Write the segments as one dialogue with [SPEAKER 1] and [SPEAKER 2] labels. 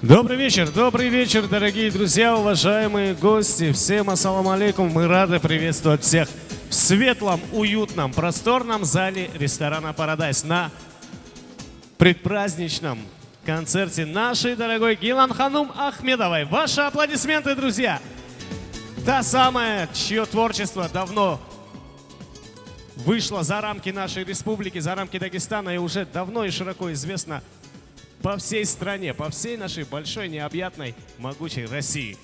[SPEAKER 1] Добрый вечер, дорогие друзья, уважаемые гости. Всем ассаламу алейкум. Мы рады приветствовать всех в светлом, уютном, просторном зале ресторана «Парадайз» на предпраздничном концерте нашей дорогой Гиланханум Ахмедовой. Ваши аплодисменты, друзья! Та самая, чье творчество давно вышло за рамки нашей республики, за рамки Дагестана и уже давно и широко известно по всей стране, по всей нашей большой, необъятной, могучей России.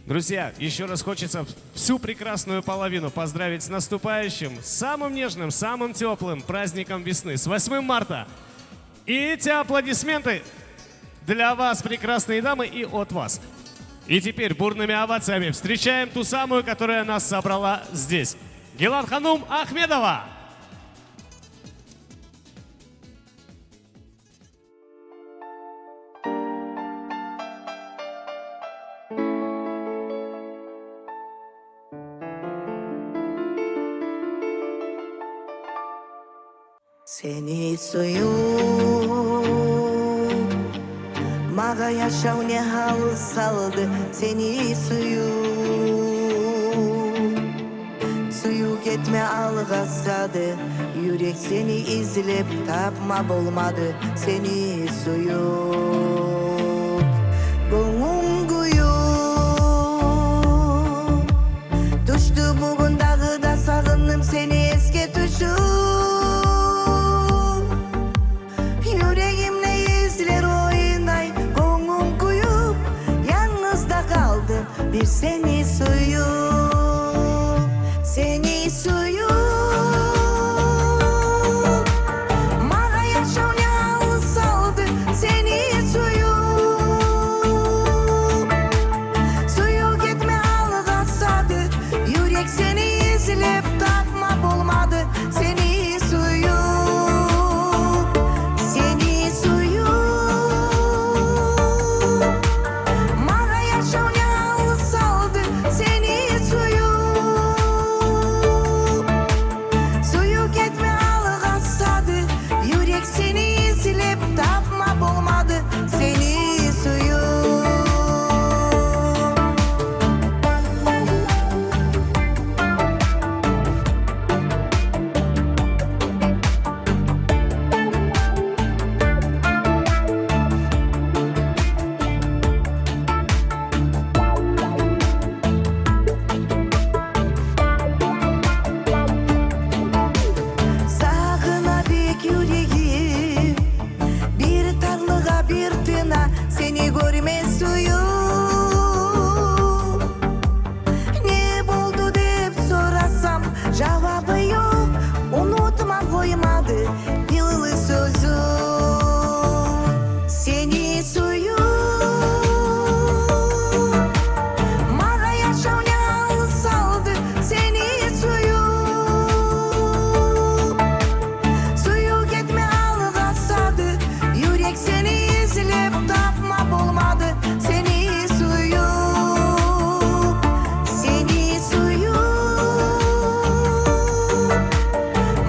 [SPEAKER 1] Друзья, еще раз хочется всю прекрасную половину поздравить с наступающим, самым нежным, самым теплым праздником весны, с 8 марта. И эти аплодисменты для вас, прекрасные дамы, и от вас. И теперь бурными овациями встречаем ту самую, которая нас собрала здесь. Гиланханум Ахмедова!
[SPEAKER 2] Seni suyum Mağa yaşav ne hal saldı Seni suyum Suyu gitme alğasadı Yürek seni izlep tapma bolmadı Seni suyum Gönlüm guyum Düştü bugün dağıda sağınım seni eske tuşum Bir seni suyum, seni suyum Mağa yaşav ne hal saldı seni suyum Suyu gitme alğasadı Yürek seni izlep tapma bolmadı Seni suyum, seni suyum Mağa yaşav ne Seni görme suyum Ne buldu deyip sorasam Cevabı yok Unutma koymadı Yıllı sözüm Seni suyum Mağa yaşav ne hal saldı Seni suyum Suyu gitme alğasadı Yürek seni izlep olmadı seni suyum, seni suyum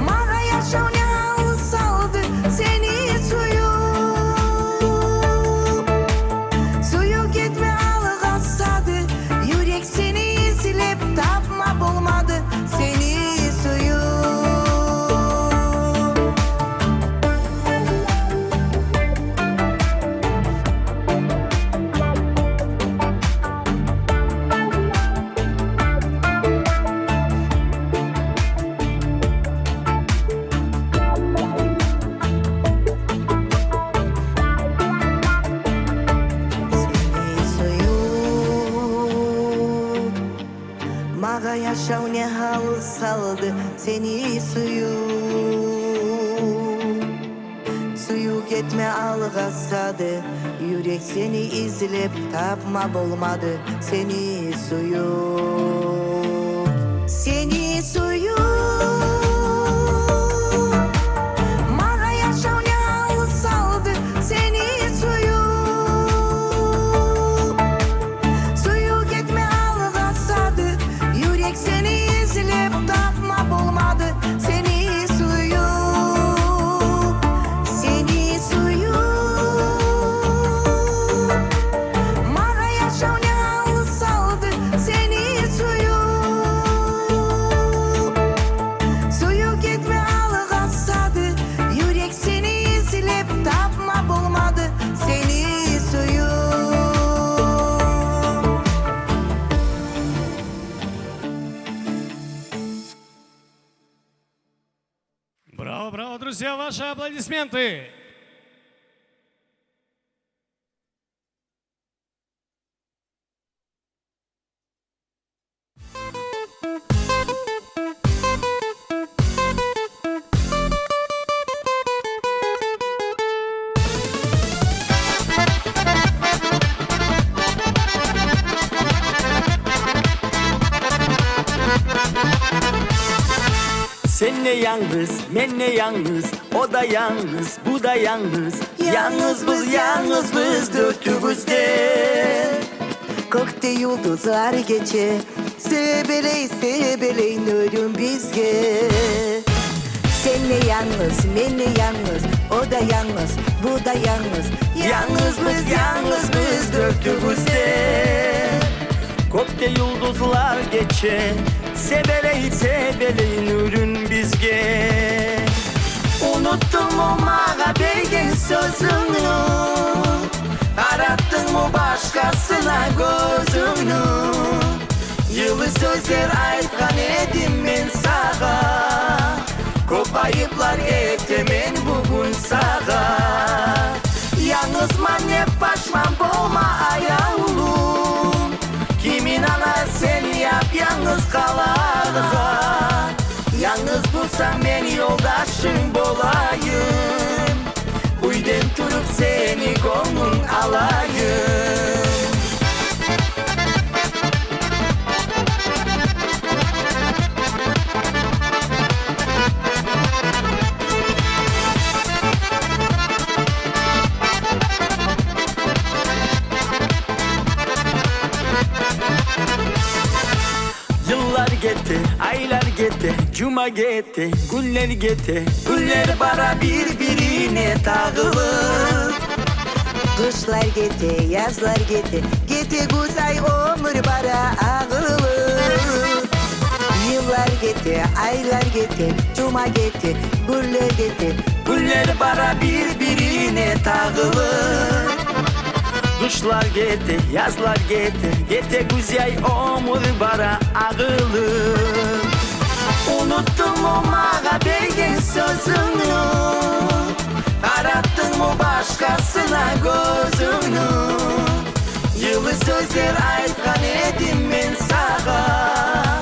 [SPEAKER 2] Mağa yaşav ne hal saldı seni suyum Suyu gitme alğasadı Yürek seni izlep tapma bolmadı Seni suyum Mağa yaşav ne hal saldı seni suyum Suyu gitme alğasadı Yürek seni izlep tapma bolmadı Seni suyum, seni suyum Mağa yaşav ne hal saldı seni suyum Suyu gitme alğasadı Yürek seni izlep tapma bolmadı Seni suyum, seni suyum
[SPEAKER 1] друзья, ваши аплодисменты.
[SPEAKER 3] Sen ne yalnız, men ne yalnız, o da yalnız, bu da yalnız. Yalnız biz dörtümüzde.
[SPEAKER 2] Gökte yıldızlar gece, sebeley sebeley nörüm bizge. Sen ne yalnız, men ne yalnız, o da yalnız, bu da yalnız.
[SPEAKER 3] Yalnız biz dörtümüzde. Gökte yıldızlar geçe, sebeley nurun bizge. Unuttun mu bana bergen sözünü, arattın mı başkasına gözünü. Yılı sözler aytkan edim men sağa, көп ayıplar etemen bugün sağa. Yalnızman hep başman bolma ayağulum, kimin ana sen yap yalnız kalarga. Yalnız bulsam ben yoldaşın bolayım, uyden turup seni gönlün alayım. Yıllar gitti, aylar gitti, cuma gitti, günler gitti. Günler bara birbirine tağılır.
[SPEAKER 2] Kışlar gitti, yazlar gitti, gitti güzel ömür bara ağılır. Yıllar gitti, aylar gitti, cuma gitti, günler gitti.
[SPEAKER 3] Günler bara birbirine tağılır. Kışlar gitti, yazlar gitti, gitti güzel ömür bara ağılır. Unuttun mu bana bergen sözünü, arattın mı başkasına gözünü. Yılı sözler aytkan edim men sağa,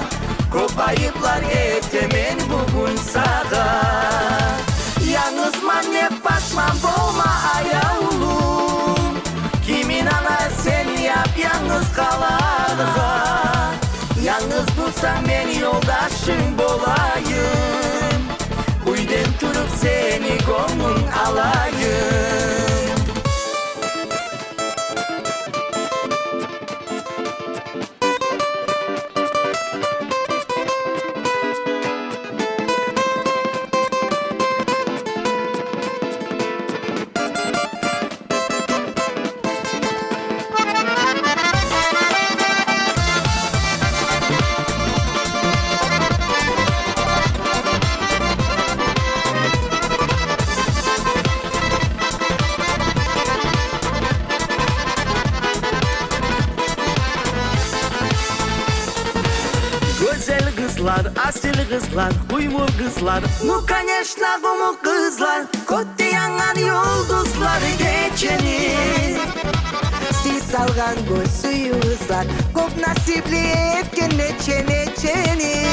[SPEAKER 3] көп ayıplar etemen bugün sağa. Yalnızman hep başman bolma ayağulum, kimin ana sen yap yalnız kalarga. Yalnız bulsam ben yoldaşın bolayım, uyden turup seni gönlün alayım. Güzel kızlar, asil kızlar, uymur kızlar. Ну, конечно, gumuk kızlar, kotte yanan yıldızlar geçeni.
[SPEAKER 2] Siz salgan göz suyu kızlar, көп nasipli etken neçeni.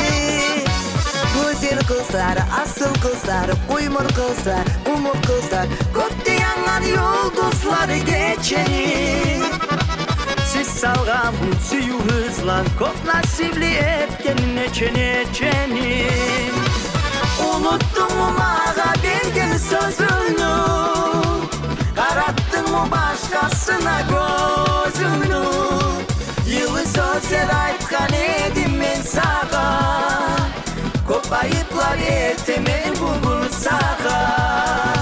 [SPEAKER 2] Güzel kızlar, asıl kızlar, uymur kızlar, umut kızlar.
[SPEAKER 3] Kotte yanan yıldızlar geçeni. Siz salgan bu suyu hızlar, kop nasipli etken neçeni. Unuttun mu bana bergen sözünü, karattın mı başkasına gözünü. Yılı sözler aytkan edim men sağa, көп ayıplar etemen bugün sağa.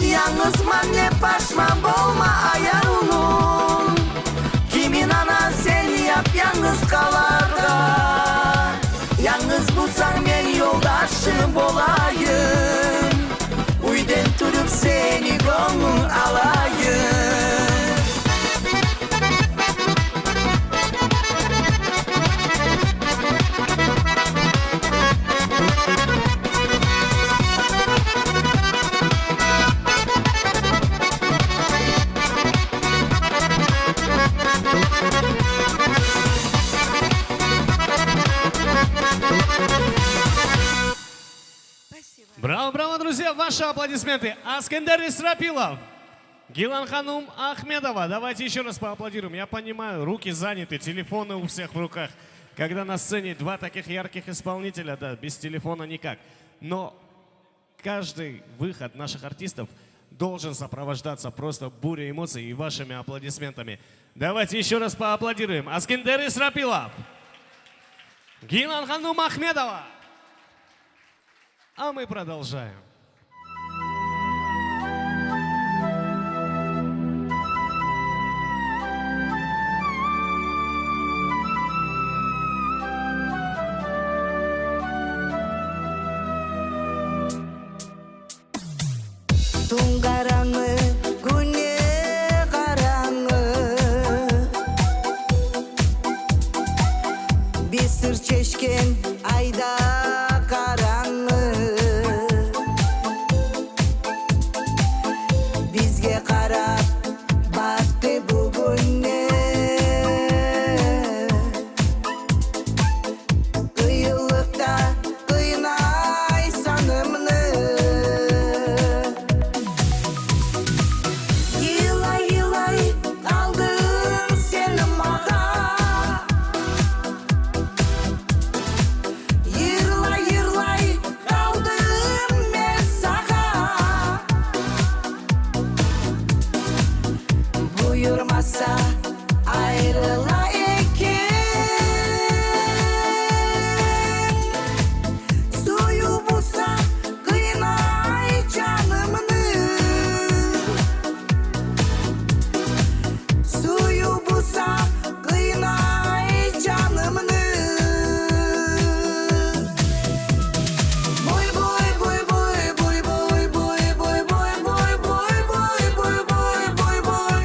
[SPEAKER 3] Yalnızman hep başman bolma ayağulum, kimin ana sen yap yalnız kalarga. Yalnız bulsam ben yoldaşın bolayım, uyden turup seni gönlün alayım.
[SPEAKER 1] ваши аплодисменты. Аскендер Исрапилов. Гиланханум Ахмедова. Давайте еще раз поаплодируем. Я понимаю, руки заняты, телефоны у всех в руках. Когда на сцене два таких ярких исполнителя, да, без телефона никак. Но каждый выход наших артистов должен сопровождаться просто бурей эмоций и вашими аплодисментами. Давайте еще раз поаплодируем. Аскендер Исрапилов. Гиланханум Ахмедова. А мы продолжаем.
[SPEAKER 2] Түн қараңғы, күне қараңғы, біз сыр шешкен айда қараңғы, бізге қарап бақты бүгінне, қиылықта қинай санымны. Ayrıla ekin, suyu bulsa kıynay canımını, suyu bulsa kıynay canımını. Boy boy boy boy boy boy boy boy boy boy boy boy boy boy boy boy.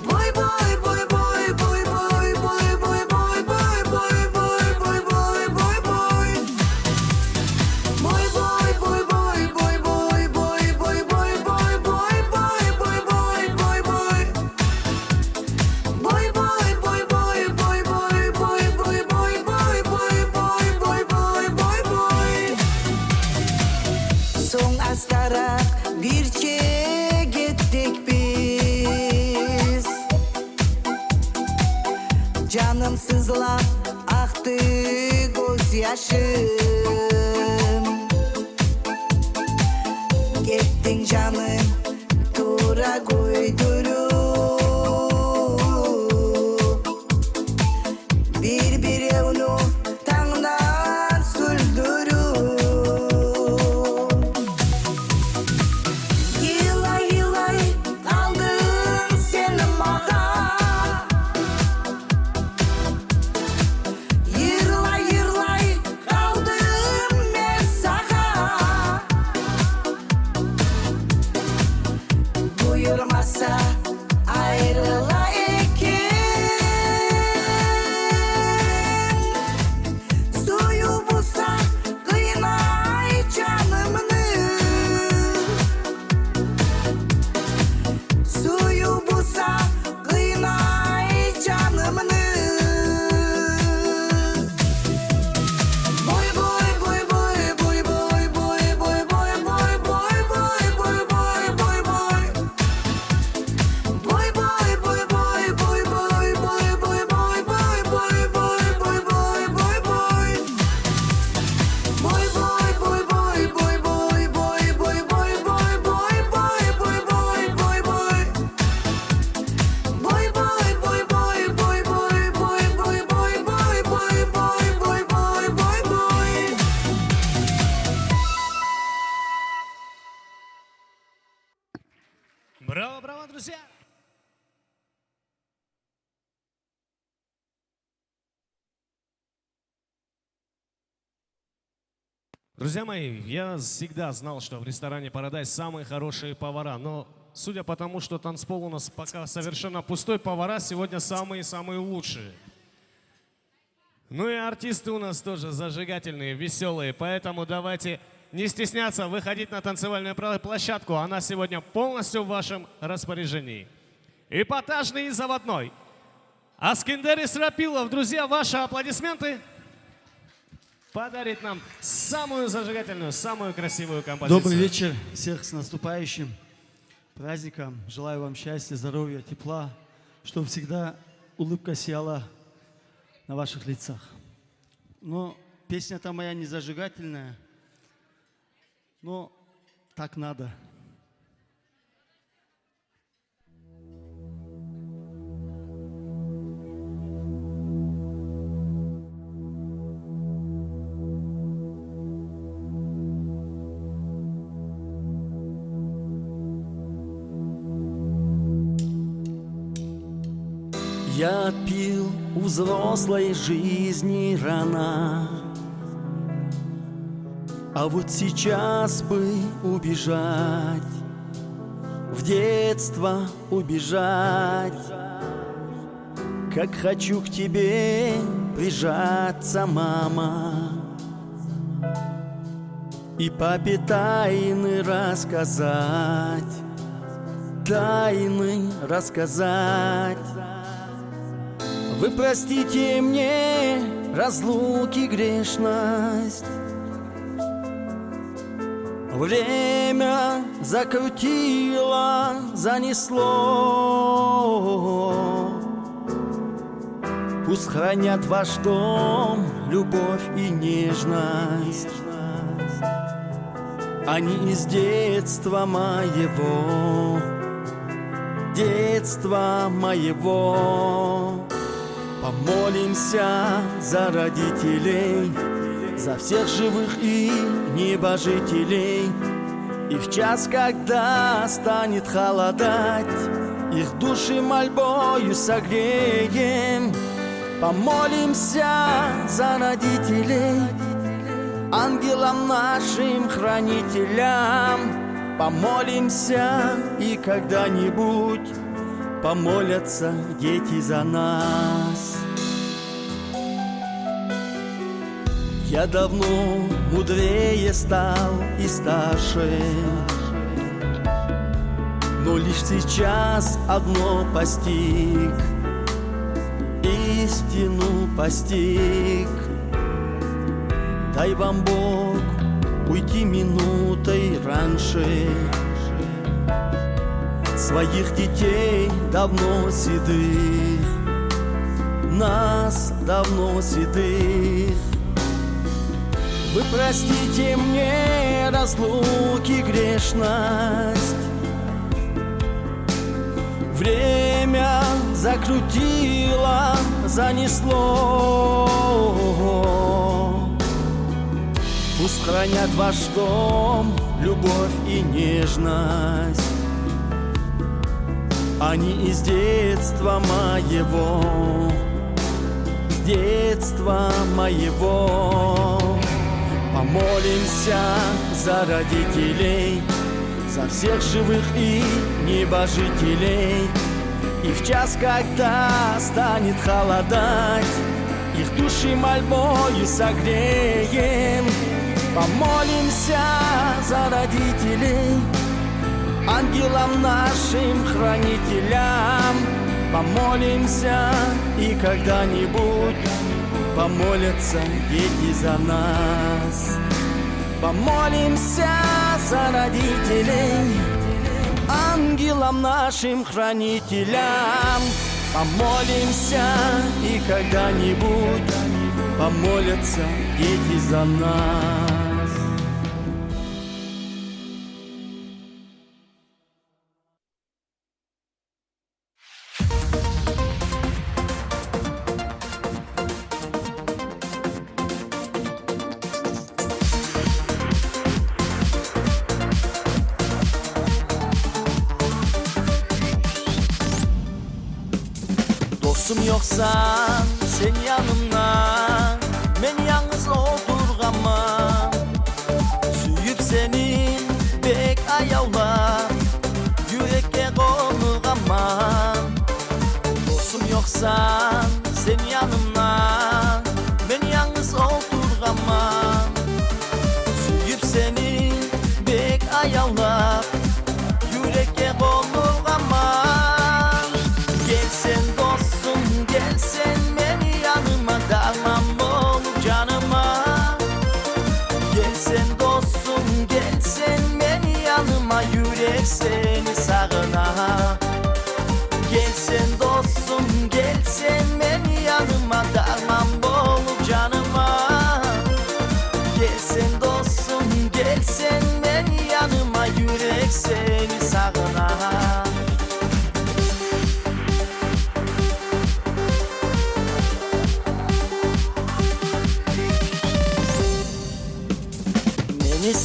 [SPEAKER 2] Boy boy boy boy boy boy boy boy boy boy boy boy boy boy boy boy. Boy boy boy boy boy boy boy boy boy boy boy boy boy boy boy boy. Boy boy boy boy boy boy boy boy boy boy boy boy boy boy boy. Son astarak bir gittik biz. Canım sızlap aktı gözyaşım. Gittin canım tura koydurup, birbirine tağdan sürdürüp. Yılay yılay kaldın sen bana, yırlay yırlay kaldım ben sana. Buyurmasa ayrıla ekin, suyu bulsa kıynay canımını, suyu bulsa kıynay canımını. Boy boy boy boy boy boy boy boy boy boy boy boy boy boy boy boy. Boy boy boy boy boy boy boy boy boy boy boy boy boy boy boy boy. Boy boy boy boy boy boy boy boy boy boy boy boy boy boy boy boy. Boy boy boy boy boy boy boy boy boy boy boy boy boy boy boy.
[SPEAKER 1] Браво, браво, друзья! Друзья мои, я всегда знал, что в ресторане «Парадайз» самые хорошие повара, но судя по тому, что танцпол у нас пока совершенно пустой, повара сегодня самые-самые лучшие. Ну и артисты у нас тоже зажигательные, веселые, поэтому давайте не стесняться выходить на танцевальную площадку. Она сегодня полностью в вашем распоряжении. Эпатажный и заводной. Аскендер Исрапилов, друзья, ваши аплодисменты. подарит нам самую зажигательную, самую красивую композицию.
[SPEAKER 4] Добрый вечер, всех с наступающим праздником. Желаю вам счастья, здоровья, тепла, чтобы всегда улыбка сияла на ваших лицах. Но песня-то моя не зажигательная, но так надо.
[SPEAKER 3] Я пил у взрослой жизни рано, а вот сейчас бы убежать, в детство убежать. Как хочу к тебе прижаться, мама, и папе тайны рассказать, тайны рассказать. Вы простите мне разлуки грешность, время закрутило, занесло. Пусть хранят ваш дом любовь и нежность, они из детства моего, детства моего. Помолимся за родителей, за всех живых и небожителей. И в час, когда станет холодать, их души мольбою согреем. Помолимся за родителей, ангелам нашим хранителям. Помолимся, и когда-нибудь помолятся дети за нас. Я давно мудрее стал и старше, но лишь сейчас одно постиг, истину постиг. Дай вам Бог уйти минутой раньше, своих детей давно седых, нас давно седых. Вы простите мне разлуки грешность, время закрутило, занесло. Пусть хранят ваш дом любовь и нежность, они из детства моего, с детства моего. Помолимся за родителей, за всех живых и небожителей. И в час, когда станет холодать, их души мольбою согреем. Помолимся за родителей, ангелам нашим хранителям. Помолимся, и когда-нибудь помолятся дети за нас. Помолимся за родителей, ангелам нашим хранителям. Помолимся, и когда-нибудь помолятся дети за нас. Dostum yoksa sen yanımda, ben yalnız oturgamam. Suyup seni bek ayavlar, yürekке konurgamam. Dostum yoksa sen yanımda, ben yalnız oturgamam. Suyup seni bek ayavlar, yürekке konurgamam. Gelsen dostum, gelsen beni yanıma, darman ol canıma.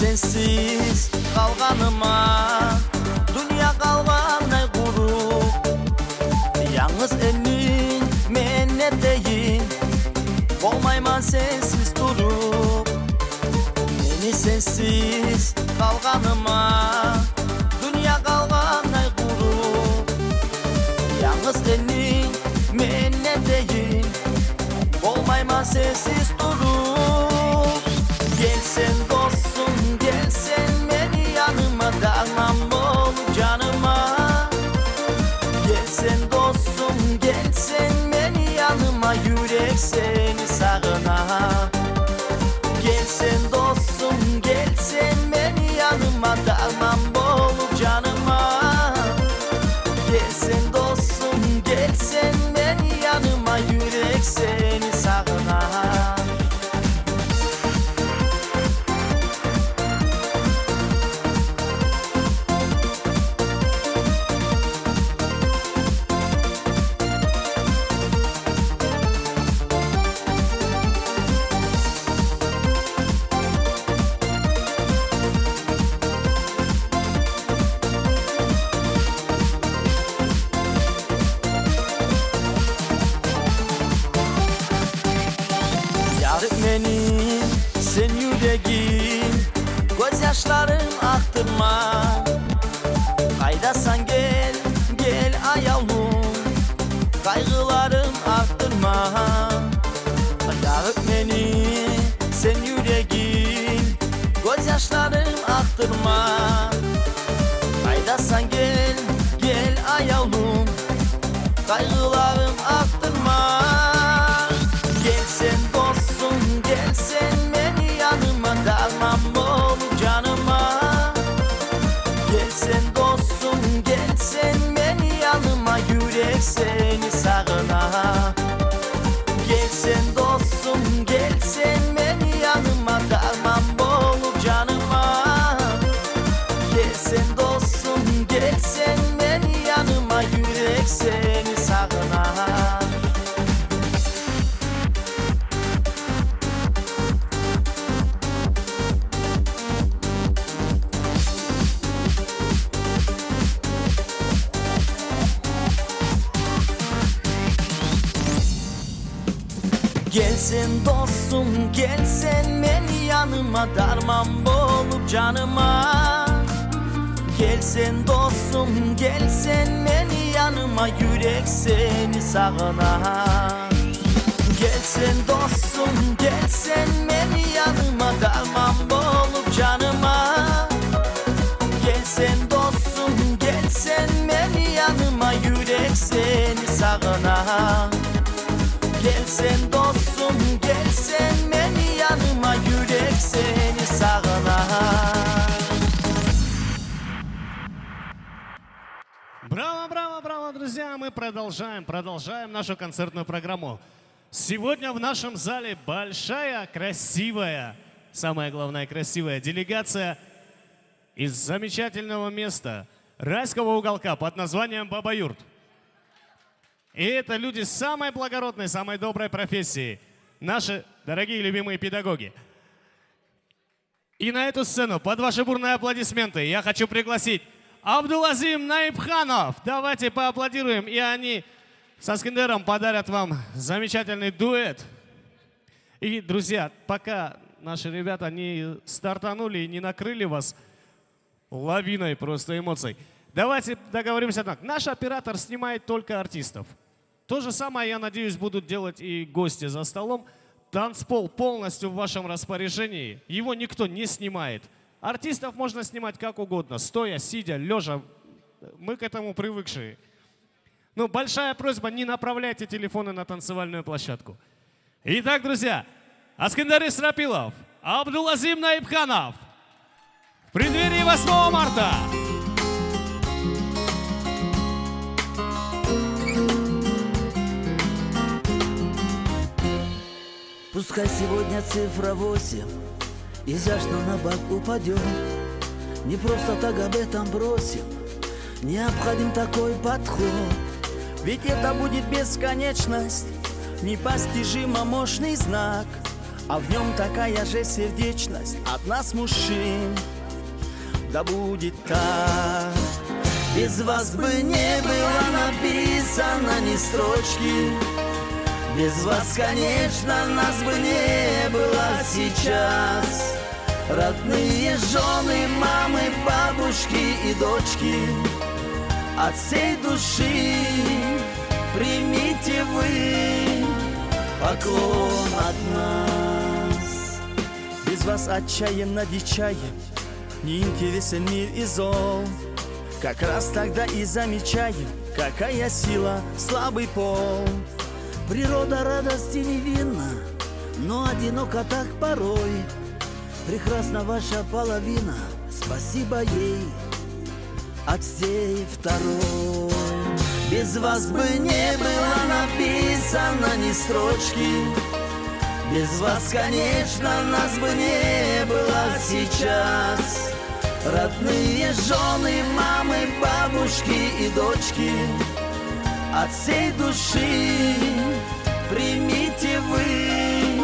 [SPEAKER 3] sensiz kalganıma dünya kalganay kurup yalnız elin menne deyin olmayman sensiz durup beni sensiz kalganıma dünya kalganay kurup yalnız elin menne deyin olmayman sensiz durup gelsen dostum gelsen beni yanıma darman olup canıma gelsen dostum gelsen beni yanıma yürek seni sağına gelsen dostum gelsen beni yanıma darman olup canıma gelsen dostum gelsen beni yanıma yürek seni sağına Benim sen yüreğin gözyaşların aktırma Kaydasan gel gel ayavrum kaygılarım arttırma Yarık beni sen yüreğin gözyaşların aktırma Kaydasan gel gel ayavrum kaygılarım arttırma Gelsen dostum gelsen beni yanıma darman olup canıma Gelsen dostum gelsen beni yanıma yürek seni sağına Gelsen dostum gelsen beni yanıma darman olup canıma Gelsen dostum gelsen beni yanıma yürek seni sağına Gelsen dostum gelsen beni yanıma darman olup canıma Gelsen dostum gelsen beni yanıma yürek seni sağına Gelsen dostum gelsen beni yanıma darman olup canıma Gelsen dostum gelsen beni yanıma yürek seni sağına Gelsen dostum gelsen beni yanıma yürek seni sağına
[SPEAKER 1] Браво, браво, браво, друзья! Мы продолжаем нашу концертную программу. Сегодня в нашем зале большая, красивая, самое главное, красивая делегация из замечательного места, райского уголка под названием Баба-Юрт. И это люди самой благородной, самой доброй профессии, наши дорогие любимые педагоги. И на эту сцену под ваши бурные аплодисменты я хочу пригласить Абдулазим Наибханов. Давайте поаплодируем, и они со Скандером подарят вам замечательный дуэт. И, друзья, пока наши ребята не стартанули и не накрыли вас лавиной просто эмоций, давайте договоримся так. Наш оператор снимает только артистов. То же самое, я надеюсь, будут делать и гости за столом. Танцпол полностью в вашем распоряжении. Его никто не снимает. Артистов можно снимать как угодно. Стоя, сидя, лежа. Мы к этому привыкшие. Ну, большая просьба, не направляйте телефоны на танцевальную площадку. Итак, друзья, Аскандар Исрапилов, Абдулазим Наибханов. В преддверии 8 марта.
[SPEAKER 3] Пускай сегодня цифра 8 изящно на бок упадет. Не просто так об этом бросим, необходим такой подход. Ведь это будет бесконечность, непостижимо мощный знак. А в нем такая же сердечность от нас, мужчин. Да будет так. Без вас бы не было написано ни строчки. Без вас, конечно, нас бы не было сейчас. Родные жены, мамы, бабушки и дочки, от всей души примите вы поклон от нас. Без вас отчаянно дичаем, неинтересен мир и зол. Как раз тогда и замечаем, какая сила слабый пол. Природа радости невинна, но одиноко так порой. Прекрасна ваша половина, спасибо ей от всей второй. Без вас бы не было написано ни строчки. Без вас, конечно, нас бы не было сейчас. Родные жены, мамы, бабушки и дочки, от всей души примите вы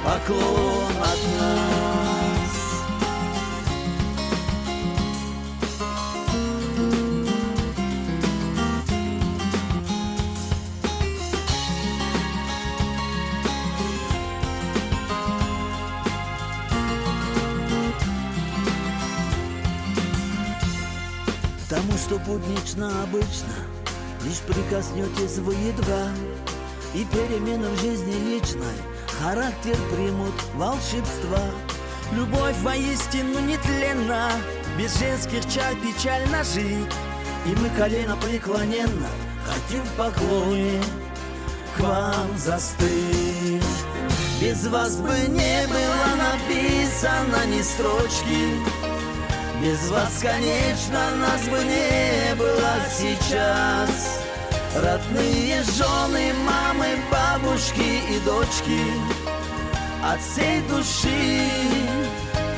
[SPEAKER 3] поклон от нас. Тому, что буднично обычно, лишь прикоснетесь вы едва, и перемены в жизни личной характер примут волшебства. Любовь воистину нетленна, без женских чар печально жить. И мы колено преклоненно хотим в поклоне к вам застыть. Без вас бы не было написано ни строчки. Без вас, конечно, нас бы не было сейчас. Родные жены, мамы, бабушки и дочки, от всей души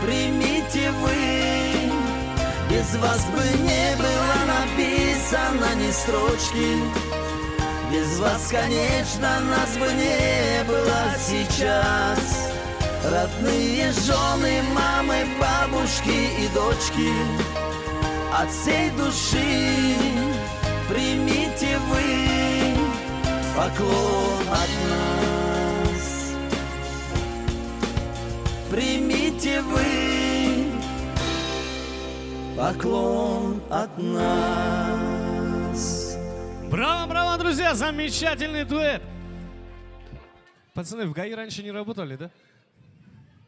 [SPEAKER 3] примите вы. Без вас бы не было написано ни строчки. Без вас, конечно, нас бы не было сейчас. Родные жены, мамы, бабушки и дочки, от всей души примите вы поклон от нас. Примите вы поклон от нас.
[SPEAKER 1] Браво, браво, друзья! Замечательный дуэт! Пацаны, в ГАИ раньше не работали, да?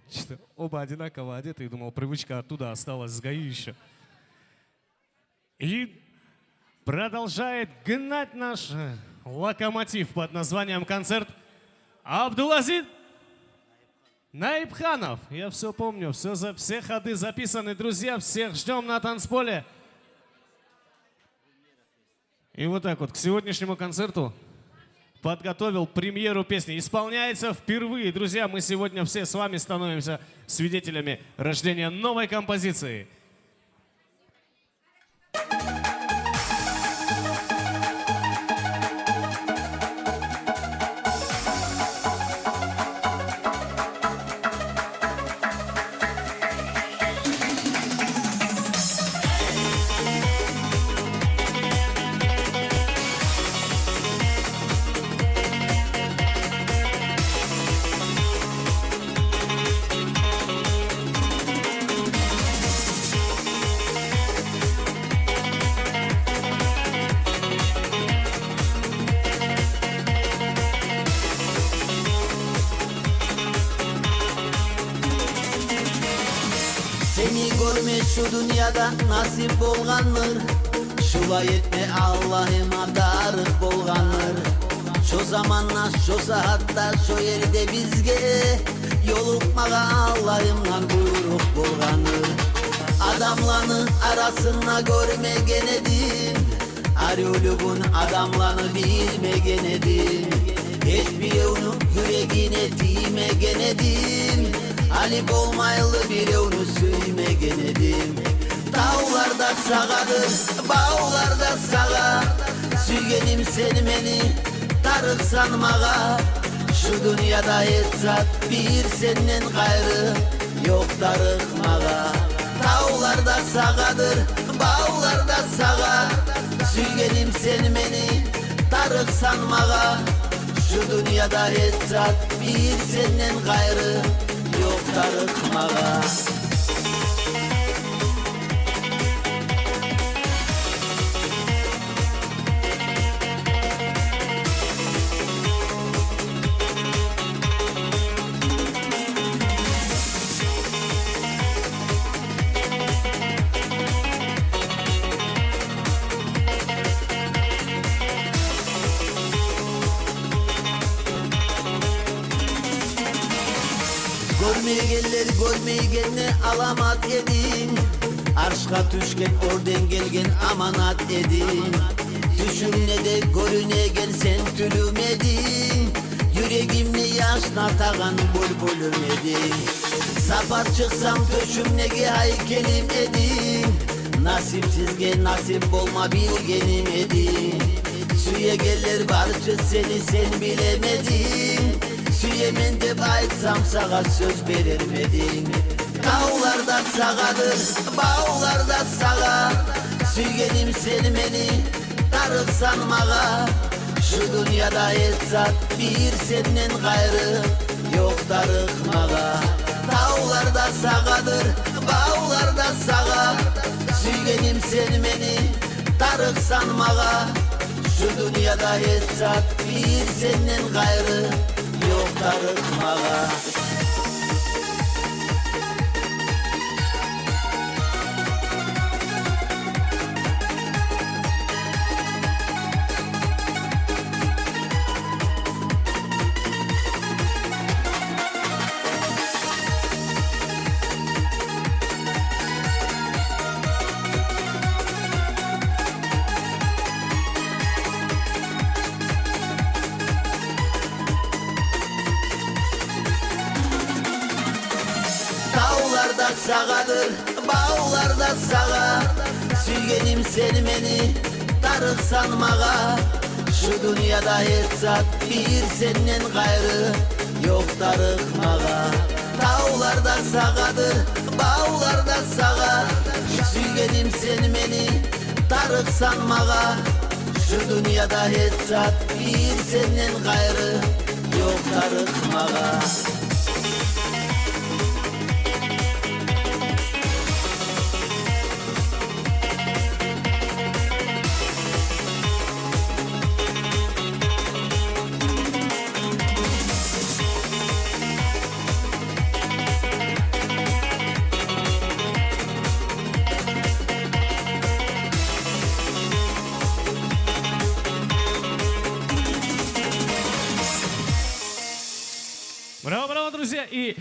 [SPEAKER 1] Что-то оба одинаково одеты, и думал, привычка оттуда осталась с ГАИ еще. И продолжает гнать наш локомотив под названием «Концерт» Абдулазиз Наибханов. Я все помню, все ходы записаны, друзья, всех ждем на танцполе. И вот так вот к сегодняшнему концерту подготовил премьеру песни. Исполняется впервые. Друзья, мы сегодня все с вами становимся свидетелями рождения новой композиции.
[SPEAKER 3] Seni görmek şu dünyada nasip bolganır. Şulay etme Allah'ıma darık bolganır. Şu zamanla, şu saatte, şu yerde bizge yolukmağa Allah'ımdan buyruk bolganır. Adamlanı arasına görmegen edim. Arıyorluğun adamlanı bilmegen edim. Hiçbir yevnu yüreğine değmegen edim. Ali olmaylı bir yevnu süymegen edim. Dağlarda sağadır, bağlarda sağa. Süygenim seni beni tarık sanmağa. Şu dünyada hiç zat bir senden gayrı yoktur maga. Dağlarda sağadır, bağlarda sağa. Suygenim sen beni tarık sanmaga. Şu dünyada hiç zat bir senden gayrı yoktur maga. Görmeyenler görmeyeni alamat edin. Arşka düşken oradan gelgen amanat edin. Düşümne de görünegen sen tülüm edin. Yüreğimni yaşna tağan bulbulüm edin. Sapar çıksam döşümnege haykelim edin. Nasipsizge nasip olma bilgenim edin. Suya gelir barçı seni sen bilemedin. Süyemen de baytsam sağa söz verilmedin. Dağlarda sağadır, bağlarda sağa. Süyenim seni beni tarık sanmaga. Şu dünyada hiç zat bir senden gayrı yok tarıkmaga. Dağlarda sağadır, bağlarda sağa. Süyenim seni beni tarık sanmaga. Şu dünyada hiç zat bir senden gayrı yok tarıkmaga. Dağlarda sağadır, bağlarda sağa. Süyenim seni beni tarık sanmaga. Şu dünyada hiç zat bir senden gayrı yok tarıkmaga. Dağlarda sağadır, bağlarda sağa. Süyenim seni beni tarık sanmaga. Şu dünyada hiç zat bir senden gayrı yok tarıkmaga.
[SPEAKER 1] Браво, браво, друзья! И,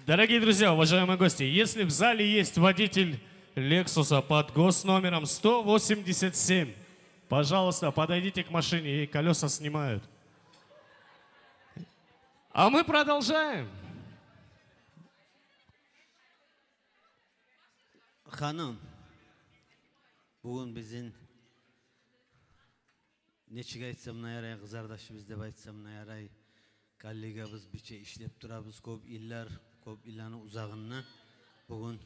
[SPEAKER 1] дорогие друзья, уважаемые гости, если в зале есть водитель Лексуса под госномером 187, пожалуйста, подойдите к машине, и колеса снимают. А мы продолжаем.
[SPEAKER 3] Hanım, bugün bizim neçik aytsam nayaray, kızardaşımız dep aytsam nayaray, kollegabız biçe işlep durabız köp illar, köp illanı uzağını. Bugün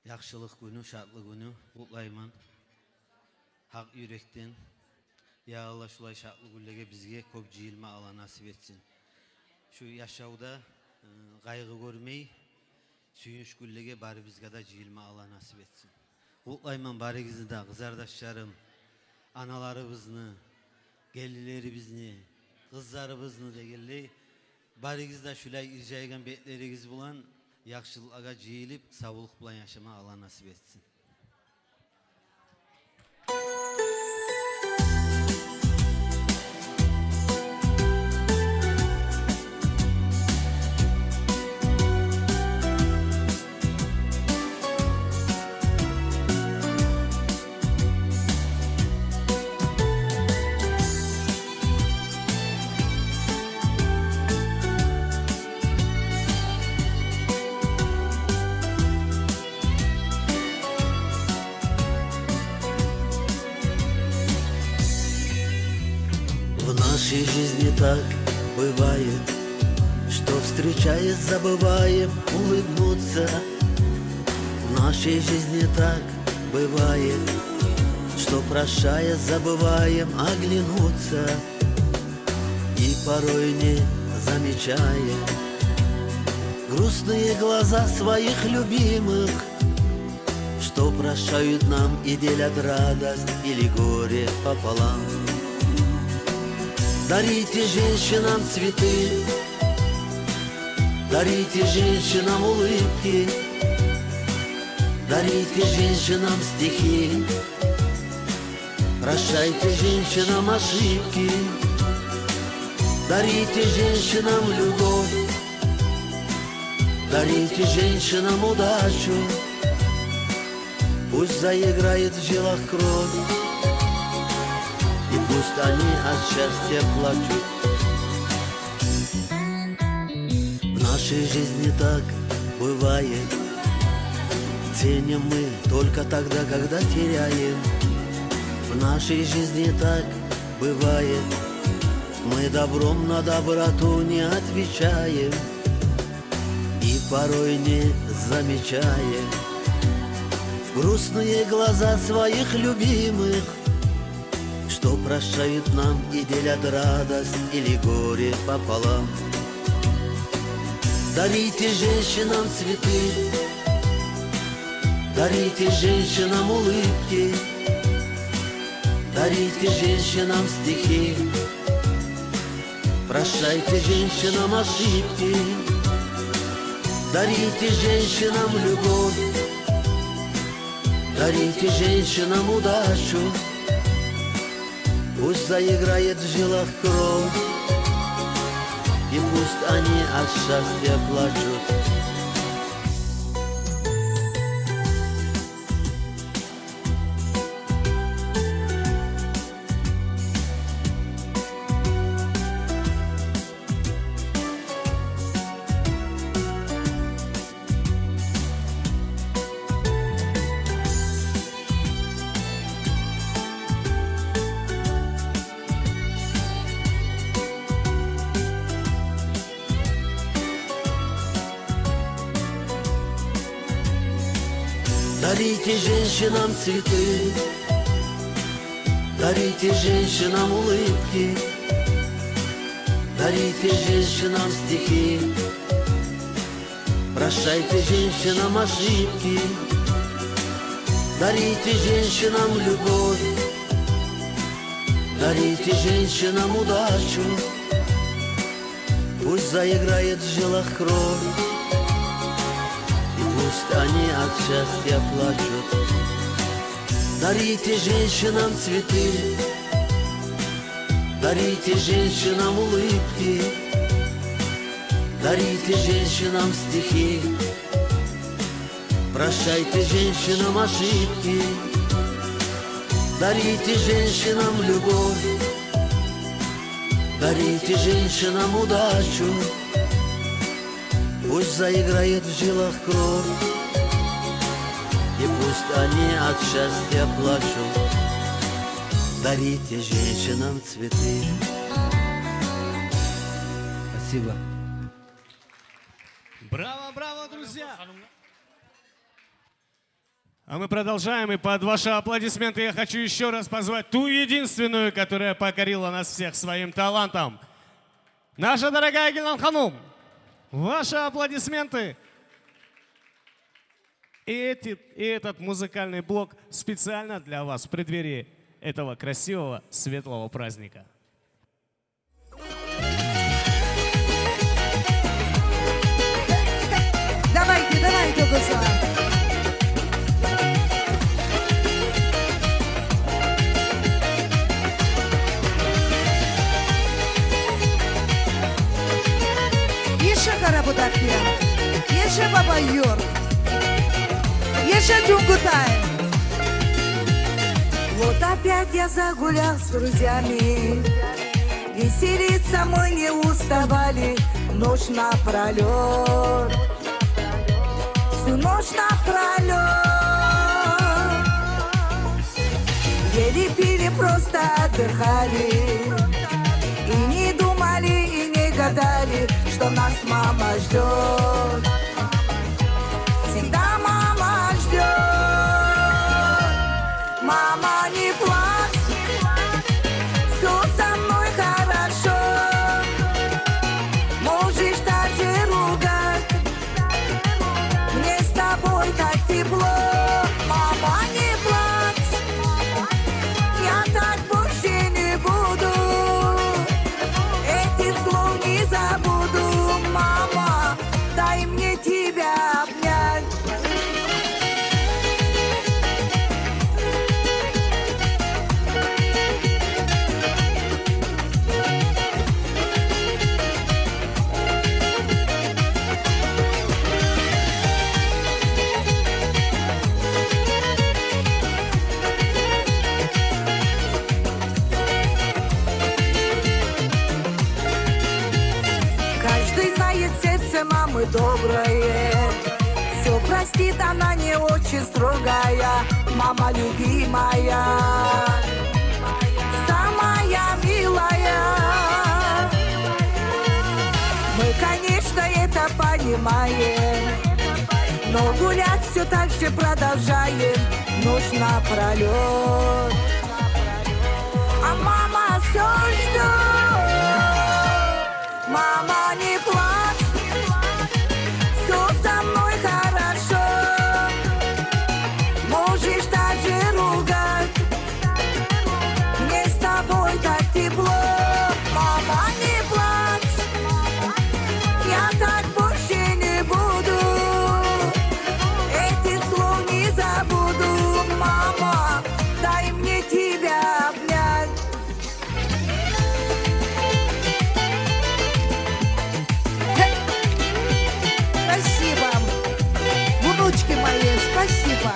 [SPEAKER 3] yakşılık günü, şartlı günü kutlayman. Hak yürekten, ya Allah şulay şartlı güllege bizge köp jiyilme ala nasip etsin. Şu yaşavda kaygı görmey, suyunuş güllege bari bizge da jiyilme ala nasip etsin. Kutlayman barigizni da kızardaşlarım, analarыбызны, gellilerimizni, kızlarımızны degilli barigizda şulay irjaygan betlerigiz bulan yakşılığa jiyilip sağlık bilan yaşama Allah nasip etsin. нашей жизни так бывает, что встречаясь забываем улыбнуться. В нашей жизни так бывает, что прощаясь забываем оглянуться. И порой не замечая грустные глаза своих любимых, что прощают нам и делят радость или горе пополам. Дарите женщинам цветы, дарите женщинам улыбки, дарите женщинам стихи, прощайте женщинам ошибки, дарите женщинам любовь, дарите женщинам удачу. Пусть заиграет в жилах кровь, и пусть они от счастья плачут. В нашей жизни так бывает, ценим мы только тогда, когда теряем. В нашей жизни так бывает, мы добром на доброту не отвечаем. И порой не замечаем грустные глаза своих любимых, что прощают нам и делят радость или горе пополам. Дарите женщинам цветы, дарите женщинам улыбки, дарите женщинам стихи, прощайте женщинам ошибки, дарите женщинам любовь, дарите женщинам удачу. Пусть заиграет в жилах кровь, и пусть они от счастья плачут. Дарите женщинам цветы, дарите женщинам улыбки, дарите женщинам стихи, прощайте женщинам ошибки, дарите женщинам любовь, дарите женщинам удачу. Пусть заиграет в жилах кровь, пусть они от счастья плачут. Дарите женщинам цветы, дарите женщинам улыбки, дарите женщинам стихи, прощайте женщинам ошибки, дарите женщинам любовь, дарите женщинам удачу. Пусть заиграет в жилах кровь, и пусть они от счастья плачут. Дарите женщинам цветы. Спасибо.
[SPEAKER 1] Браво, браво, друзья! А мы продолжаем, и под ваши аплодисменты я хочу еще раз позвать ту единственную, которая покорила нас всех своим талантом. Наша дорогая Гилан Ханум, ваши аплодисменты. И этот музыкальный блок специально для вас в преддверии этого красивого, светлого праздника.
[SPEAKER 2] Давайте, давайте, гуса. Еще карабудакия, еще баба Юр, еще Джунгутай. Вот опять я загулял с друзьями, веселиться мы не уставали ночь напролет, всю ночь напролет. Ели, пили, просто отдыхали, и сказали, что нас мама ждет. Всегда мама ждет. Мама, не плачь, все со мной хорошо. Можешь даже ругать, мне с тобой так тепло. Мама, не плачь, я так больше не буду. Этих слов не забуду. Мама, дай мне тебя обнять. Каждый знает сердце мамы доброе. Все простит, она не очень строгая. Мама любимая, самая милая. Мы, конечно, это понимаем, но гулять все так же продолжаем. Ночь напролет, а мама все ждет. Мама, не плачь, все со мной хорошо. Можешь даже ругать, мне с тобой так тепло. Мама, не плачь, я так больше не буду. Этих слов не забуду. Мама, дай мне тебя обнять. Спасибо, внучки мои, спасибо.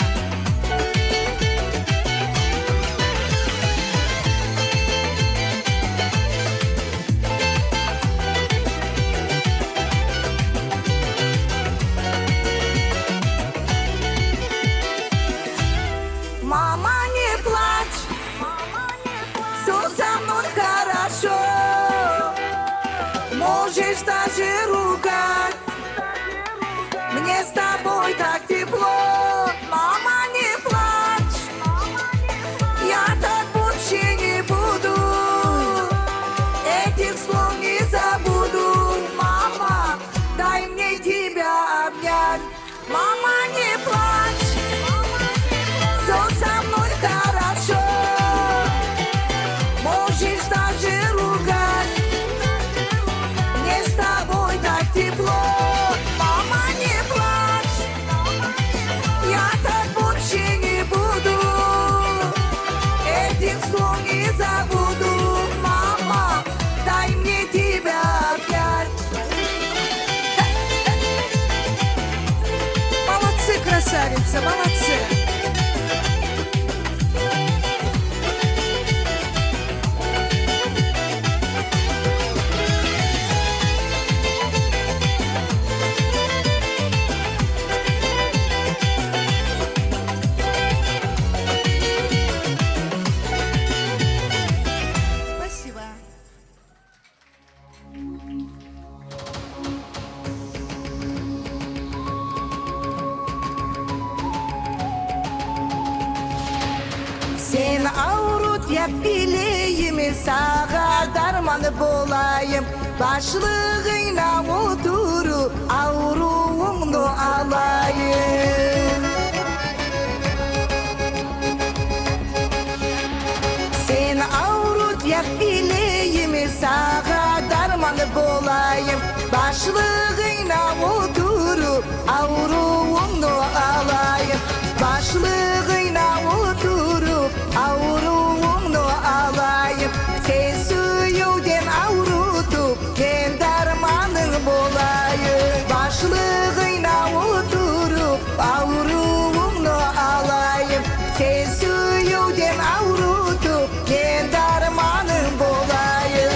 [SPEAKER 2] Мама, не плачь, все со мной хорошо. Можешь даже ругать, мне с тобой так тепло. Мама, не плачь, я так больше не буду. Этих слов не забуду. Мама, дай мне тебя обнять. Мама, не плачь, все со мной хорошо. Можешь даже ругать, мне с тобой так тепло. Мама, не плачь, я так больше не буду. Этих слов не забуду. Мама, дай мне тебя обнять. Молодцы, красавица, молодцы. Спасибо. Sen avrut yap bileyim, sağa darman bolayım. Başlığıyla oturup avruğunu alayım. Sen avrut yap bileyim, sağa darman bolayım. Başlığıyla oturup avruğunu alayım. Başlığıyla oturup avruğunu alayım. Sen suyuden avrutup ben darmanın bolayım. Başlığıyla oturup avruğunu alayım. Sen suyuden avrutup ben darmanın bolayım.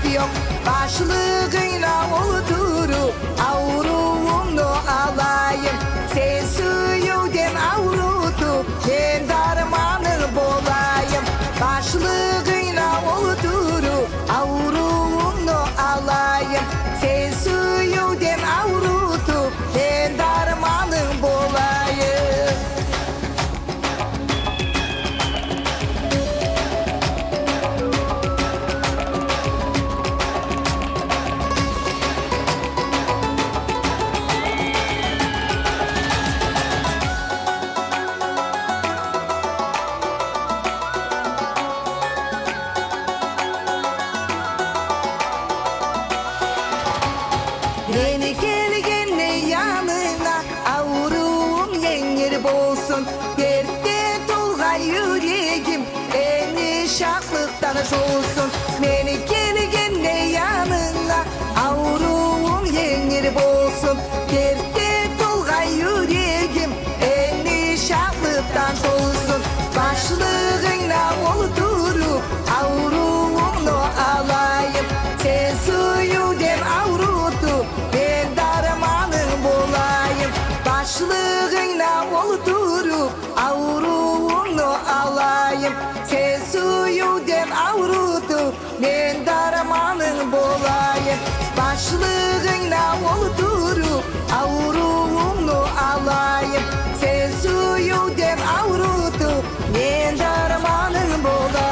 [SPEAKER 2] keyfi yok. Başlığıyla oturup avruğunu alayım. Sen suyuden avrutup ben darmanı bolayım. Başlığıyla oturup avruğunu alayım. Sen suyuden avrutup ben darmanı bolayım. Yeni gelgenne yanına avruğum yenir bolsun. Dertte dolgan yüreğim en şaklıktan olsun. Beni gelgenne yanına avruğum yenir bolsun. Dertte dolgan yüreğim en şaklıktan olsun. Başlığına oturup avruğunu alayım. Sen suyuden avrutup ben darmanın bolayım. Başlığına oturup avruğunu alayım. Sen suyuden avrutup ben darmanın bolayım. Başlığına oturup avruğunu alayım. Sen suyuden avrutup ben darmanın bolayım.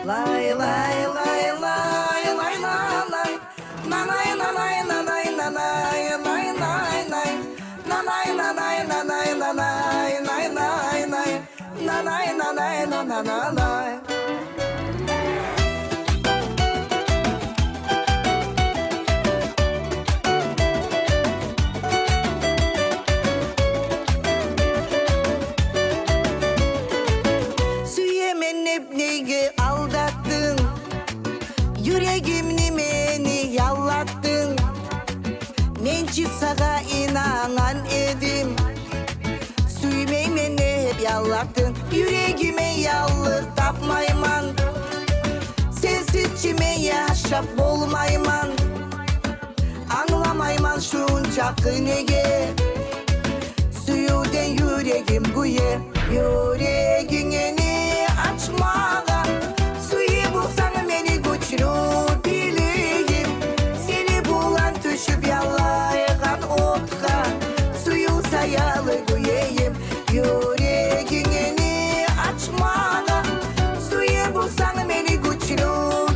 [SPEAKER 2] Lay lay lay lay lay la lay. Nanay nanay nanay nanay lay lay lay. Nanay nanay nanay nanay lay lay lay. Nanay nanay nanay nanay. Süyemen ebneyi aldattın. Yüreğimni beni yallattın. Mençi sağa inanan edim. Süymeymen hep yallattın. Yüreğime yallık tapmayman. Sensiz çime yaşap olmayman. Anlamayman şunca kınege. Suyuden yüreğim güye. Yüreğine açmağa. Suyu bulsan beni güçlü bileyim. Seni bulan düşüp yalaygan otka. Suyu sayalı güyeyim. Yüreğini açmağa. Suyu bulsan beni güçlü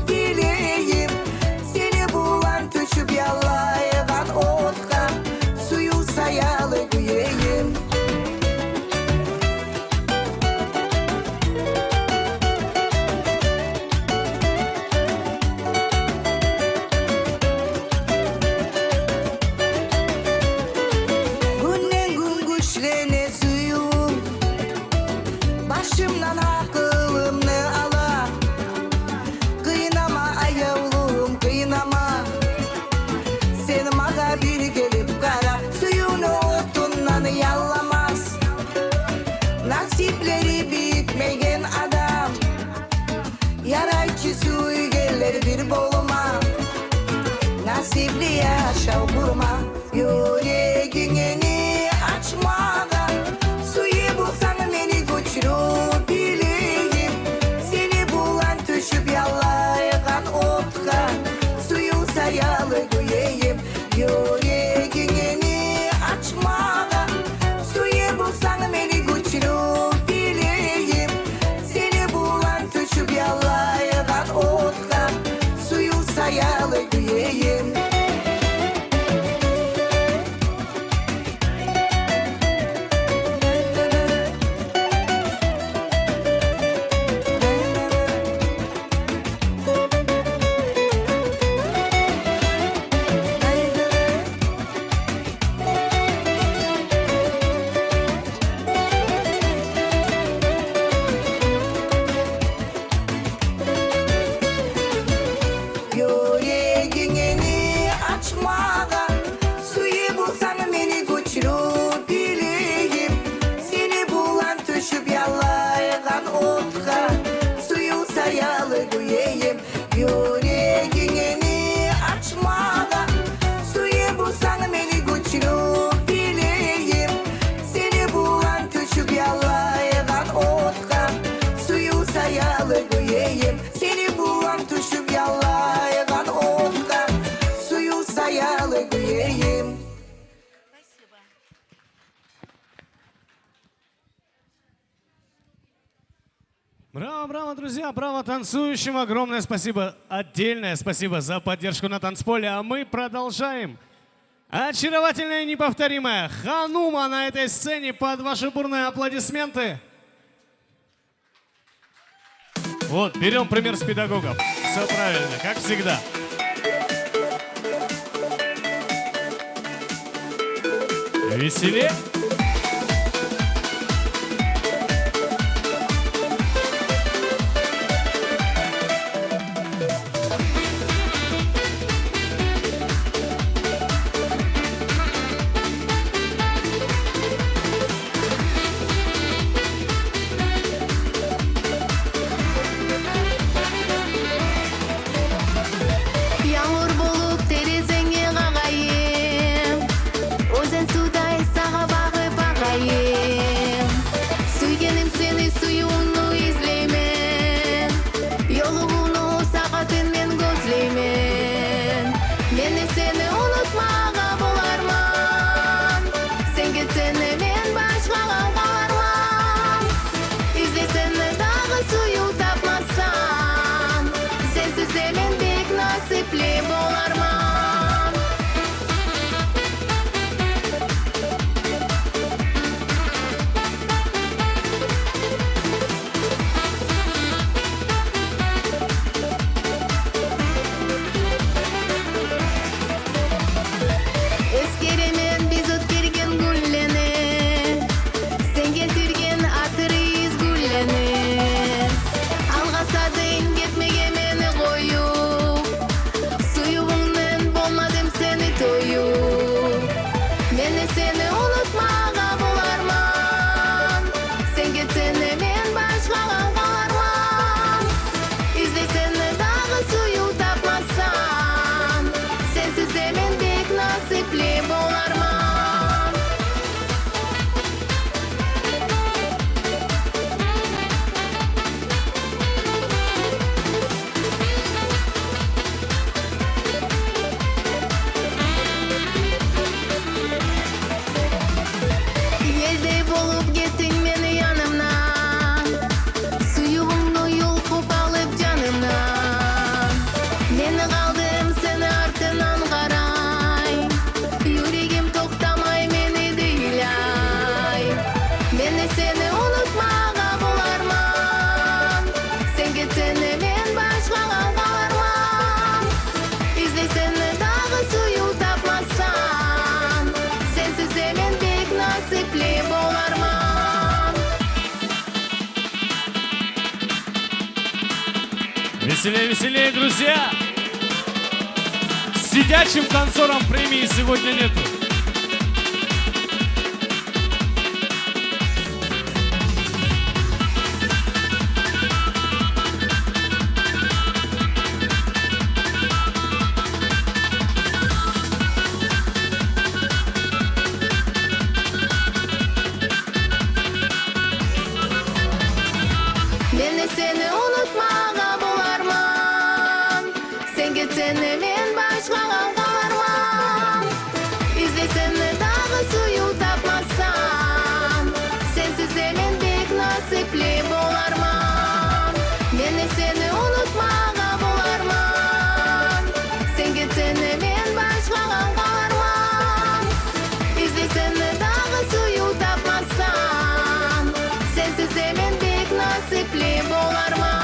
[SPEAKER 2] bileyim. Seni bulan düşüp yalaygan otka. Suyu sayalı güyeyim. Günden gün güçlene suyum. Başımdan akılımı ala. Kıynama ayavlum kıynama. Sen maga bir gelip kara. Suyunu otundan yallamaz. Nasipleri bitmeyen adam. Yarayçı suyu gelir bir boluma. Nasipli yaşa kurma. Yüreğini açmağa. Suyu bulsan beni güçlü bileyim. Seni bulan düşüp yalaygan otka. Suyu sayalı güyeyim. Yüreğini açmağa. Suyu bulsan beni güçlü bileyim. Seni bulan düşüp yalaygan otka. Suyu sayalı güyeyim.
[SPEAKER 1] Браво, браво, друзья, браво танцующим. Огромное спасибо, отдельное спасибо за поддержку на танцполе. А мы продолжаем. Очаровательная и неповторимая Ханума на этой сцене под ваши бурные аплодисменты. Вот, берем пример с педагогов. Все правильно, как всегда. Веселее.
[SPEAKER 5] Yağmur bulup terezеңе қағайым, өзен судай саға бағып ағайым. Сүйгенім сені сүюіні излеймен, йолығуны сағатын мен көзлеймен. Мені сені ұнытмаға боларман, сен кетсені мен башқаға қаларман. İzlesene dağı suyu tapmasam, sensiz de men bek nasipli bolarman. Eskeremen biz ötkergen gülleni, sen getirgen atırıyız gülleni. Alğasadın gitmege meni koyup, suyuğundan bolmadım seni toyup. Meni seni unutmağa bolarman, sen getsene men başkaga kalarman. İzlesene dağı suyu tapmasam, sensiz de men bek nasipli bolarman. Елдей болып кеттің мені янымнан, сүйуғымды юлқып алып жанымнан. Мені қалдым сені артынан қарай, жүрегім тоқтамай мені дейлай. Мені сені ұнытмаға боларман, сен кетсені мен башқаға қаларман. İzlesene dağı suyu tapmasam, sensiz de men bek nasipli bolarman.
[SPEAKER 1] Веселее, веселее, друзья! Сидячим танцорам премии сегодня нету.
[SPEAKER 5] Meni seni unutmağa bolarman, sen getsene men başkaga kalarman. İzlesene dağı suyu tapmasam, sensiz de men bek nasipli bolarman. Meni seni unutmağa bolarman, sen getsene men başkaga kalarman. İzlesene dağı suyu tapmasam, sensiz de men bek nasipli bolarman.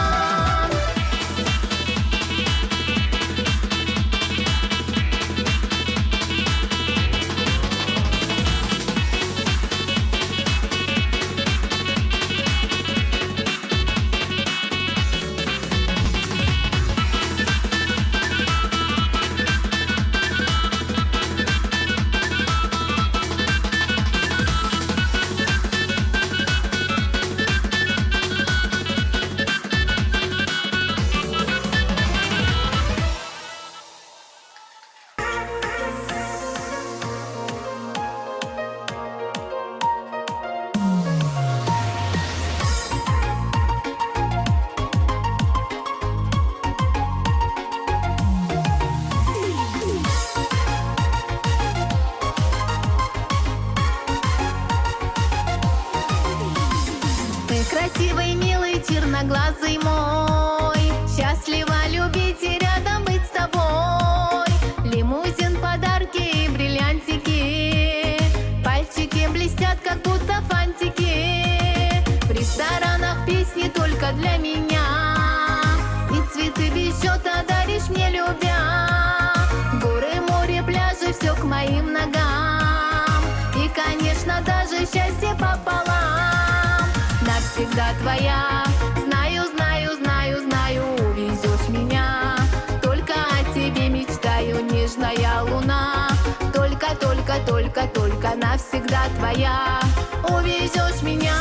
[SPEAKER 5] твоя. Знаю, знаю, знаю, знаю, увезешь меня. Только о тебе мечтаю, нежная луна. Только, только, только, только навсегда твоя. Увезешь меня.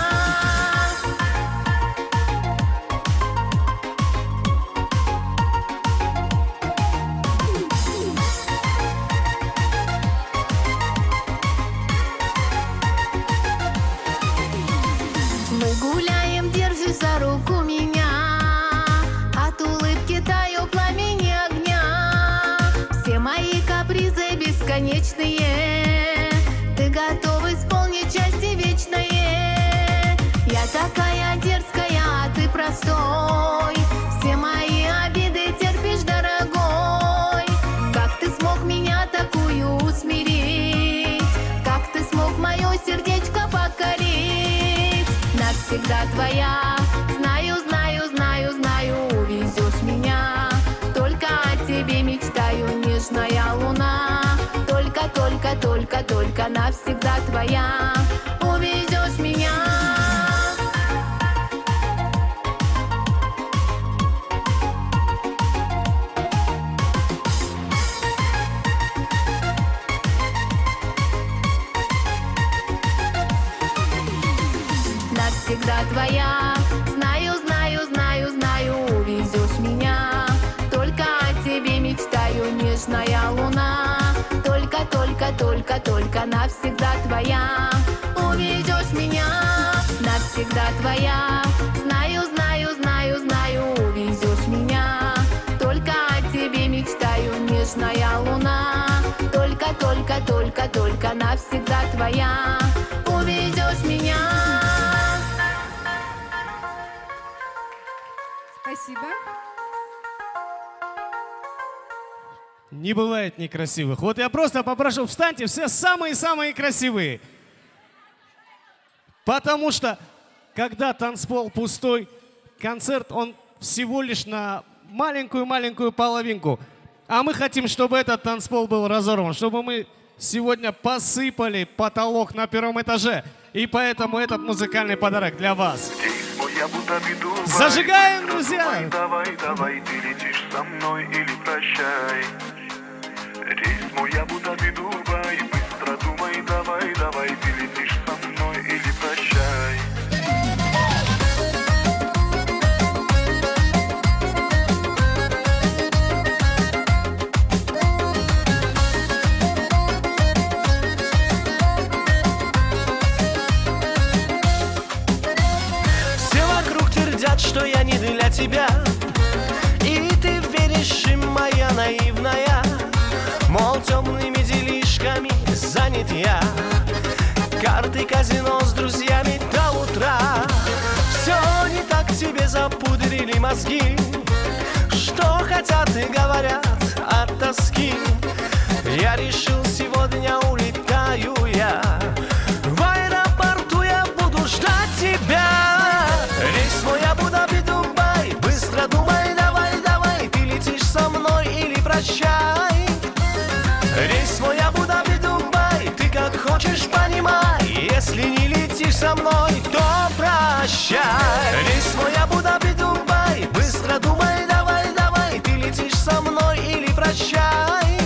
[SPEAKER 5] Мы гуляем, держишь за руку меня. От улыбки таю пламени огня. Все мои капризы бесконечные. Ты готов исполнить счастье вечное. Я такая дерзкая, а ты простой. Все мои обиды терпишь, дорогой. Как ты смог меня такую усмирить? Как ты смог мое сердечко покорить? Навсегда твоя. Знаю, знаю, знаю, знаю, увезешь меня. Только о тебе мечтаю, нежная луна. Только, только, только, только навсегда твоя. Увезешь меня. Навсегда твоя. Знаю, знаю, знаю, знаю, увезешь меня. Только о тебе мечтаю, нежная луна. Только, только, только, только навсегда твоя. Увезешь меня. Навсегда твоя. Знаю, знаю, знаю, знаю, увезешь меня. Только о тебе мечтаю, нежная луна. Только, только, только, только навсегда твоя. Увезешь меня.
[SPEAKER 6] Спасибо.
[SPEAKER 1] Не бывает некрасивых. Вот я просто попрошу, встаньте все самые-самые красивые. Потому что, когда танцпол пустой, концерт, он всего лишь на маленькую-маленькую половинку. А мы хотим, чтобы этот танцпол был разорван, чтобы мы сегодня посыпали потолок на первом этаже. И поэтому этот музыкальный подарок для вас. Зажигаем, друзья!
[SPEAKER 7] Давай, давай, ты летишь со мной или прощай. Рейс мой Абу-Даби, Дубай. Быстро думай, давай, давай, ты летишь со мной или прощай.
[SPEAKER 3] Все вокруг твердят, что я не для тебя. И ты веришь им, моя наивная. Мол, темными делишками занят я. Карты казино с друзьями до утра. Все не так, тебе запудрили мозги. Что хотят и говорят от тоски. Я решил, сегодня улетаю я. В аэропорту я буду ждать тебя. Рейс мой Абу-Даби, Дубай. Быстро думай, давай, давай, ты летишь со мной или прощай. Рейс мой Абу-Даби, Дубай. Ты как хочешь, понимай. Если не летишь со мной, то прощай. Рейс мой Абу-Даби, Дубай. Быстро думай, давай, давай, ты летишь со мной или прощай.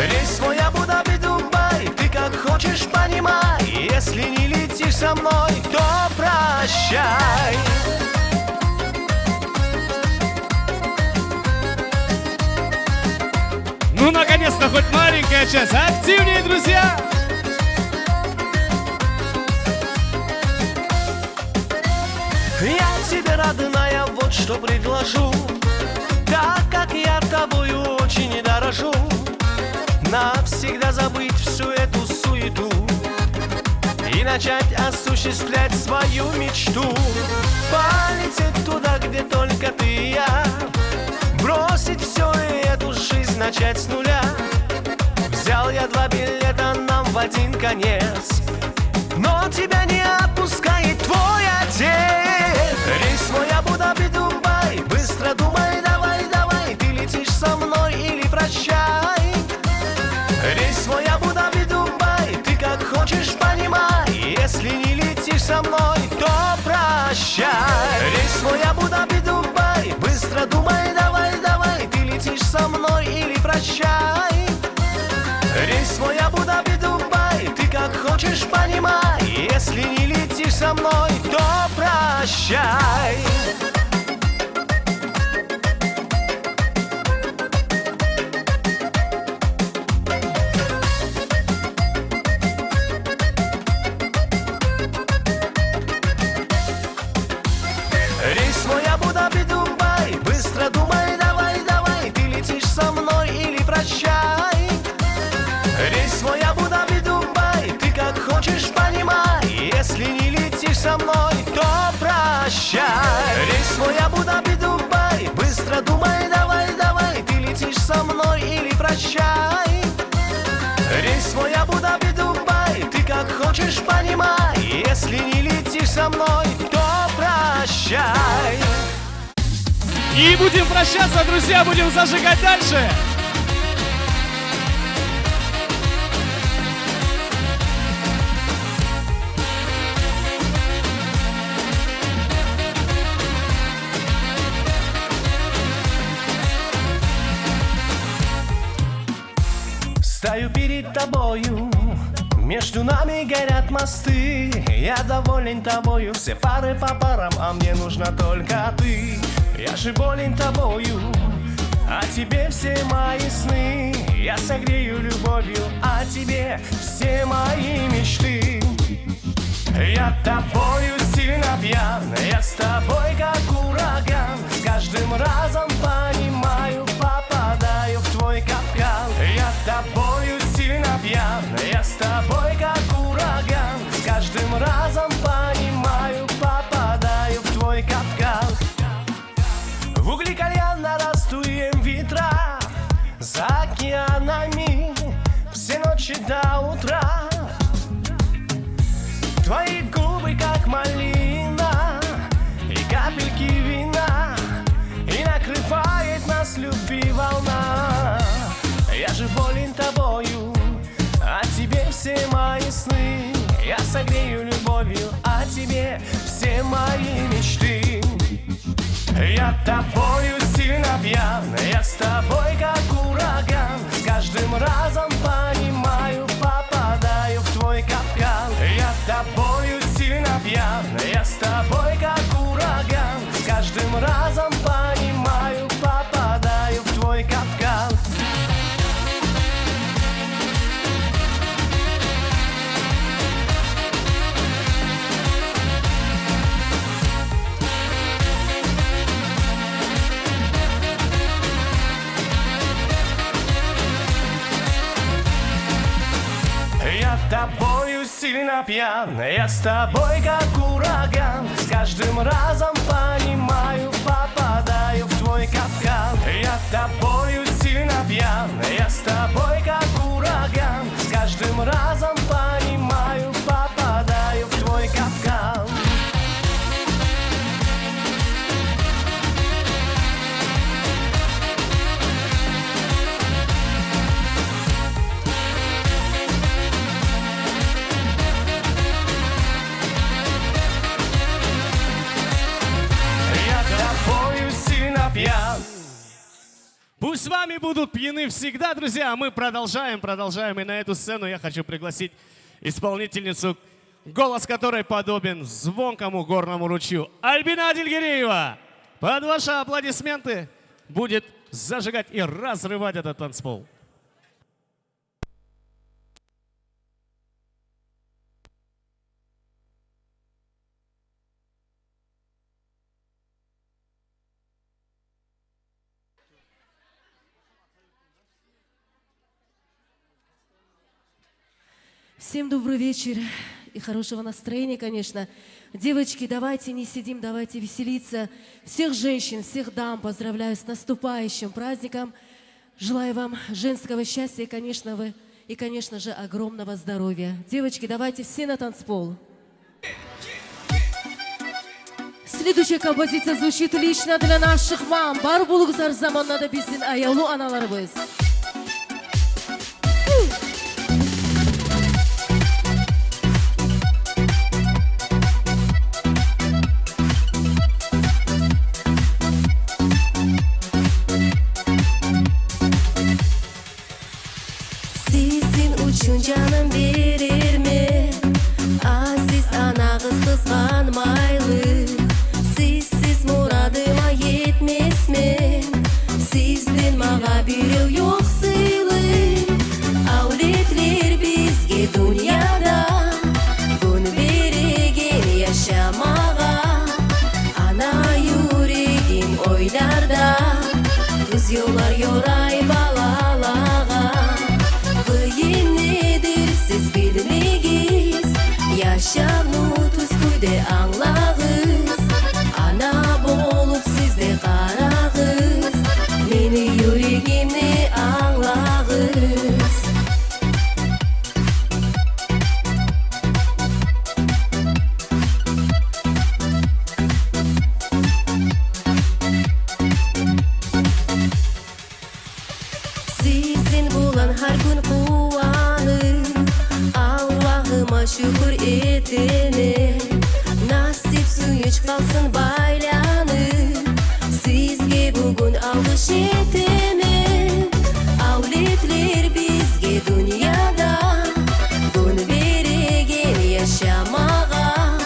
[SPEAKER 3] Рейс мой Абу-Даби, Дубай. Ты как хочешь, понимай. Если не летишь со мной, то прощай.
[SPEAKER 1] Ну, наконец-то, хоть маленькая часть. Активнее, друзья!
[SPEAKER 3] Я тебе, родная, вот что предложу. Так как я тобою очень дорожу, навсегда забыть всю эту суету и начать осуществлять свою мечту. Полететь туда, где только ты и я. Бросить все и эту жизнь начать с нуля. Взял я 2 билета нам в один конец, но тебя не отпускает твой отец. Рейс мой Абу-Даби, Дубай. Быстро думай, давай, давай, ты летишь со мной или прощай. Рейс мой Абу-Даби, Дубай. Ты как хочешь, понимай. Если не летишь со мной, то прощай. со мной, то прощай. Рейс мой Абу-Даби, Дубай, быстро думай, давай, давай, ты летишь со мной или прощай. Рейс мой Абу-Даби, Дубай, ты как хочешь понимай, если не летишь со мной, то прощай. Рейс мой Абу-Даби, Дубай, быстро думай, давай, давай, ты летишь со мной или прощай. Рейс мой Абу-Даби, Дубай, ты как хочешь понимай, если не летишь со мной, то прощай.
[SPEAKER 1] И будем прощаться, друзья, будем зажигать дальше.
[SPEAKER 3] Стою перед тобою, между нами горят мосты. Я доволен тобою, все пары по парам, а мне нужна только ты. Я же болен тобою, а тебе все мои сны. Я согрею любовью, а тебе все мои мечты. Я тобою сильно пьян, я с тобой как ураган. С каждым разом понимаю, попадаю в твой капкан. Я тобою сильно пьян, я с тобой как ураган. С каждым разом понимаю, попадаю в твой капкан. В угли кальяна растуем ветра за океанами все ночи до утра. Твои губы как малина и капельки вина, и накрывает нас любви волна. Я же болен тобою, а тебе все мои сны. Я согрею любовью, а тебе все мои мечты. Я тобою сильно пьян, я с тобой как ураган. С каждым разом понимаю, попадаю в твой капкан. Я тобою сильно пьян, я с тобой как ураган. С каждым разом понимаю, попадаю в твой капкан. Я тобою сильно пьян, я с тобой как ураган. С каждым разом понимаю, попадаю в твой капкан. Я тобою сильно пьян, я с тобой как ураган. С каждым разом понимаю, попадаю в твой капкан. Пьян.
[SPEAKER 1] Пусть с вами будут пьяны всегда, друзья. А мы продолжаем. И на эту сцену я хочу пригласить исполнительницу, голос которой подобен звонкому горному ручью. Альбина Адильгереева под ваши аплодисменты будет зажигать и разрывать этот танцпол.
[SPEAKER 6] Всем добрый вечер и хорошего настроения, конечно. Девочки, давайте не сидим, давайте веселиться. Всех женщин, всех дам поздравляю с наступающим праздником. Желаю вам женского счастья и, конечно же, огромного здоровья. Девочки, давайте все на танцпол. Следующая композиция звучит лично для наших мам. Бар булгзар заманнада биздин аялу аналарыбыз.
[SPEAKER 5] Canım verir mi? Aziz ana kız kızga
[SPEAKER 6] dünyada gün birigin yaşamağa. Ana yüreğim oylarda düz yollar yoray balalağa. Kıyın nedir siz bilmeyiz, yaşamı tüsküde anlağız. Ana bolup sizde karağız, meni yüreğimni anlağız. Sizin bulan her gün kuvvanır, Allah'ıma şükür etene. Nasip suyuç kalsın baylanır, sizge bugün alış etene. Avletler bizge dünyada gün veregen yaşamağa.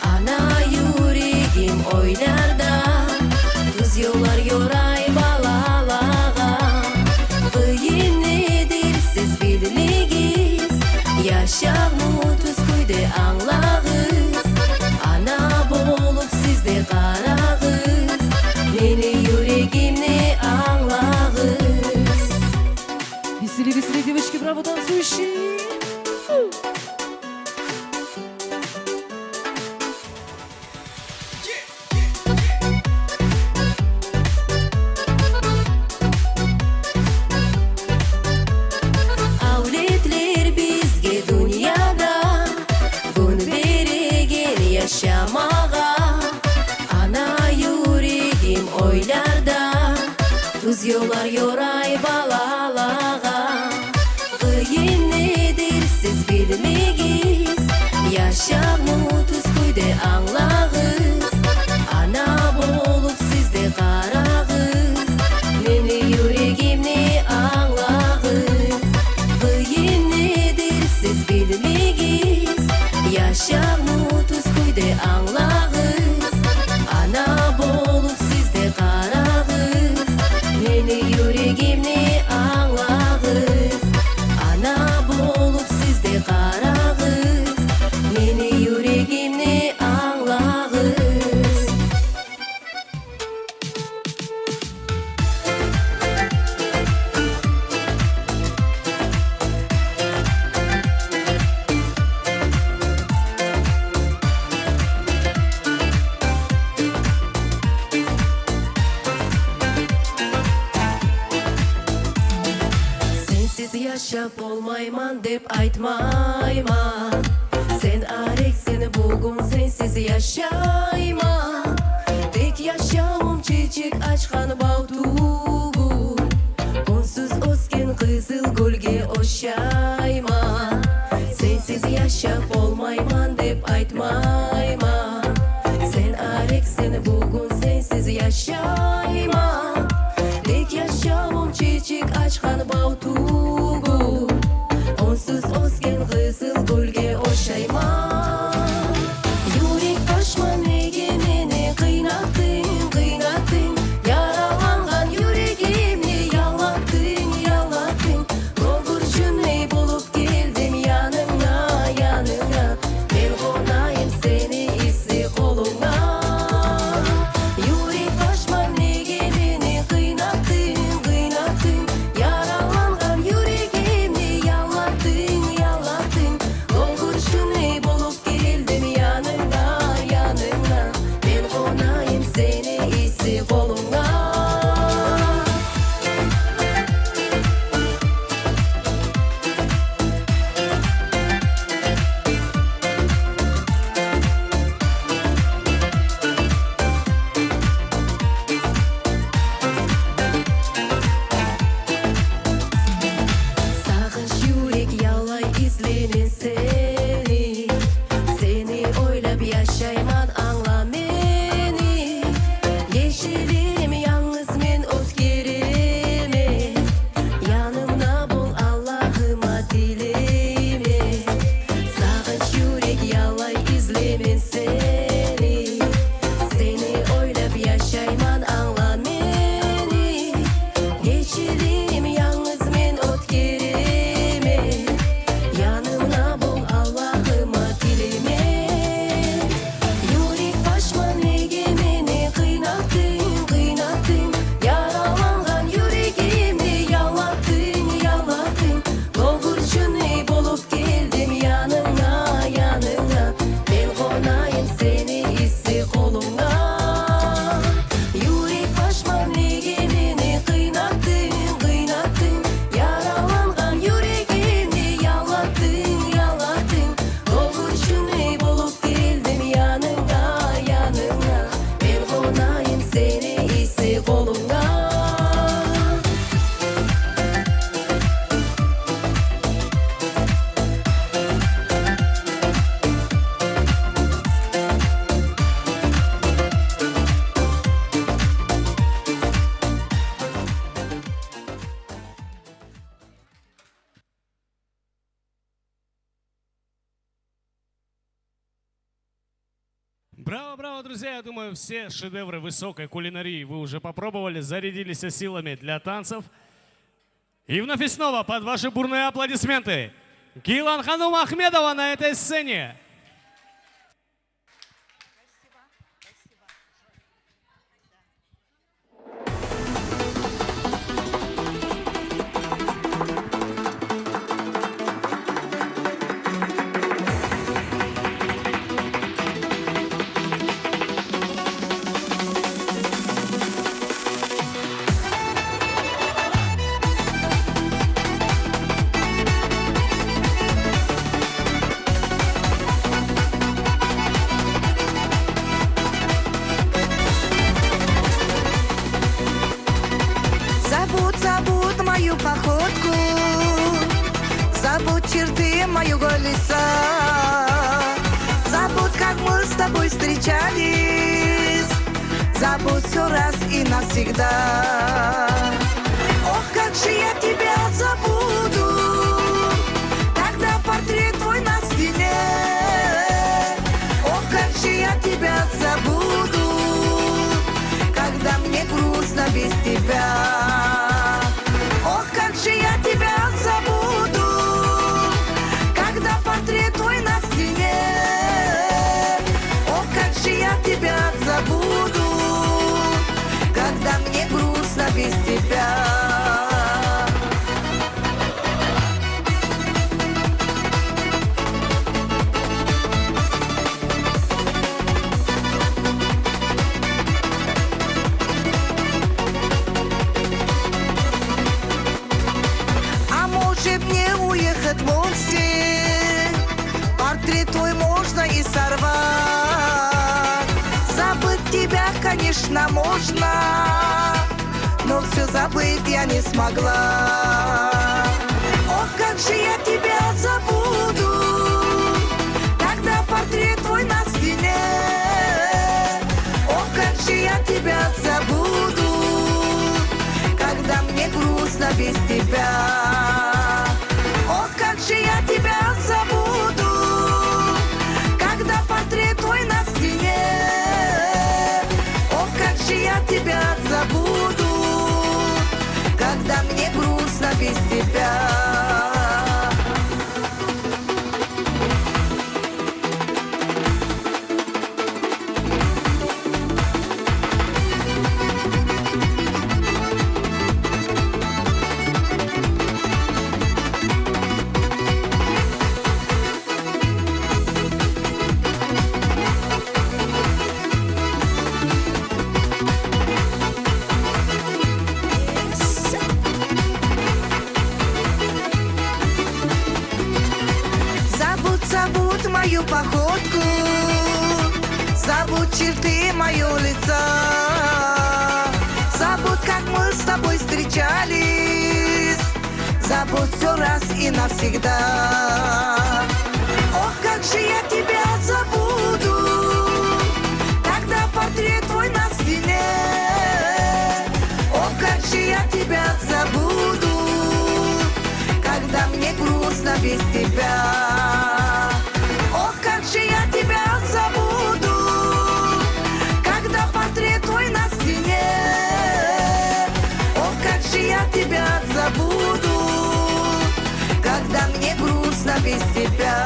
[SPEAKER 6] Ana yüreğim oylarda düz yollar yoray balalağa. Kıyın nedir siz bilmeyiz, yaşamı tüsküde anlağız. Ana bolup sizde karağız, meni yüreğimni anlağız. Весели, девочки, браво, танцующие! Avletler bizge dünyada gün veregen yaşamağa. Ana yüreğim oylarda düz yollar yoray balalağa. Kıyın nedir siz bilmeyiz, yaşamı tüsküde anlağız. Ana bolup sizde karağız, meni yüreğimni anlağız. Kıyın nedir siz bilmeyiz, yaşamı tüsküde anlağız. Ana bolup sizde karağız, meni yüreğimni anlağız. Ana bolup sizde karağız, meni yüreğimni anlağız. Sensiz yaşap olmayman dep aytmayman. Sen areksin bugün sensiz yaşayman. Tek yaşamım çiçek açkan bağtuğun. Onsuz osken kızıl gölge oşayman. Sensiz yaşap olmayman dep aytmayman. Sen areksin bugün sensiz yaşayman. Tek yaşamım çiçek açkan bağtuğun. Onsuz osken kızıl gölge oşayman. Yürek taşman nege meni kıynattın, kıynattın. Yaralangan yüreğimni yalattın, yalattın. Dolgurçun ney bulup geldim yanına, yanına. Ben konayım seni isi koluna. Yürek taşman nege beni kıynattın, kıynattın. Yaralangan yüreğimni yalattın, yalattın. Dolgurçun ney bulup geldim yanına, yanına. Ben konayım seni isi koluna. Sağış yürek yalay izlenin seni. Seni oylap yaşayman anla meni. Yeşili
[SPEAKER 1] Браво, браво, друзья! Я думаю, все шедевры высокой кулинарии вы уже попробовали, зарядились силами для танцев. И вновь и снова под ваши бурные аплодисменты Гилан Ханум Ахмедова на этой сцене.
[SPEAKER 2] Забудь мою походку, забудь черты моего лица, забудь, как мы с тобой встречались, забудь все раз и навсегда. Ох, как же я тебя забуду, когда портрет твой на стене. Ох, как же я тебя забуду, когда мне грустно без тебя. Ох, как же я тебя забуду, когда портрет твой на стене. Ох, как же я тебя забуду, когда мне грустно без тебя. Мне уехать в Монстер, портрет твой можно и сорвать. Забыть тебя, конечно, можно, но все забыть я не смогла. Ох, как же я тебя забуду, когда портрет твой на стене. Ох, как же я тебя забуду, когда мне грустно без тебя. Ох, как же я тебя забуду, когда портрет твой на стене. Ох, как же я тебя забуду, когда мне грустно без тебя. Забудь мою походку, забудь черты моего лица, забудь, как мы с тобой встречались, забудь все раз и навсегда. Ох, как же я тебя забуду, когда портрет твой на стене. Ох, как же я тебя забуду, когда мне грустно без тебя. Ох, как же я тебя забуду, когда портрет твой на стене. Ох, как же я тебя забуду, когда мне грустно без тебя.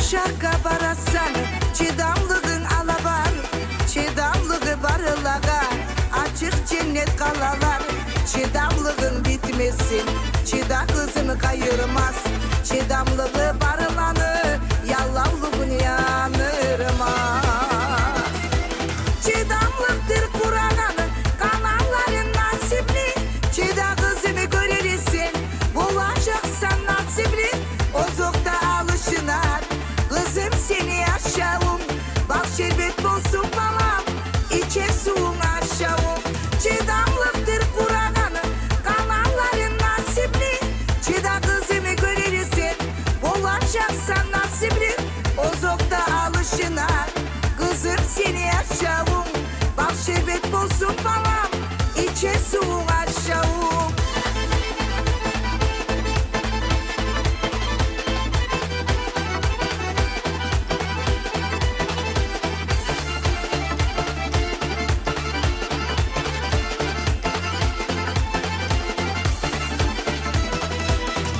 [SPEAKER 2] uşakka barasan, çidamlığın alavar, çidamlığı barılaga, açık cennet kalalar. Çidamlığın bitmesin, çida kızını kayırmaz. Çidamlığı barılanı, yalavlığın yanırmaz. Çidamlıktır Kur'an'ı, kanalların nasipli. Çida kızını görürsen, bulacaksan nasipli. Ozokta alışınar, kızım seni aşağım. Bak şerbet olsun falan, içe suun aşağım. Çidamlıktır Kur'an'ı, kanalların nasipli. Çida kızımı görürsen, bulacaksan nasipli. Ozokta alışınar, kızım seni aşağım. Bak şerbet olsun falan, içe suun aşağım.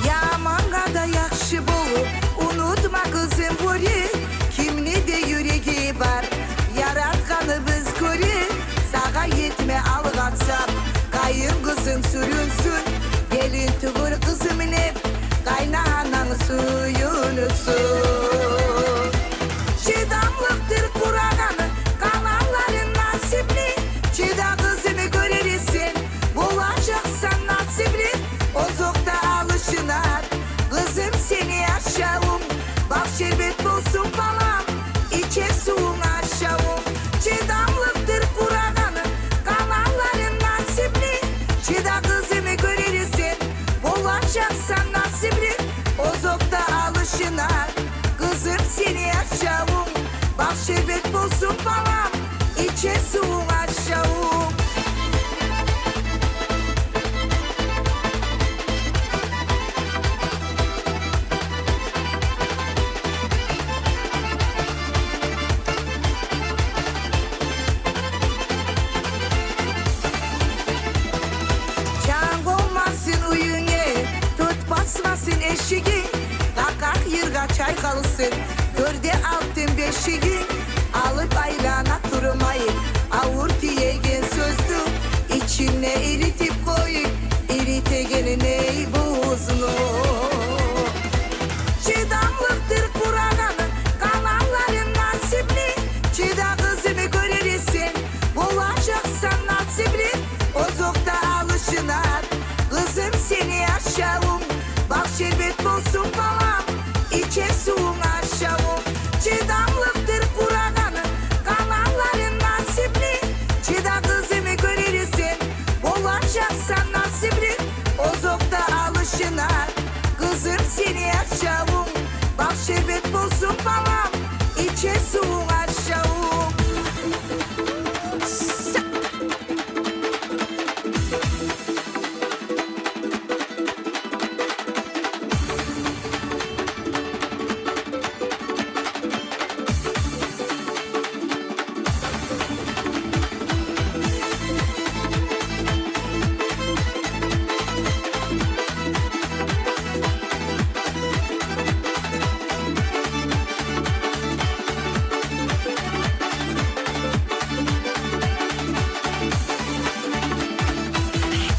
[SPEAKER 2] Yamanga da yakşı bolu, unutma kızım buri. Kimni de yüreği var, yaratkanı biz kuri. Sağa yetme algatsak, kayın kızın sürünsün. Gelin tüvür kızımın hep, kaynağının suyunu sun. Çidamlıktır Kur'an'ı, kanalların nasipli. Çida kızını görürsen, bulacaksan nasipli. Ozokta alışınar, kızım seni aşağım. Bak şerbet olsun falan, içe suun aşağım. Çidamlıktır Kur'an'ı, kanalların nasipli. Çida kızımı görürsen, bulacaksan nasipli. Ozokta alışınar, kızım seni aşağım. Bak şerbet olsun falan, içe suun aşağım. Çan olmasın uyuye, tut basmasın eşiği. Kakak yırga çay kalsın, dörde altın beşiği. Alıp aylana durmayın, avur diyegen sözlü. İçine eritip koyup, eritegenin ey buzlu. Çidamlıktır Kur'an'ı, kanalların nasipli. Çida kızını görürsen, bulacaksan nasipli. Ozokta alışınar, kızım seni aşağım. Bak şerbet olsun falan, içe suun aşağım. Çidamlıktır Kur'an'ı, kanalların nasipli. Çida kızımı görürsen, bulacaksan nasipli. Ozokta alışınar, kızım seni aşağım. Bak şerbet olsun falan, içe suun aşağım.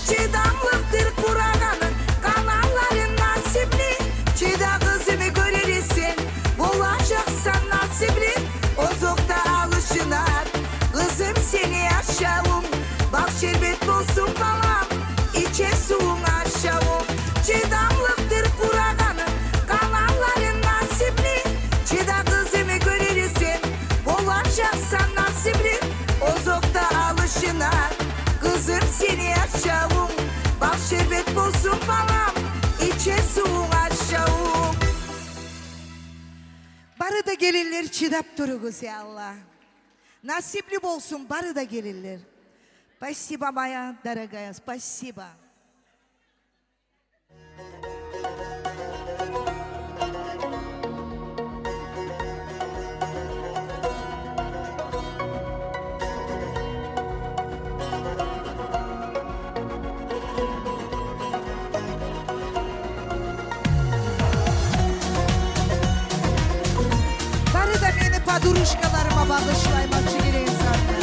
[SPEAKER 2] Çidamlıktır Kur'an'ı, kanalların nasipli. Çida kızımı görürsen, bulacaksan nasipli. Ozokta alışınar, kızım seni aşağım. Bak şerbet olsun falan, içe suun aşağım. Çidamlıktır Kur'an'ı, kanalların nasipli. Çida kızımı görürsen, bulacaksan nasipli. Ozokta alışınar, kızım seni aşağım. Bak şerbet olsun falan, içe suun aşağım. Barı da gelirler çidap duruguz ya Allah. Nasipli olsun barı da gelirler. Спасибо, моя дорогая, спасибо. Paduruşkalarıma bağışlayma çigiri insanlar.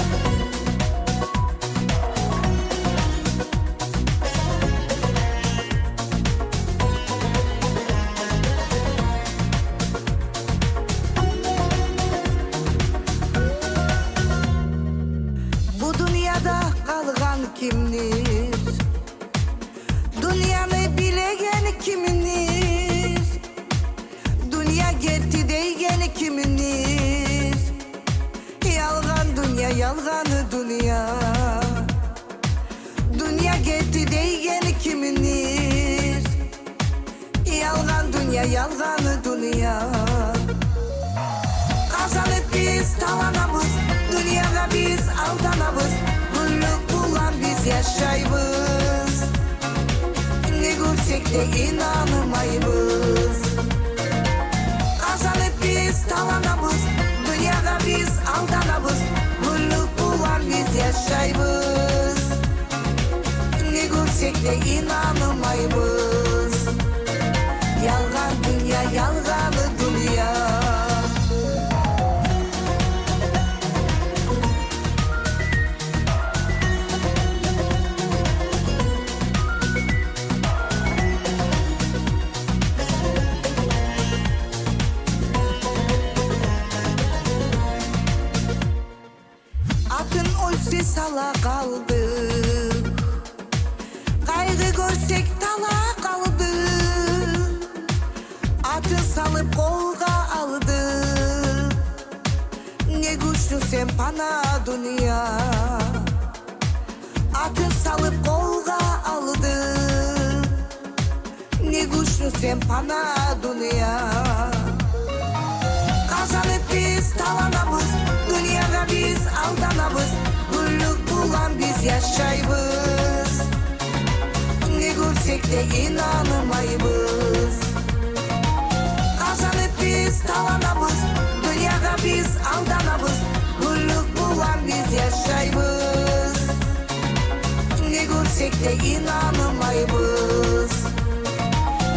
[SPEAKER 3] Bu dünyada kalgan kimdir? Dünyanı bilen kimindir? Dünya gitti deygen kimindir? Yalgan dünya, yalganı dünya. Dünya gitti deygen kimindir? Yalgan dünya, yalganı dünya. Kazanıp biz talanamız, dünyada biz aldanamız. Güllük bulan biz yaşayımız. Ne görsek de inanmayız. Kazanıp biz talanamız, dünyada biz aldanamız. Güllük bulan biz yaşayımız. Ne görsek de inanmayız. Yalgan dünya, yalganı dünya. Atın ölse sala kaldı. Kaygı görsek tala kaldı. Atın salıp kolga aldı. Ne güçlü sen bana dünya. Atın salıp kolga aldı. Ne güçlü sen bana dünya. Kazanıp biz talanamız, dünyada biz aldanamız. Güllük bulan biz yaşayımız. Ne görsek de inanmayız. Kazanıp biz talanamız, dünyada biz aldanamız. Güllük bulan biz yaşayımız. Ne görsek de inanmayız.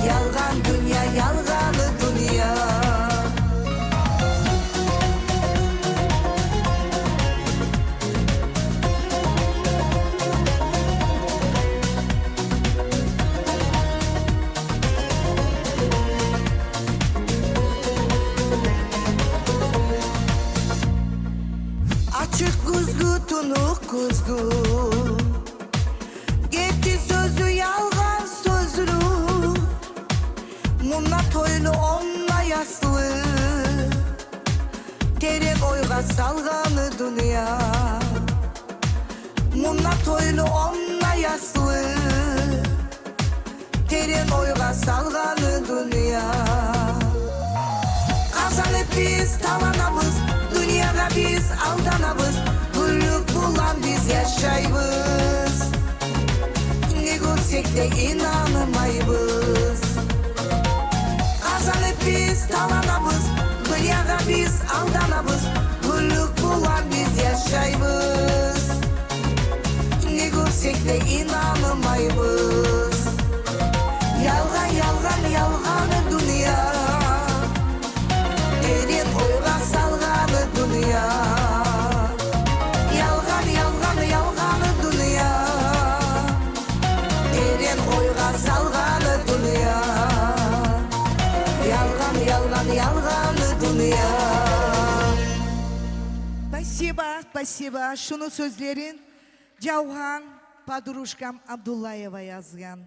[SPEAKER 3] Yalgan dünya, yalganı dünya. Açık kuzgu, tunuk kuzgu. Gitti sözü yalgan sözlü. Munla toylu onunla yaslı. Gerek oyga salganı dünya. Munla toylu onunla yaslı. Gerek oyga salganı dünya. Kazanıp biz talanamız, dünyada biz aldanamız. Güllük bulan biz yaşayımız. Ne görsek de inanmayız. Kazanıp biz talanamız, dünyada biz aldanamız. Güllük bulan biz yaşayımız. Ne görsek de inanmayız. Yalgan, yalgan, yalganı dünya. Derin oyga salganı dünya. Yalgan, yalgan, yalganı dünya. Derin oyga salganı dünya. Yalgan, yalgan, yalganı dünya.
[SPEAKER 2] Спасибо, спасибо. Şunu sözlerin Cavhan Paduruşkam Abdullayeva yazgan.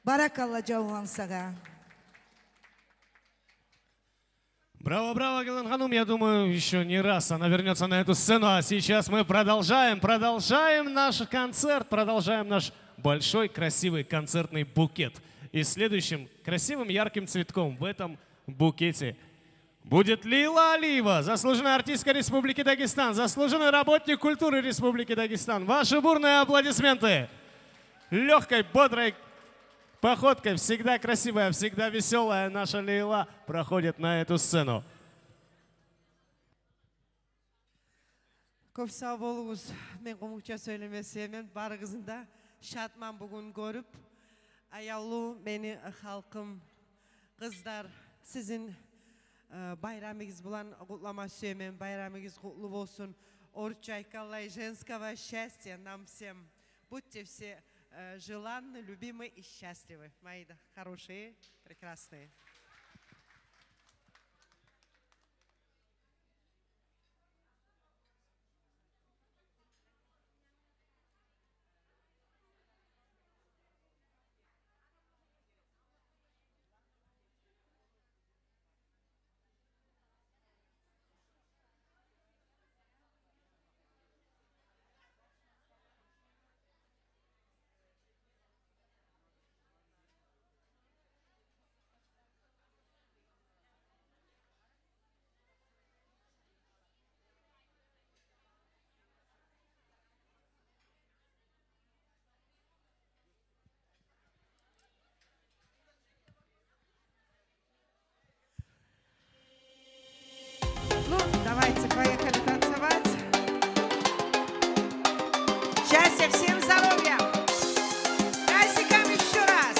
[SPEAKER 2] Barakallah Cavhan sağa.
[SPEAKER 1] Браво, браво, Гилан Ханум. Я думаю, еще не раз она вернется на эту сцену. А сейчас мы продолжаем наш концерт, продолжаем наш большой красивый концертный букет. И следующим красивым ярким цветком в этом букете будет Лейла Алиева, заслуженная артистка Республики Дагестан, заслуженный работник культуры Республики Дагестан. Ваши бурные аплодисменты. Легкой, бодрой походкой, всегда красивая, всегда веселая наша Лейла проходит на эту сцену.
[SPEAKER 8] Көп sağ болуңуз. Мен комукча söylemeseyim, barıgızında şatman bugün görüp, ayallı beni halkım, kızlar, sizin bayramınız bulan kutlama söylemen, bayramınız kutlu olsun. Орча Айкалай, женского счастья нам всем. Будьте все желанны, любимы и счастливы, мои хорошие, прекрасные. Ну, давайте, поехали танцевать. Счастья, всем здоровья! Праздником еще раз!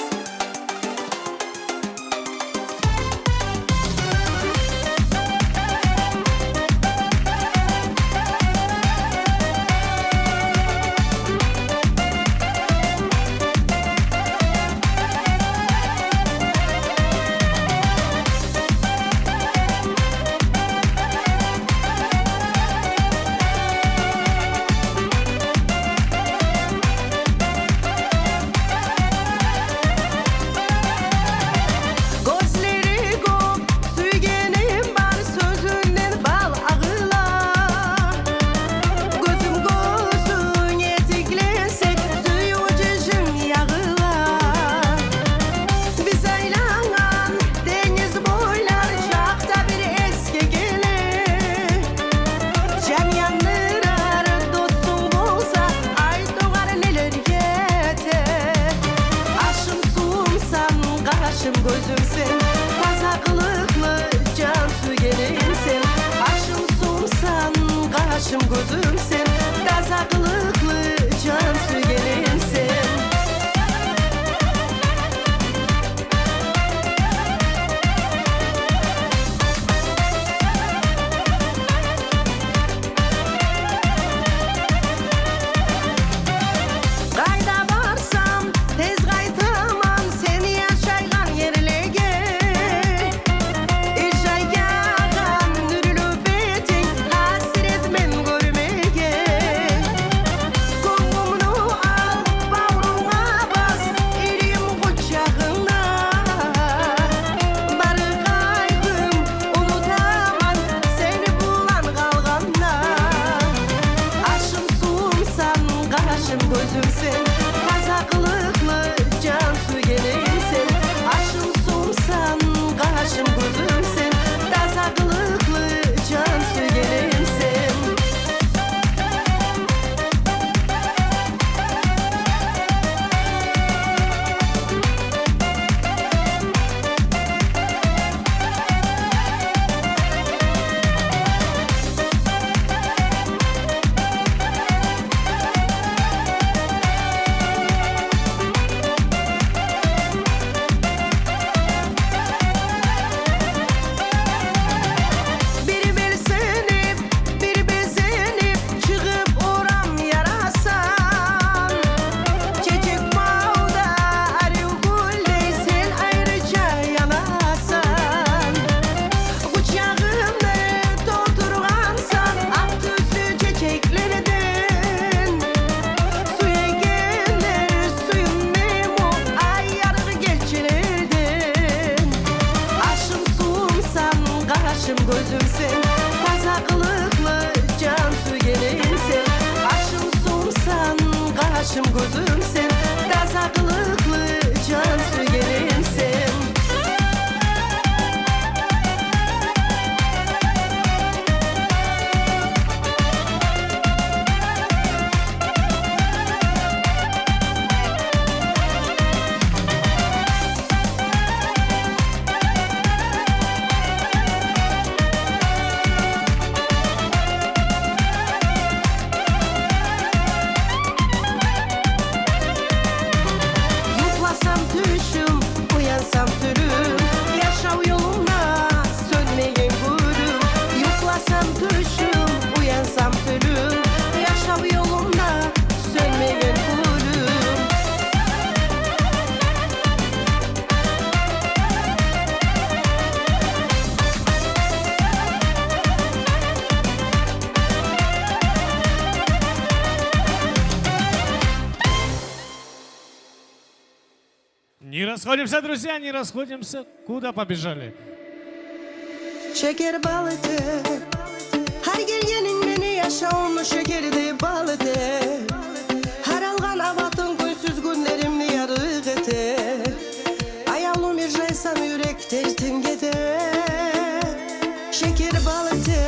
[SPEAKER 8] Gözümsün, taza kılıklı cansu gelinsin. Aşımsın, kaşım gözümsün, taza kılıklı cansu gelinsin. Gözümsün, taza kılıklı cansu gelinsin. Aşımsın, kaşım gözümsün, taza kılıklı cansu gelinsin. Gözümsün, taza kılıklı cansu gelinsin. Aşımsın, kaşım gözümsün, taza kılıklı cansu gelinsin.
[SPEAKER 1] Не расходимся, друзья, не расходимся. Куда побежали?
[SPEAKER 3] Şeker balıdı. Her gelgenin beni yaşamlı şekerdi balıdı. Her algan avatın günsüz günlerimni yarık eter. Ayağım bir jaysam yürek dertim gider. Şeker balıdı.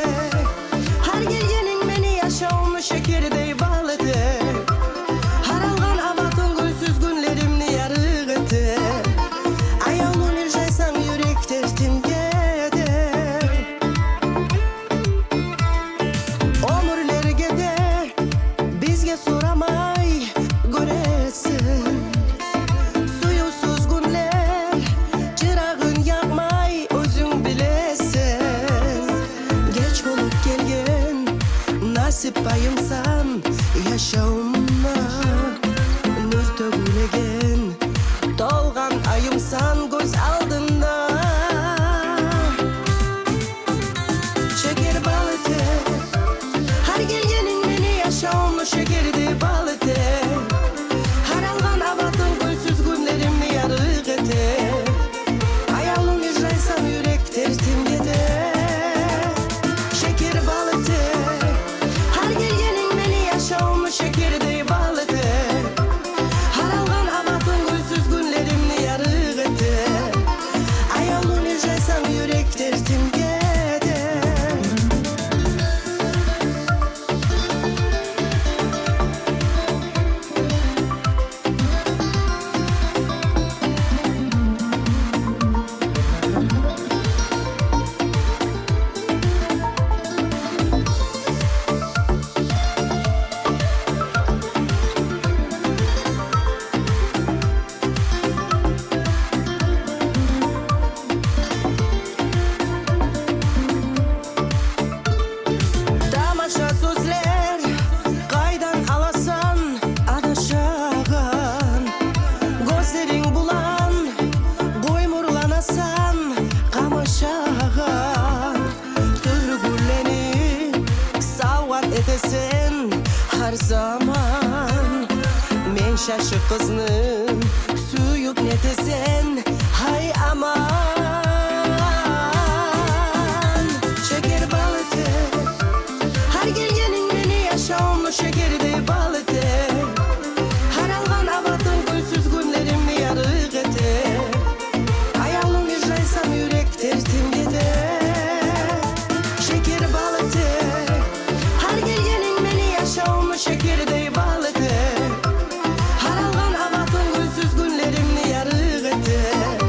[SPEAKER 3] Her gelgenin beni yaşamlı şekerdi balıdı. Her algan avatın günsüz günlerimni yarık eter. Ayağım bir jaysam yürek dertim gider. Payımsan yaşamına nur tөгülegen dolgan ayımsan göz aldımda şeker balıdı her gelgenin beni yaşamlı şekerdi balıdı her algan avatın günsüz günlerimni yarık eter ayağım bir jaysam yürek dertim gider şeker balıdı şekerdi balıdı her algan avatın günsüz günlerimni yarık etti ayağımın jaysam yürek dertim gider her zaman men şaşı kıznym suyup ne desen hay aman şeker balıdı her gelgenin beni yaşamlı şekerdi balıdı her algan avatın günsüz günlerimni yarık eter ayağım bir jaysam yürek dertim gider şeker balıdı her gelgenin beni yaşamlı şekerdi balıdı her algan avatın günsüz günlerimni yarık eter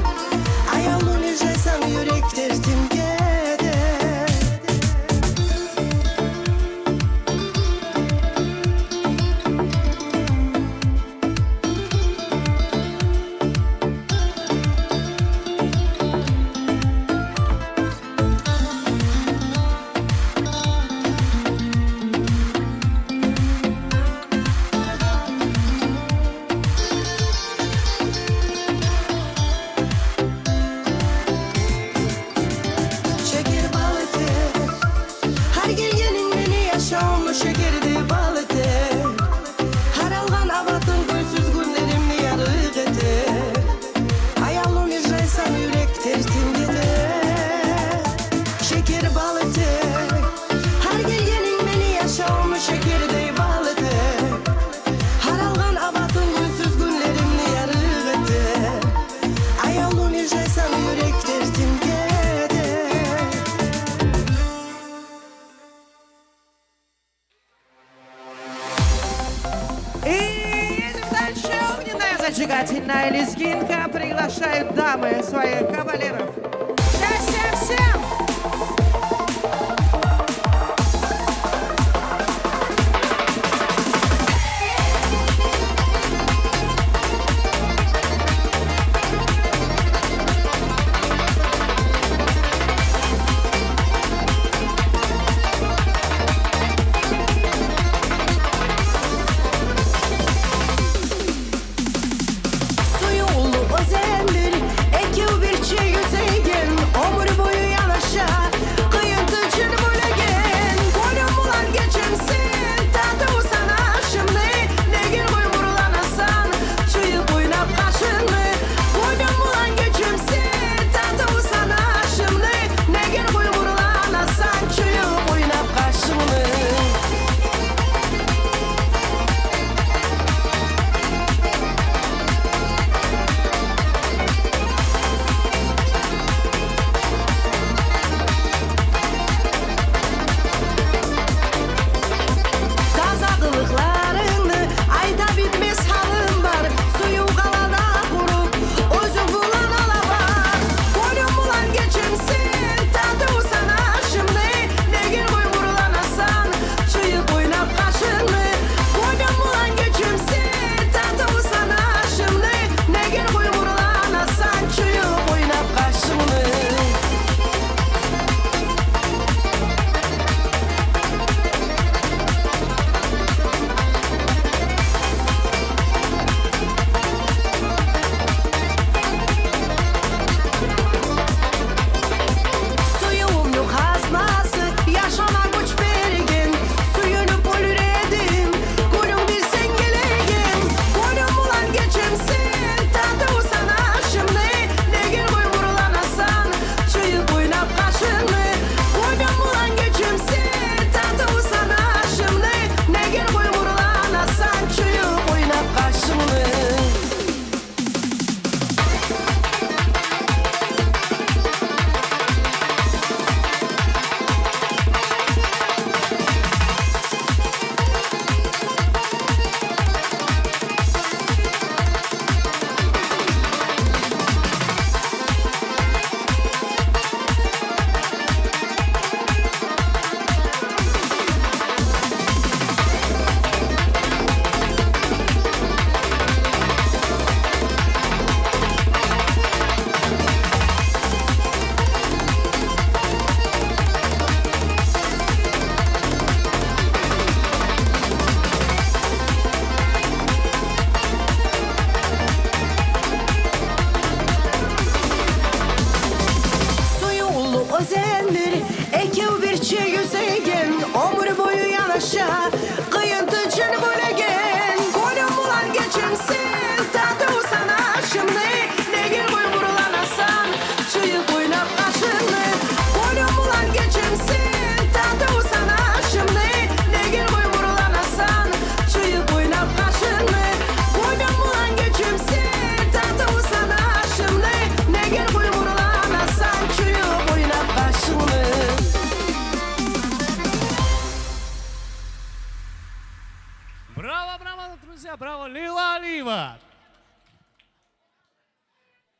[SPEAKER 3] ayağım bir jaysam yürek dertim gider şekerdi balıdı her algan avatın günsüz günlerimni yarık eter ayağım bir jaysam yürek dertim gider şeker balıdı her gelgenin beni yaşamlı şekerdi balıdı her algan avatın günsüz günlerimni yarık eter ayağım bir jaysam yürek dertim gider
[SPEAKER 8] Зажигательная лезгинка приглашают дамы своих кавалеров. Счастья всем!
[SPEAKER 3] Suyu ulu özendir, eki bir yüzeye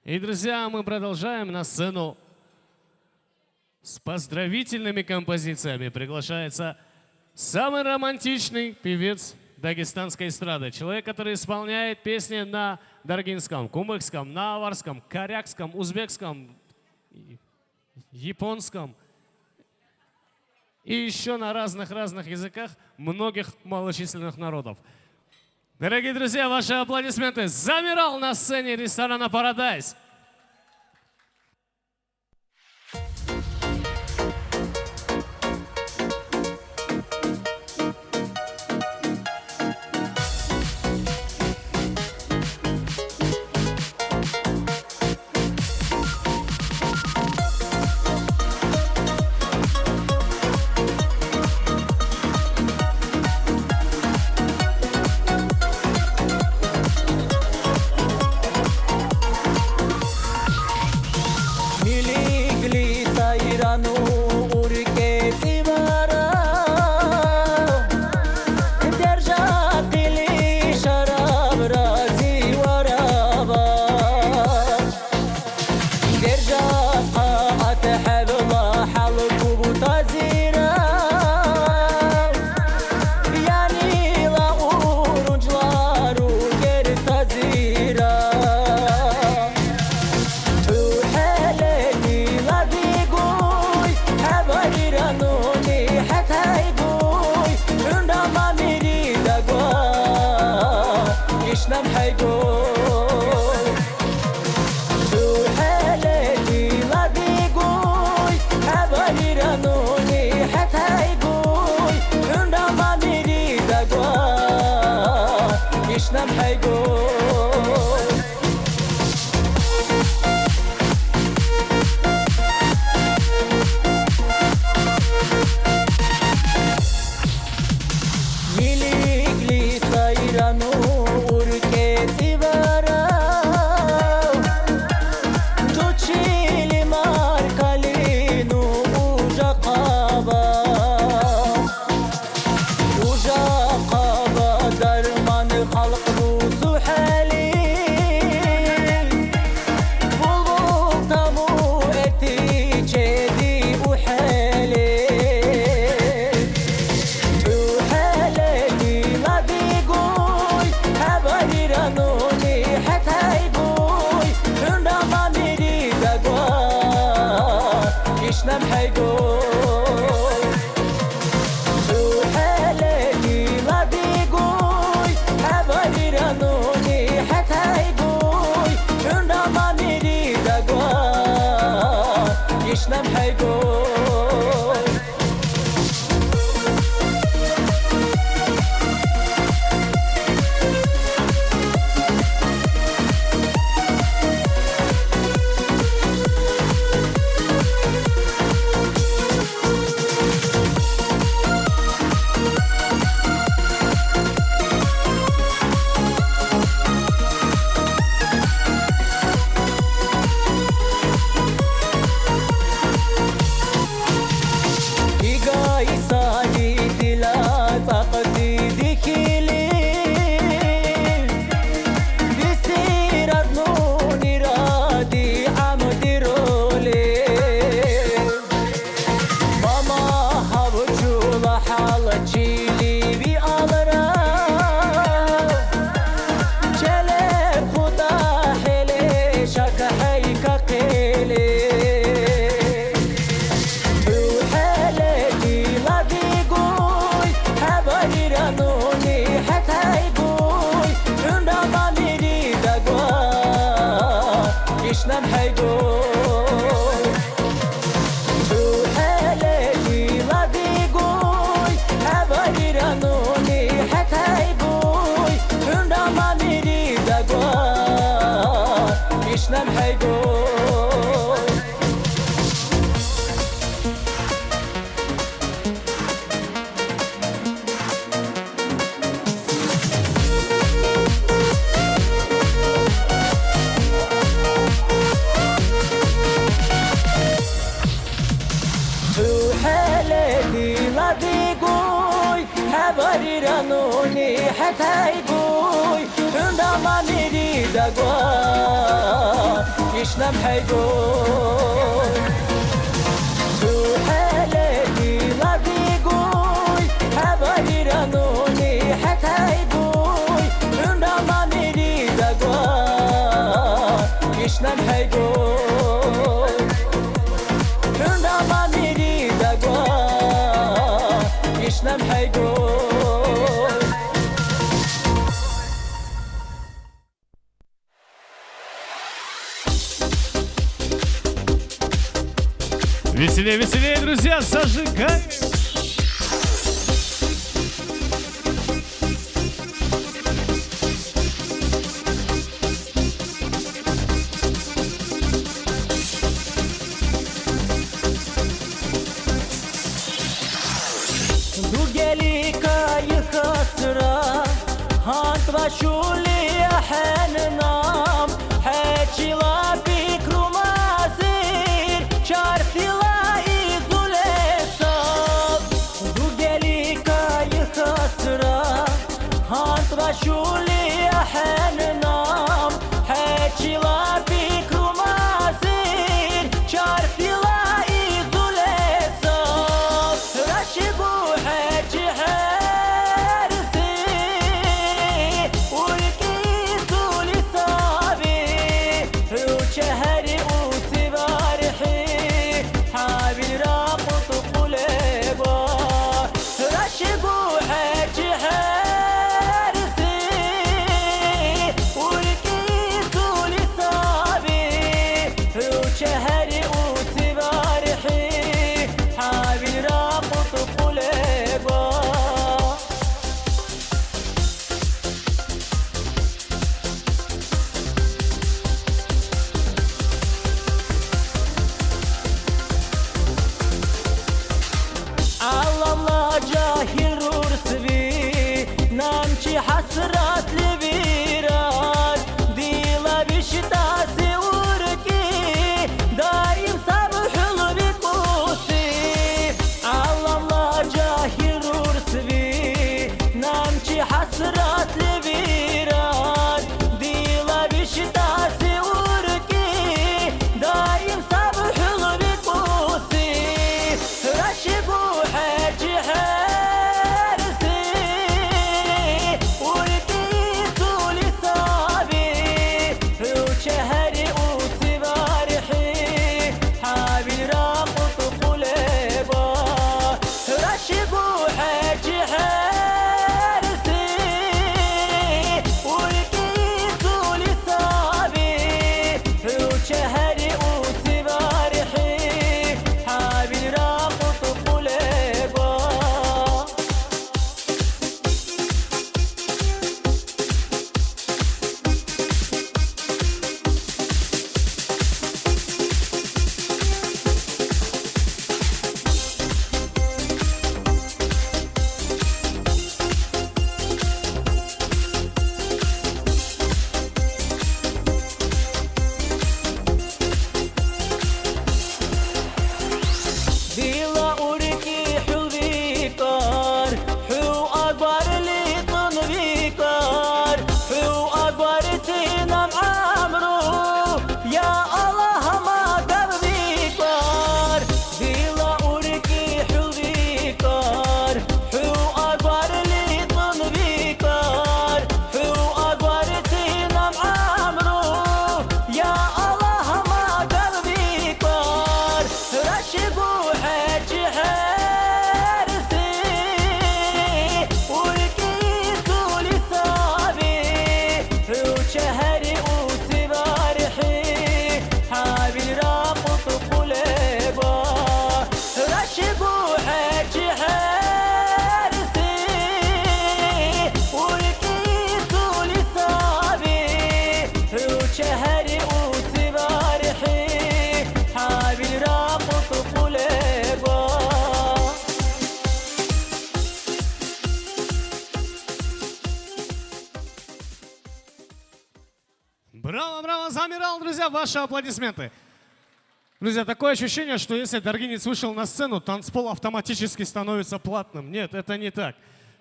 [SPEAKER 1] И, друзья, мы продолжаем на сцену с поздравительными композициями. Приглашается самый романтичный певец дагестанской эстрады. Человек, который исполняет песни на даргинском, кумыкском, на аварском, корякском, узбекском, японском и еще на разных языках многих малочисленных народов. Дорогие друзья, ваши аплодисменты. Замирал на сцене ресторана «Парадайз».
[SPEAKER 3] يشنم حيقول حالتي لا بيقول حبالي رانوني حتى هيقول عندما نريد أقوى يشنم حيقول عندما نريد أقوى يشنم حيقول
[SPEAKER 1] Веселее, веселее, друзья, зажигаем!
[SPEAKER 3] شولي حننام حكي لا بكرو مازير شارتي لا يزول الصاب دوغلي كاي خسرا هانت بشولي حننام حكي لا بكرو مازير شارتي لا يزول الصاب رشبو حكي شهري وسبارحي حابي راقط قلبا رشبو حكي حارسي والكيسو لصابي وشهري وسبارحي حابي راقط قلبا حسرات لبيرات ديلا بشتاسي وركي دايم سامح بكوسي على الله جاهل ورسبي نامشي حسرات لبيرات ديلا بشتاسي وركي دايم سامح بكوسي رشبو حاجي شهري وسبارحي حابي راقط قلبا رشبو حكي حارسي والكيسو لصابي وشهري وسبارحي حابي راقط قلبا شهري وسبارحي حابي راقط قلبا رشبو حكي حارسي والكيسو لصابي وشهري وسبارحي حابي راقط قلبا
[SPEAKER 1] Браво, браво, замирал, друзья, ваши аплодисменты. Друзья, такое ощущение, что если Даргинец вышел на сцену, танцпол автоматически становится платным. Нет, это не так.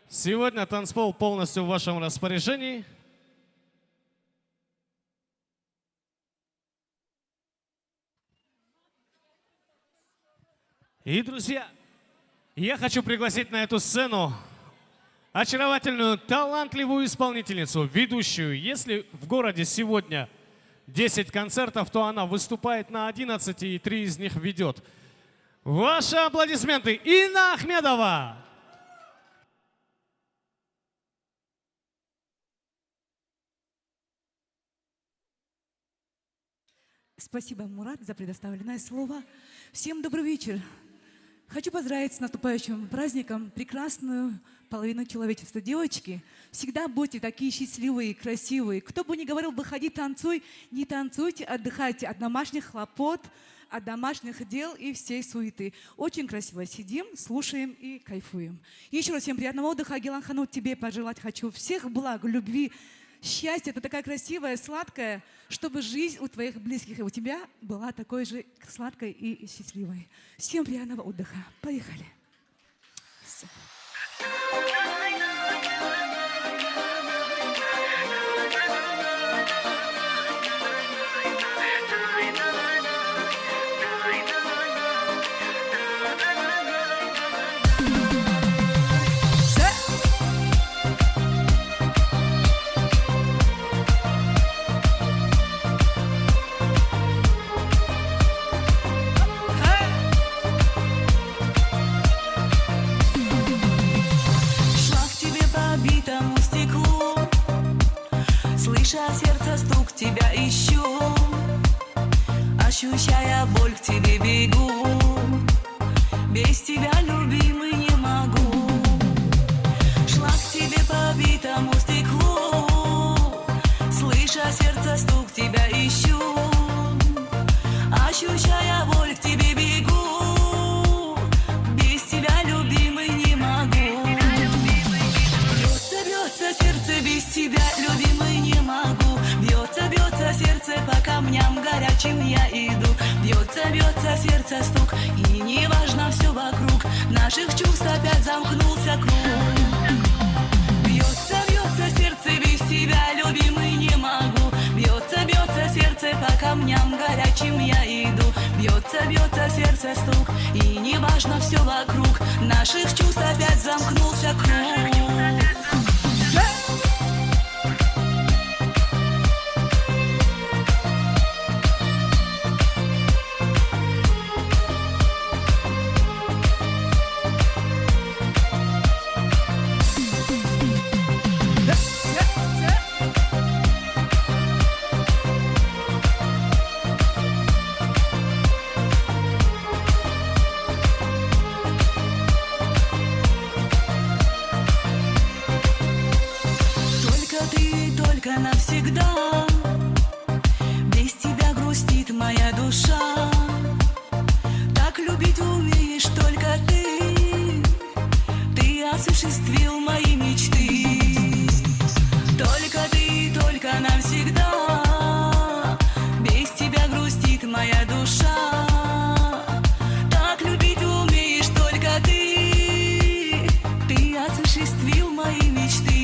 [SPEAKER 1] Сегодня танцпол полностью в вашем распоряжении. И, друзья, я хочу пригласить на эту сцену очаровательную, талантливую исполнительницу, ведущую. Если в городе сегодня 10 концертов, то она выступает на 11 и 3 из них ведет. Ваши аплодисменты, Инна Ахмедова!
[SPEAKER 9] Спасибо, Мурат, за предоставленное слово. Всем добрый вечер. Хочу поздравить с наступающим праздником прекрасную половину человечества. Девочки, всегда будьте такие счастливые, красивые. Кто бы ни говорил, выходи, танцуй, не танцуйте, отдыхайте от домашних хлопот, от домашних дел и всей суеты. Очень красиво сидим, слушаем и кайфуем. Еще раз всем приятного отдыха. Гилан Ханум, тебе пожелать хочу всех благ, любви, счастья. Это такая красивая, сладкая, чтобы жизнь у твоих близких и у тебя была такой же сладкой и счастливой. Всем приятного отдыха. Поехали.
[SPEAKER 3] Слыша сердце стук, тебя ищу, ощущая боль, к тебе бегу. Без тебя, любимый, не могу. Шла к тебе по битому стеклу, слыша сердце стук, тебя ищу, ощущая боль, к тебе бегу. Без тебя, любимый, не могу. Бьется сердце без тебя, любимый, не могу. Бьется сердце по камням горячим я иду. Бьется сердце стук, и не важно все вокруг. Наших чувств опять замкнулся круг. Бьется сердце без тебя, любимый, не могу. Бьется сердце по камням горячим я иду. Бьется сердце стук, и не важно все вокруг. Наших чувств опять замкнулся круг. Навсегда. Без тебя грустит моя душа. Так любить умеешь только ты. Ты осуществил мои мечты. Только навсегда. Без тебя грустит моя душа. Так любить умеешь только ты. Ты осуществил мои мечты.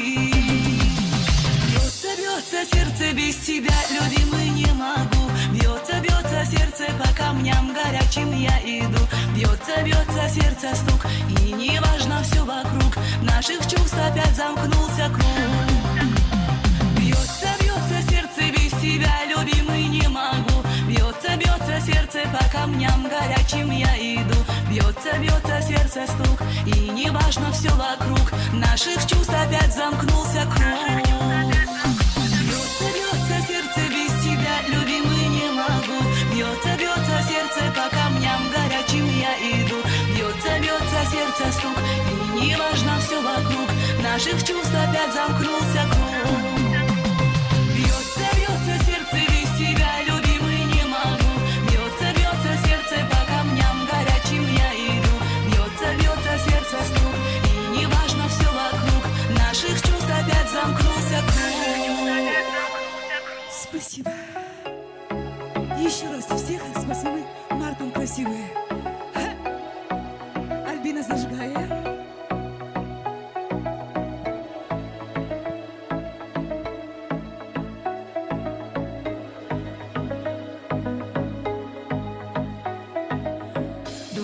[SPEAKER 3] Бьется сердце без тебя, любимый, не могу. Бьется сердце по камням горячим я иду. Бьется сердце стук, и не важно все вокруг. Наших чувств опять замкнулся круг. Бьется сердце без тебя, любимый, не могу. Бьется сердце по камням горячим я иду. Бьется сердце стук, и не важно все вокруг. Наших чувств опять замкнулся круг. Бьется сердце без тебя, любимый, не могу. Бьется сердце по камням горячим я иду. Бьется сердце стук, и не важно все вокруг. Наших чувств опять замкнулся круг. Бьется сердце без тебя, любимый, не могу. Бьется сердце по камням горячим я иду. Бьется сердце стук, и не важно все вокруг. Наших чувств опять замкнулся круг.
[SPEAKER 9] Спасибо. Еще раз всех с 8 марта красивые. Альбина зажигая.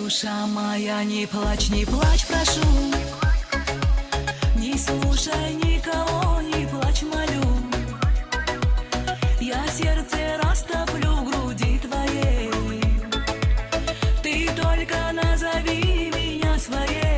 [SPEAKER 9] Душа моя, не плачь, прошу. Не слушай никого, не плачь, молю. Я сердце растоплю в груди твоей. Ты только назови меня своей.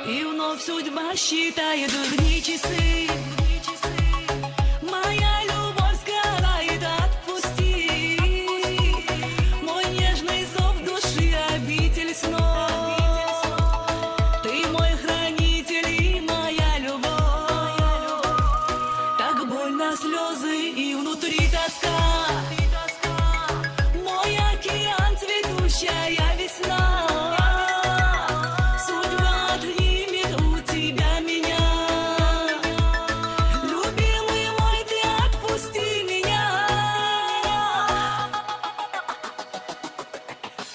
[SPEAKER 9] И вновь судьба считает дни, часы. Моя любовь сгорает, отпусти. Мой нежный зов души, обитель снов. Ты мой хранитель и моя любовь. Так больно слезы и внутри тоска. Мой океан, цветущая весна.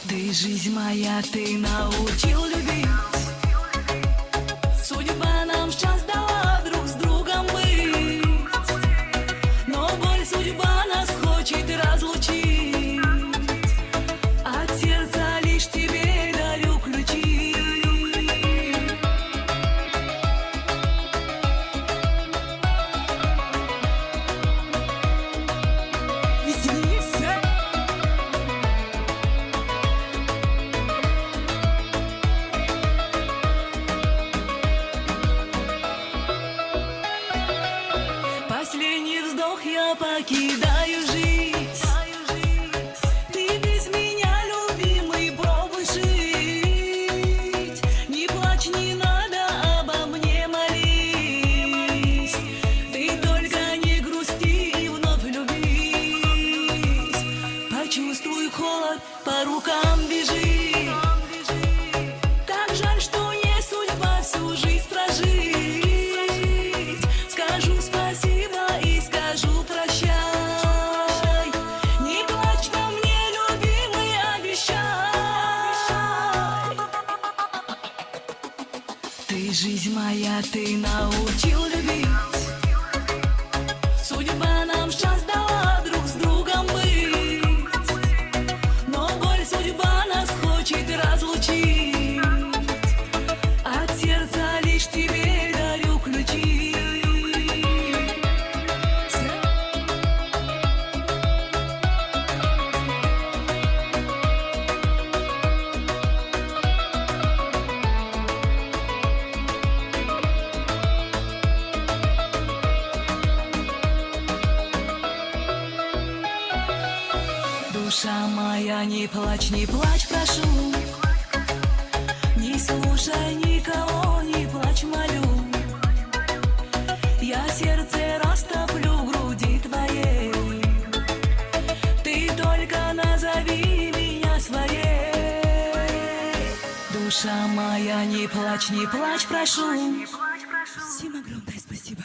[SPEAKER 9] Ты жизнь моя, ты научил любить. Судьба нам сейчас дала друг с другом быть. Но боль судьба нас хочет разлучить. От сердца лишь тебе дарю ключи. Веселись. Последний вздох, я покидаю жизнь. Ты без меня, любимый, пробуй жить. Не плачь, не надо, обо мне молись. Ты только не грусти и вновь любись. Почувствуй холод, по рукам бежит. Так жаль, что не судьба всю жизнь прожить. Скажу спасибо и скажу прощай. Не плачь по мне, любимый, обещай. Ты жизнь моя, ты научил любить. Судьба нам сейчас дала друг с другом быть. Но боль судьба нас хочет разлучить. От сердца лишь тебе дарю ключи. Душа моя, не плачь, прошу. Не слушай никого, не плачь, молю. Я сердце растоплю в груди твоей. Ты только назови меня своей. Душа моя, не плачь, прошу. Всем огромное спасибо.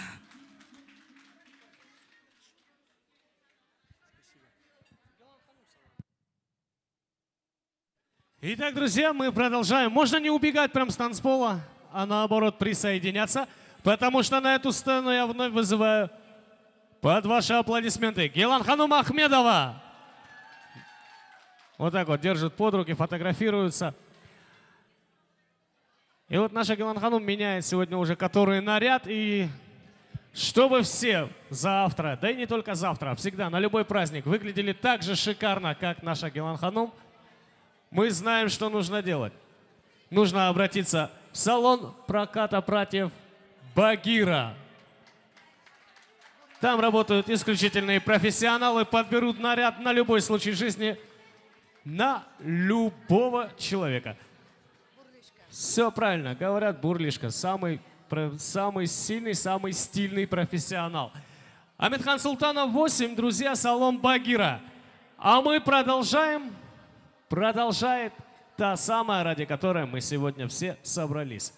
[SPEAKER 1] Итак, друзья, мы продолжаем. Можно не убегать прям с танцпола, а наоборот присоединяться, потому что на эту сцену я вновь вызываю под ваши аплодисменты Гиланханум Ахмедова. Вот так вот держат под руки, фотографируются. И вот наша Гиланханум меняет сегодня уже который наряд. И чтобы все завтра, да и не только завтра, а всегда на любой праздник выглядели так же шикарно, как наша Гиланханум, мы знаем, что нужно делать. Нужно обратиться в салон проката платьев Багира. Там работают исключительные профессионалы, подберут наряд на любой случай жизни, на любого человека. Все правильно, говорят, Бурлишка, самый сильный, самый стильный профессионал. Амитхан Султанов 8, друзья, салон Багира. А мы продолжаем. Продолжает та самая, ради которой мы сегодня все собрались.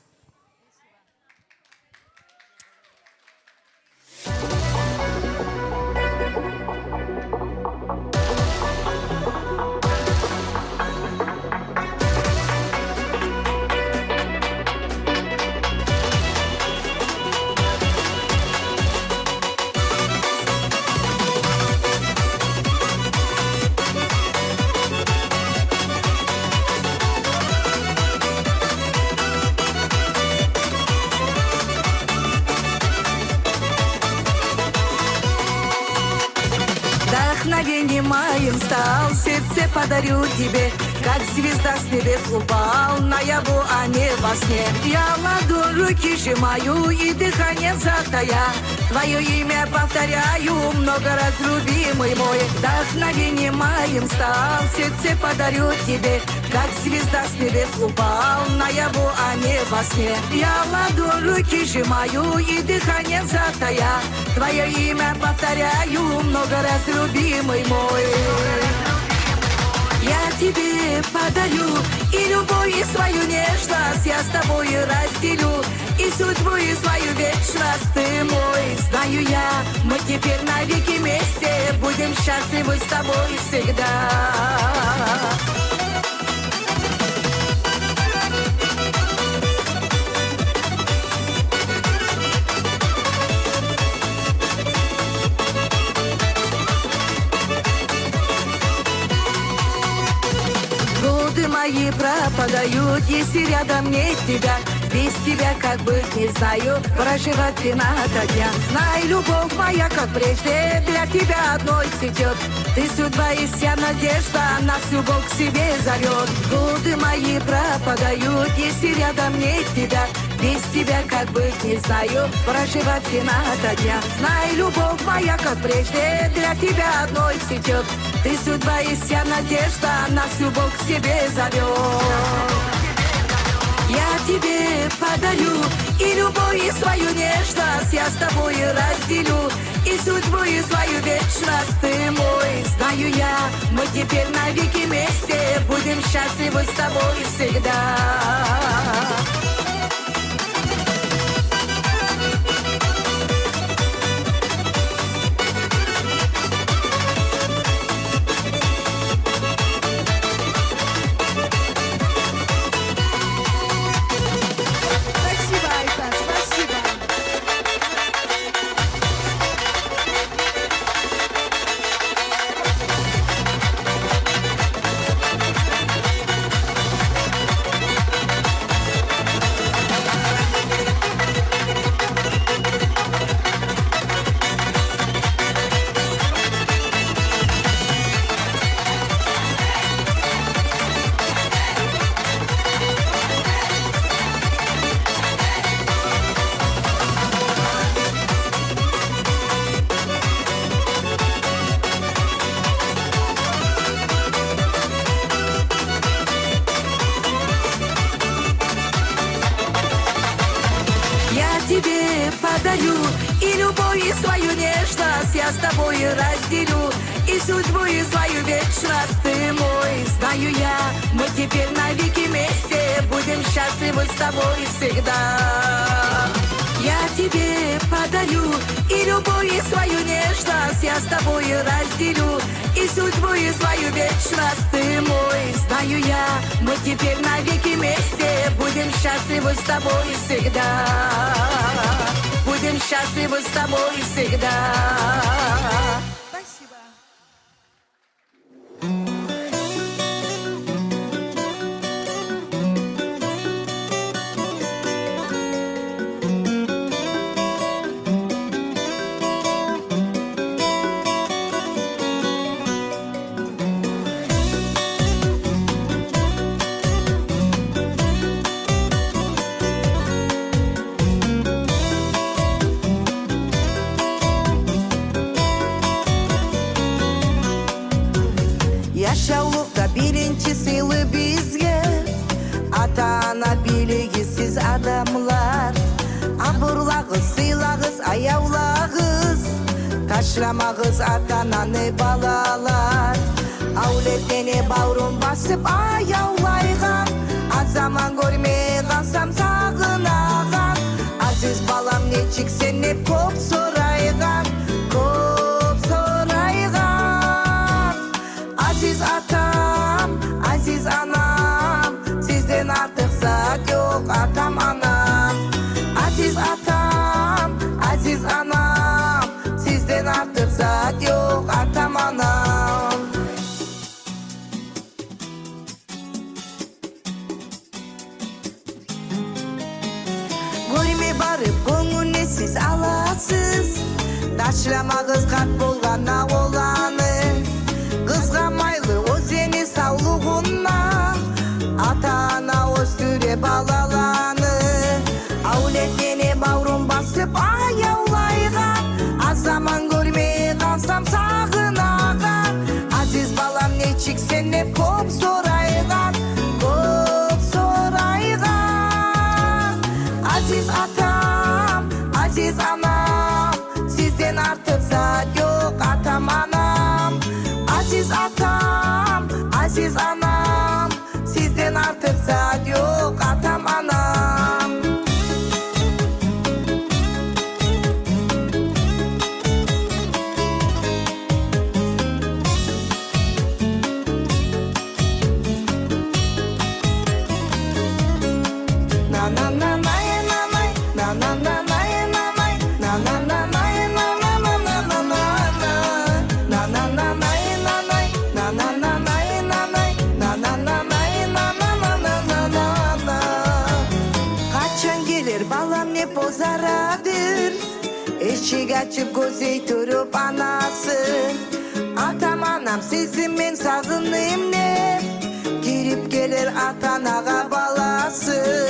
[SPEAKER 3] вдохновение моим стал. Сердце подарю тебе, как звезда с небес упал. Наяву, а не во сне. Я ладонь руки сжимаю и дыхание затая. Твое имя повторяю много раз, любимый мой. Вдохновение моим стал. Сердце подарю тебе, как звезда с небес упал. Наяву, а не во сне. Я ладонь руки сжимаю и дыхание затая. Твое имя повторяю много раз, любимый мой. Я тебе подарю и любовь, и свою нежность я с тобой разделю. И судьбу, и свою вечность ты мой. Знаю я, мы теперь навеки вместе будем счастливы с тобой всегда. Годы мои пропадают, если рядом нет тебя. Без тебя как быть не знаю, проживать ты надо дня. Знай, любовь моя, как прежде, для тебя одной сидет. Ты судьба и вся надежда, нас любовь к себе зовет. Годы мои пропадают, если рядом нет тебя. Без тебя как быть не знаю, проживать ты надо дня. Знай, любовь моя, как прежде, для тебя одной сидет. Ты судьба и вся надежда, нас любовь к себе зовет. Я тебе подарю и любовь, и свою нежность я с тобой разделю. И судьбу, и свою вечность ты мой. Знаю я, мы теперь навеки вместе будем счастливы с тобой всегда. Тебе подарю и любовь, и свою нежность я с тобой разделю. И судьбу, и свою вечность ты мой. Знаю я, мы теперь навеки вместе будем счастливы с тобой всегда. Я тебе подарю и любовь, и свою нежность я с тобой разделю. И судьбу, и свою вечность ты мой. Знаю я, мы теперь навеки вместе будем счастливы с тобой всегда. Будем счастливы с тобой всегда. Спасибо. Yaşaулықта бірінші сыйлы бізге, ата-ана билігісіз адамлар. Абырлағыз, сыйлағыз, аяулағыз, ташырамағыз ата-ананы балалар. Әулетіне бауырын басып аяулайған, аз заман көрмей қалсам сағынаған. Азиз балам нечік сеніп көп сұрайған, көп сұрайған. Aziz atam, aziz anam, sizden artık zat yok atam anam. Aziz atam, aziz anam, sizden artık zat yok atam anam. Görme barıp көңіліне siz alasız, taşıramağız kat bolğana olanı.
[SPEAKER 2] Eshik açıp gözeytürüp anası Atam anam sizi men sağınayım ne Girip gelir atanağa balası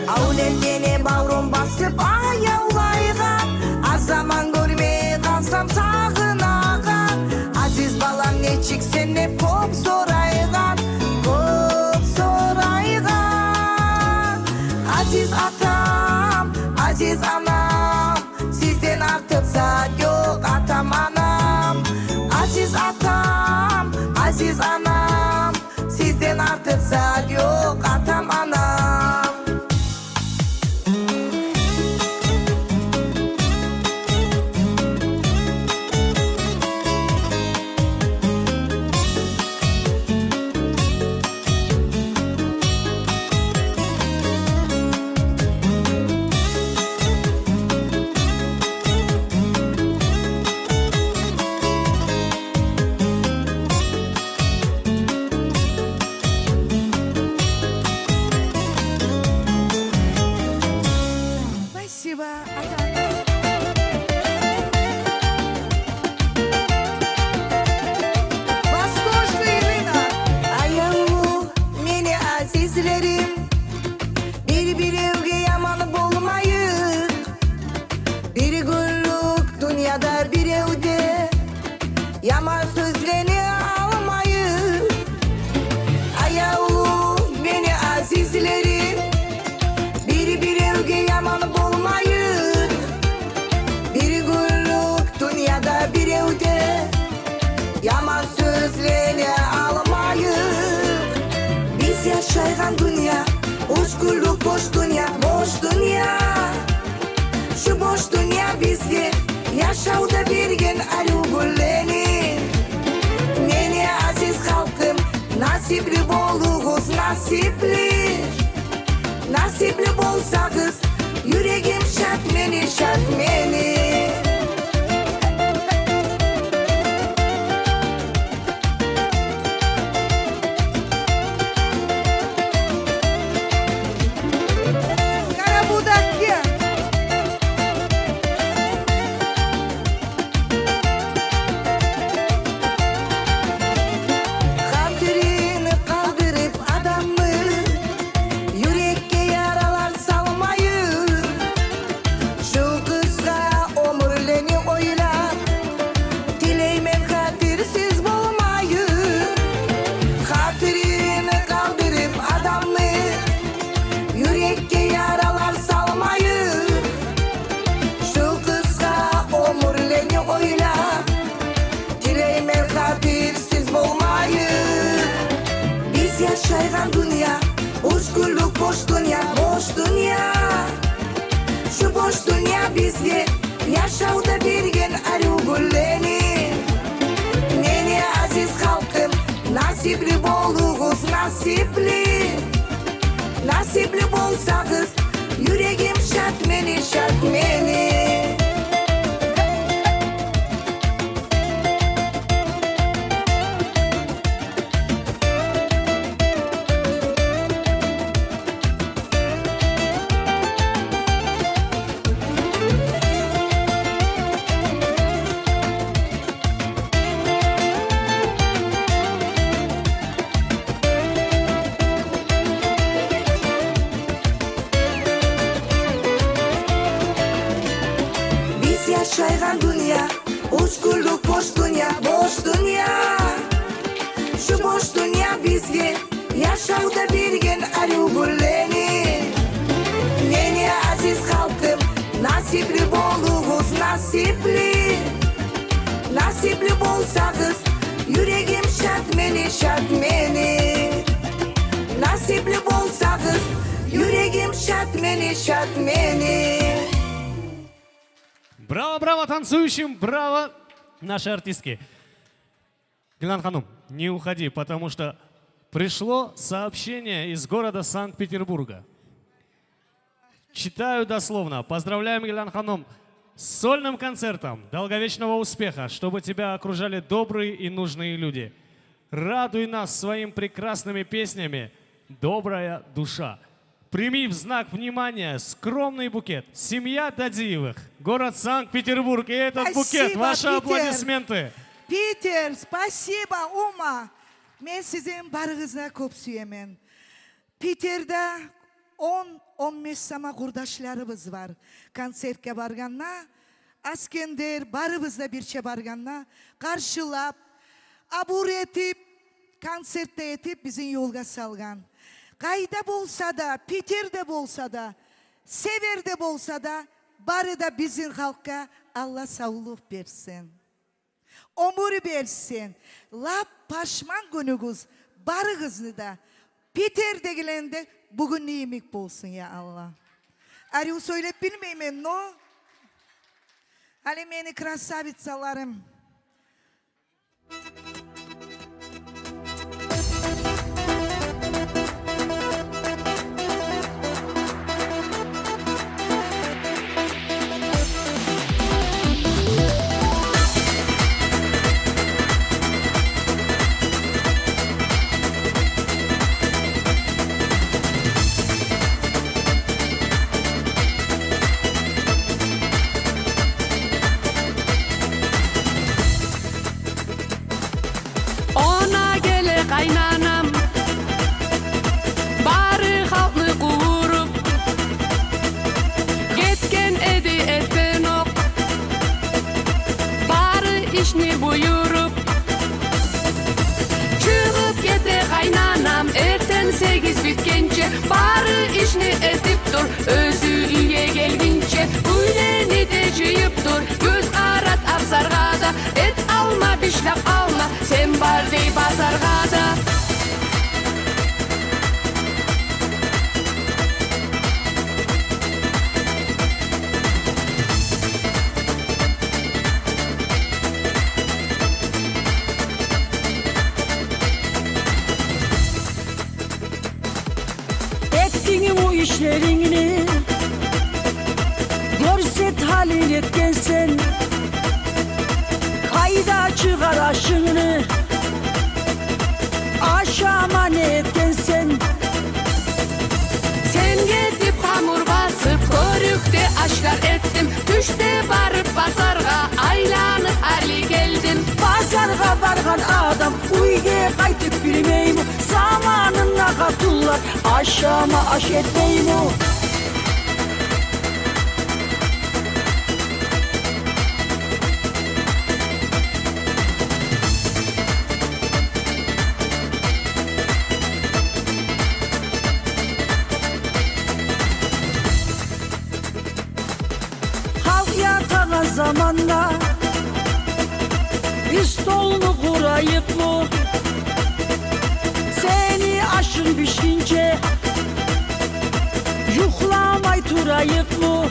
[SPEAKER 2] Avlen beni bağrım basıp ayavlaygan Az zaman görmeye kalsam sağınagan Aziz balam ne çıksın ne pop soraygan Pop soraygan Aziz atam, aziz anam Sizden artık zat yok atam anam Aziz atam, aziz anam Sizden artık zat yok atam anam
[SPEAKER 9] Спасибо, ата-ана.
[SPEAKER 2] Восточный рынок. Ayağımı meni azizlerim Bir evge yaman bulmayık Bir günlük dünyada bir evde Yaman sözlerini almayık Ayağımı meni azizlerim Bir evge yaman bulmayık Bir günlük dünyada bir evde Yaman sözlerini almayık Biz yaşaygan dünya Uç güllük boş dünya Boş dünya Şu boş dünya bizge Yaşauda birgen alo gülleni Meni aziz halkım Nasipli bolluğuz nasipli Nasipli bolsağız Yüreğim şart meni şart meni
[SPEAKER 8] Карабудакке.
[SPEAKER 2] Hatırını kaldırıp adamı Yürekte yaralar salmayı Şu kızga omurleni oyla Dileymem hatırsiz bulmayı Hatırını kaldırıp adamı Yürekte yaralar salmayı Şu kızga omurleni oyla Dileymem hatırsiz bulmayı Biz yaşaygan dünya Uç güllük boş dünya Boş dünya Şu boş dünya bizge Yaşauda birgen alo gülleni Meni aziz halkım Nasipli bolluğuz nasipli Nasipli bolsağız Yüreğim şart meni şart meni Biz yaşaygan dünya Uç güllük boş dünya Boş dünya Şu boş dünya bizge Yaşauda birgen alo gülleni Meni aziz halkım Nasipli bolluğuz nasipli Nasipli bolsağız Yüreğim şart meni şart meni Nasipli bolsağız Yüreğim şart meni şart meni
[SPEAKER 1] Браво, браво танцующим, браво наши артистки. Гилан Ханум, не уходи, потому что пришло сообщение из города Санкт-Петербурга. Читаю дословно. Поздравляем, Гилан Ханум, с сольным концертом. Долговечного успеха, чтобы тебя окружали добрые и нужные люди. Радуй нас своими прекрасными песнями, добрая душа. Прими в знак внимания скромный букет. Семья Дадиевых, город Санкт-Петербург. И этот букет, ваши
[SPEAKER 10] Питер.
[SPEAKER 1] аплодисменты.
[SPEAKER 10] Peter, спасибо, Uma. Ben sizin barınızına çok süyemen. Peter'de 10-15 sama kurdaşlarımız var. Konsertke barganna, Askender barımızda birçe barganna karşılap, abur etip, konserte etip bizim yolga salgan. Kayda bolsa da, Peter'de bolsa da, Sever'de bolsa da, barı da bizim halka Allah sağlık versin. Omur versin. Lap paşman günügüz, barığızını da, Peter'dekilerinde bugün yemek bolsun ya Allah. Arı söyleyip bilmeyeyim no? Ali beni krasavitsalarım.
[SPEAKER 11] Ona gele kaynanam bari halkını kuvurup getken edi etten ok bari işni buyurup çıkıp gete kaynanam erten 8 bitkençe bari işni etip dur özü iyiye gelgince güyleni de jıyıp dur göz arat abzarga da et alma bişlak alma sen bar dey bazarga da
[SPEAKER 12] Ettiğin bu işlerini görset halil etken sen kayda çıkar aşını aşama ne etken sen
[SPEAKER 11] sen gidip hamur basıp körükte aşkar ettim düşte barıp bazarga aylanıp hali geldim
[SPEAKER 12] pazarga bargan adam uyge kaytıp bilmeyim zamanına katullar aşama aş etmeyim Halk yatağa zamanla İstolunu kurayıp mı seni aşın pişince yuklamay turayıp mı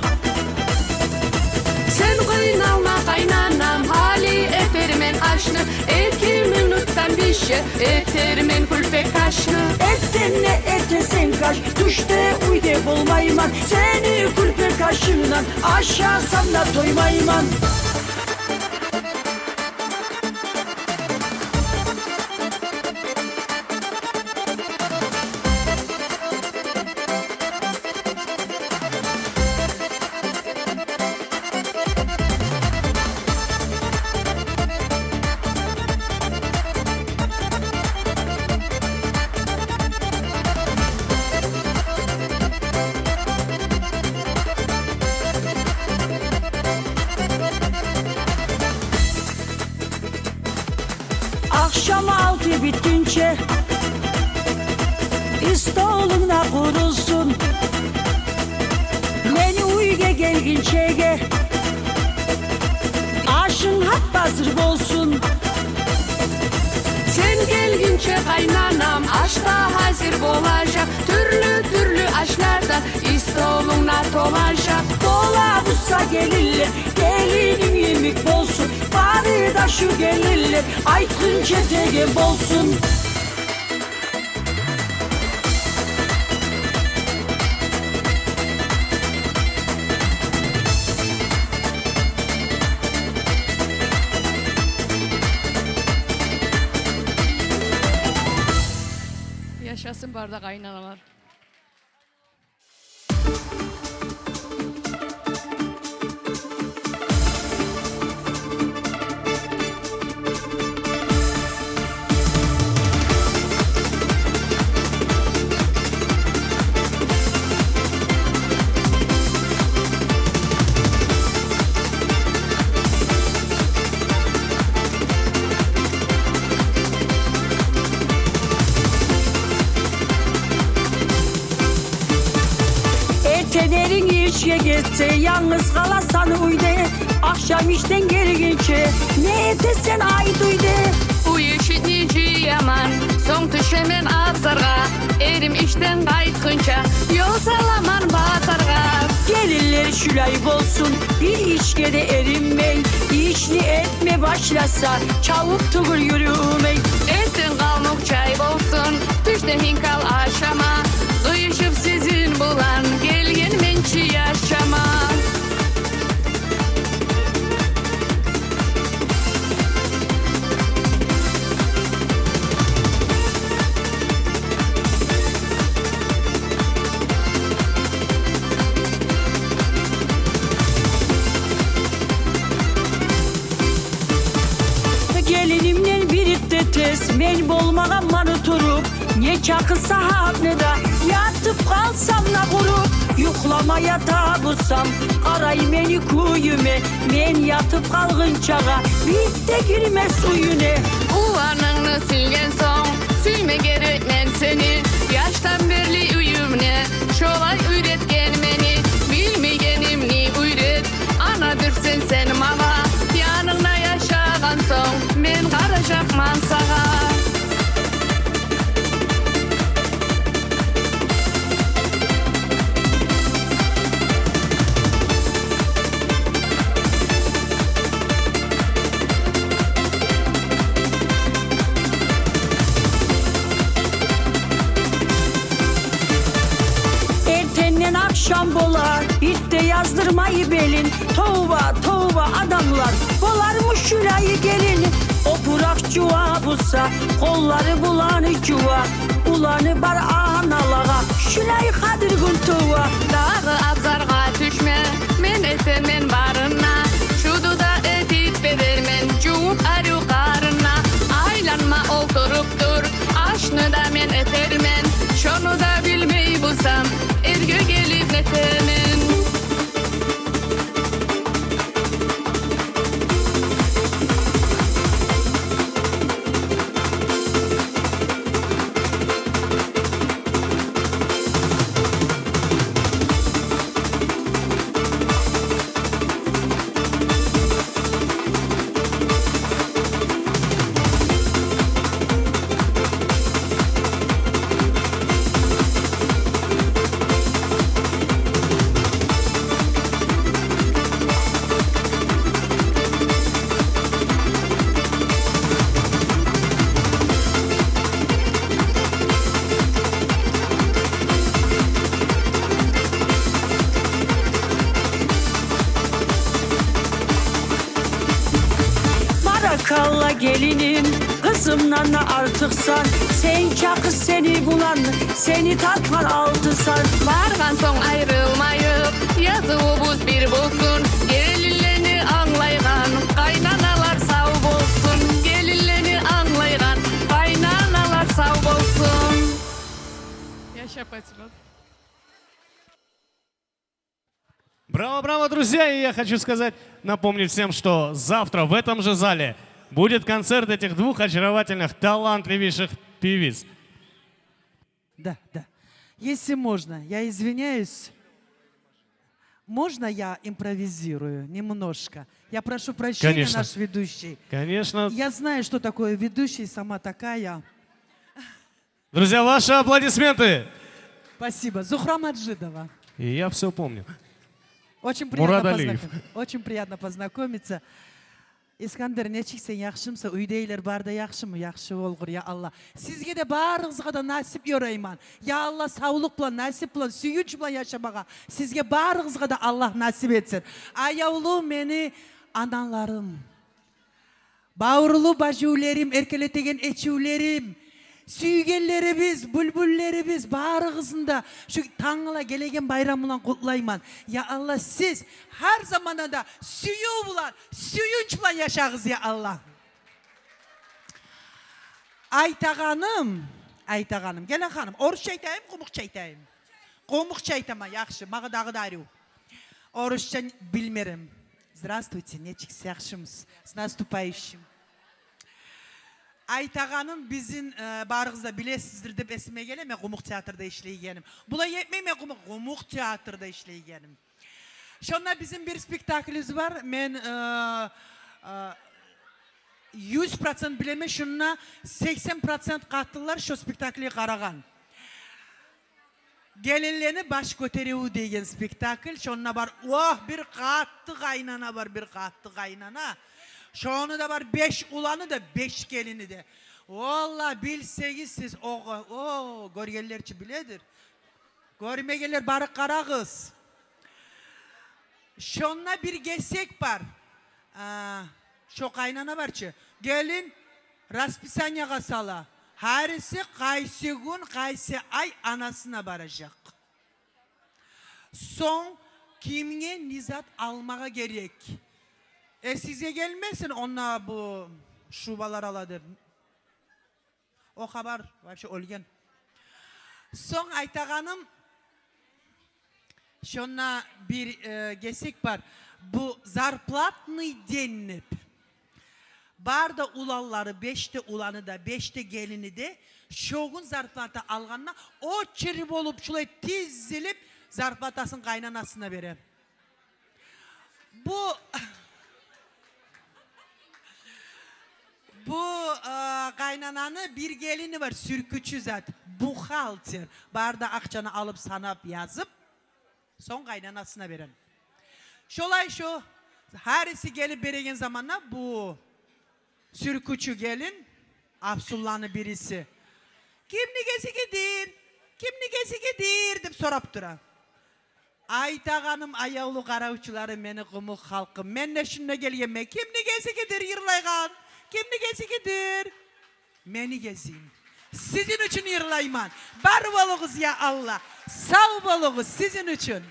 [SPEAKER 11] sen kıynalma kaynanam hali etermen aşnı 2 minuttan pişe etermen kulpek kaşnı
[SPEAKER 12] etten ne etesen kaş düşte uyde bolmayman seni kulpe kaşından aşağısam da toymayman Akşam 6 bitkince İstoluna kurulsun Beni uyge gelginçege Aşın hap hazır bolsun
[SPEAKER 11] sen gelgince kaynanam aşta hazır bolacak türlü türlü aşlarda istoluna tolacak
[SPEAKER 12] Dola busa gelirler Gelinim yemek bolsun Bari da şu gelirler Aykın çetege bolsun
[SPEAKER 11] Yaşasın barda kaynanalar.
[SPEAKER 12] işe gitse yalnız kalasan uyde. Akşam işten gelgince ne etesen ait uyde.
[SPEAKER 11] Uyuşitnici yaman, soң düşemen abzarga. Erim işten kaytkınca, yol salaman bazarga.
[SPEAKER 12] Gelinler şülay bolsun, bir işke de erinmey. İşli etme başlasa, çabuk tugul yürümey.
[SPEAKER 11] Erten kalmuk çay bolsun, düşten hinkal aşama. Uyuşup sizin bulan, gelgen mençi yaşama.
[SPEAKER 12] Gelinimle birlikte tez, men bolmagan manı turup. Ne çakı saat ne da yatıp kalsam na kurup. Yuklamaya tabusam, karay beni kuyume. Men yatıp kalgın çağa, bitte girmez uyune.
[SPEAKER 11] Ulanını silgen soң, suyme gerek men seni. Yaştan berli uyumne, şolay üretken meni. Bilmegenimni üret, anadırsen sen mava. Yanına yaşagan soň, men karaşakman sağa.
[SPEAKER 12] Ertenden akşam bolar, hiç de yazdırmayı belin. Tova tova adamlar, bolarmış şurayı gelin. O burak cuva bulsa, kolları bulanı cuva. Ulanı bar analağa, şurayı kadırgın tuva.
[SPEAKER 11] Dağı abzarga düşme, men etemen barına. Şudu da edip bedermen, cuup arı karına. Aylanma oturup dur, aşını da men etermen. Şonu da bilmey bulsam, ergö gelip netemen.
[SPEAKER 12] Barakalla gelinim, kızımdan da artıksan. Sen çakı seni bulan, seni tatman altısan.
[SPEAKER 11] Bargan soň ayrılmayıp, yazıbız bir bolsun. Gelinlerini anlaygan, kaynanalar sağ bolsun. Gelinlerini anlaygan, kaynanalar sağ bolsun. Yaşa Патимат.
[SPEAKER 1] Браво, браво, друзья! И я хочу сказать, напомнить всем, что завтра в этом же зале будет концерт этих двух очаровательных, талантливейших певиц.
[SPEAKER 8] Да, да. Если можно, я извиняюсь. Можно я импровизирую немножко? Я прошу прощения,
[SPEAKER 1] Конечно.
[SPEAKER 8] наш ведущий.
[SPEAKER 1] Конечно.
[SPEAKER 8] Я знаю, что такое ведущий, сама такая.
[SPEAKER 1] Друзья, ваши аплодисменты!
[SPEAKER 8] Спасибо. Зухра Маджидова.
[SPEAKER 1] И я все помню.
[SPEAKER 8] Очень
[SPEAKER 1] Мурад
[SPEAKER 8] приятно,
[SPEAKER 1] Алиев.
[SPEAKER 8] очень приятно познакомиться. Искандер, нечиксен яхшымса, үйдейлер барда яхшымы, яхшы болғыр, я Алла. Сізге де барыңызға да насип yorayman. Я Алла саулық план, насип план, сүйінші план яшамаға. Сізге барыңызға да Аллах насип етсін. Аяулы мені аналарым, бауырлы бажулерім, еркелетеген эчулерім, сүйгенлерimiz, bülbüllerimiz barığızında şu Tanrı'la gelegen bayramından kutlayman. Ya Allah siz her zamanda da suyu bulan, suyunçla yaşağız ya Allah. Aytağanım, gel hanım, oruç çaytayım, komuk çaytayım. Komuk çaytama, yaxşı, mağı dağı darю. Oruçça bilmerim. Здравствуйте, нечикс yaxşımız. С наступающим. Айтағаным біздің барығызда білесіздер деп есіме келе, мен Құмық театрда ішлейгенім. Бұлай етмей мен Құмық театрда ішлейгенім. Şonda bizim bir spektaklimiz var. Men 100% bileme şunna 80% kattılar şu spektakli karagan. Gelinlerini baş göteriyor degen spektakl. Şonna var. Oh bir kattı kaynana var, bir kattı kaynana. Şonu da var 5 ulanı da 5 gelini de. Vallahi bilseyiz siz o görgenlerçi biledir. Görmegeler barı kara kız. Şonna bir gesek var. Şu kaynana var ki. Gelin raspisanyaga sala. Herisi kaysi gün kaysi ay anasına baracak. Son kimine nizat almağa gerek. Size gelmesin ona bu şubalar aladı. O haber var şey olgen. Son aytağanım şuna bir gesek var. Bu zarplatny denip. Barda ulalları 5'te ulanı da 5'te gelini de şoğun zarplatı alğanına o çirip olup şulay tizilip zarplatasın kaynanasına verir. Bu kaynananı bir gelini var sürkücü zat. Buhalter. Barda akçanı alıp sanap yazıp son kaynanasına verin. Şolay şu herisi gelip beregen zamanla bu sürkücü gelin Absullah'ın birisi. Kimni gezi gidir? Kimni gezi gidir? Dip sorap dura. Aytağanım ayağlı kara uçuları meni gımık halkım. Men ne şunna gelgeme. Kimni gezi gidir yırlaygan? Kimni gezi gidir? Meni gezeyim. Sizin için yırlayman. Bar boluguz ya Allah. Sağ boluguz sizin için.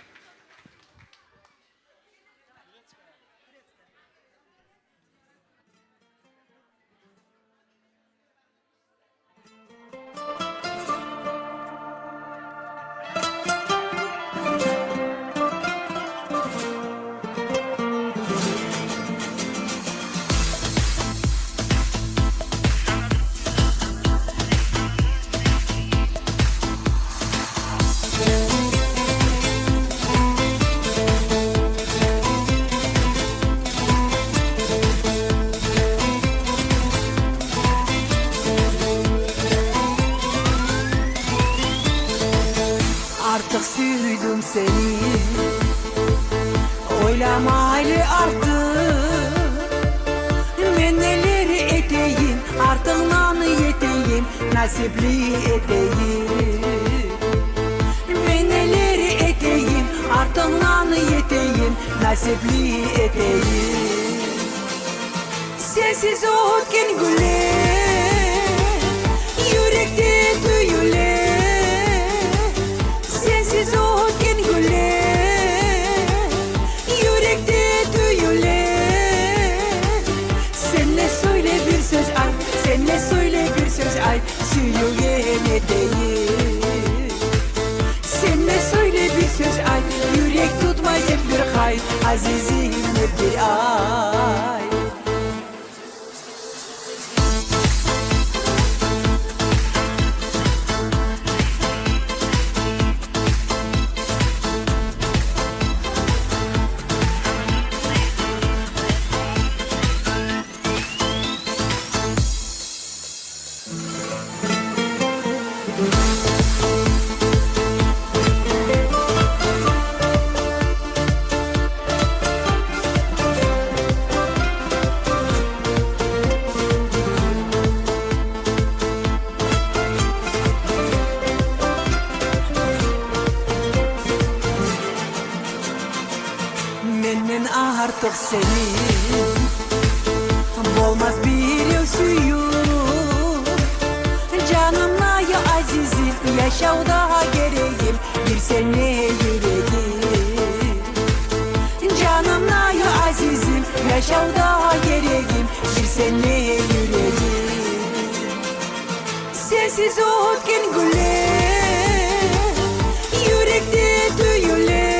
[SPEAKER 3] Artık sürdüm seni, oylama hali artık. Ben neler edeyim, artık nanı yeteyim, nasipli edeyim. Ben neler edeyim, artık nanı yeteyim, nasipli edeyim. Sensiz otken güller, yürekte tüyüler. Sensiz otken güller, yürekte tüyüler. Sen ne söyle bir söz ay, sen ne söyle bir söz ay, söyleyene değil. Sen ne söyle bir söz ay, yürek tutmayacak bir hay, azizim bir ay. Menden artık senin olmaz bir yıl suyu. Canımla ya azizim, yaşavda gereğim bir sene yüreğim. Canımla ya azizim, yaşavda gereğim bir sene yüreğim. Sensiz otken güller, yürekte tüyüler.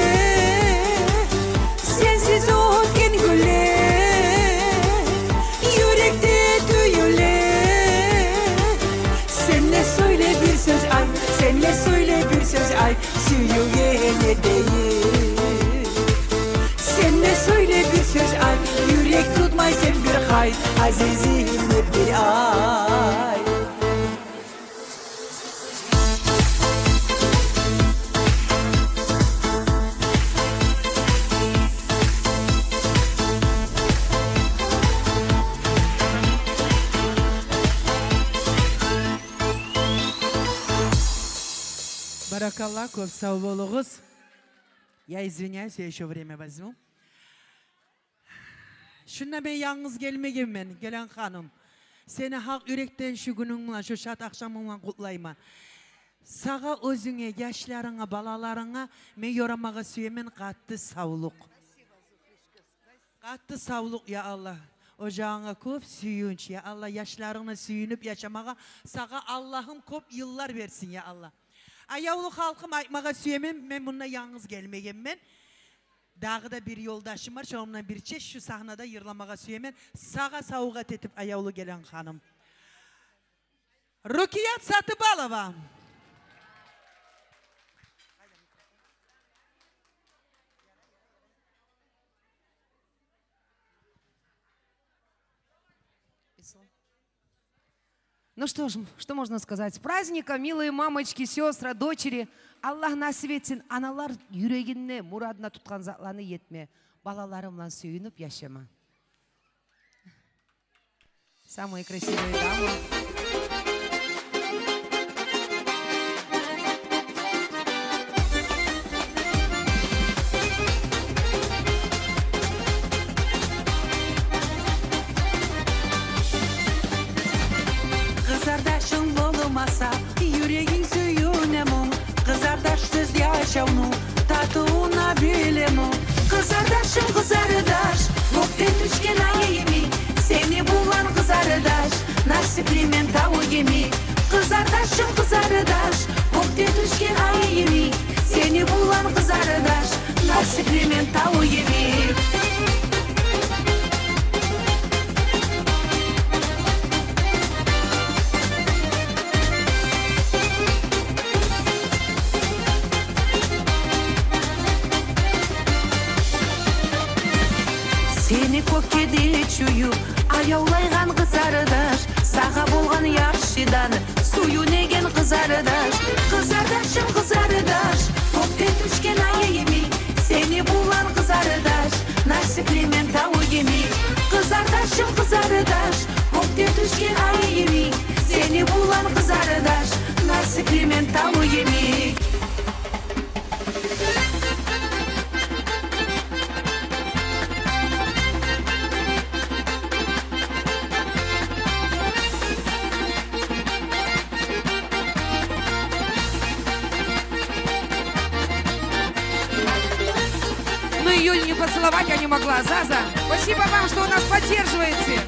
[SPEAKER 3] Sensiz otken güller, yürekte tüyüler. Sen ne söyle bir söz ay, sen ne söyle bir söz ay, söyleyene değil. ай сен bir hay azizimle bir ay.
[SPEAKER 8] Баракалла, көп сау болуңуз. Я извиняюсь, я еще время возьму. Şunda ben yalnız gelmegенмен, gelen hanım. Seni hak yürekten şu gününle, şu şat akşamınla kutlayman. Sağa özüne, yaşlarına, balalarına, men yoramağa süyemen katı sağlık. Katı sağlık ya Allah. Ocağına köp süyünç ya Allah. Yaşlarına süyünüp yaşamağa, sağa Allah'ım köp yıllar versin ya Allah. Ayavlı halkım aytmağa süyemen, men bununla yalnız gelmegенмен. Dağda bir yoldaşım var, onunla bir çeş şu sahnada yırlamağa süyemen. Sağa savugat etip ayavlı gelen hanım. Rukiyat Satıbalova.
[SPEAKER 13] Ну что ж, что можно сказать? С праздником, милые мамочки, сестры, дочери. Аллах насip etsin. Аналар yüreğine, muradına tutkan zatlarını yetme. Балаларымla сүйініп yaşama. Самые красивые дамы.
[SPEAKER 3] Kızardaşın olmasa yüreğin suyuna mum. Kızardaşsız yaşamın tatuna bilemem. Kızardaşım kızardaş, gökten düşken ay yemi. Seni bulan kızardaş, nasiplimen tavu yemi. Kızardaşım kızardaş, gökten düşken ay yemi. Seni bulan kızardaş, nasiplimen tavu yemi. Seni көккеде чую, аяулайған қызардаш. Саға болған яқшыдан, сүйінеген қызардаш. Қызардашым қызардаш, көктен түшкен ай еми. Seni bulan қызардаш, насиплемен тау еми. Қызардашым қызардаш, көктен түшкен ай еми. Seni bulan қызардаш, насиплемен тау еми.
[SPEAKER 13] Ну ее не поцеловать я не могла. Заза, спасибо вам, что вы нас поддерживаете.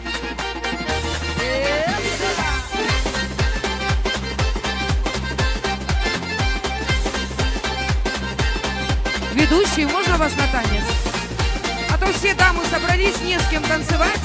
[SPEAKER 13] Ведущие, можно вас на танец? А то все дамы собрались, не с кем танцевать.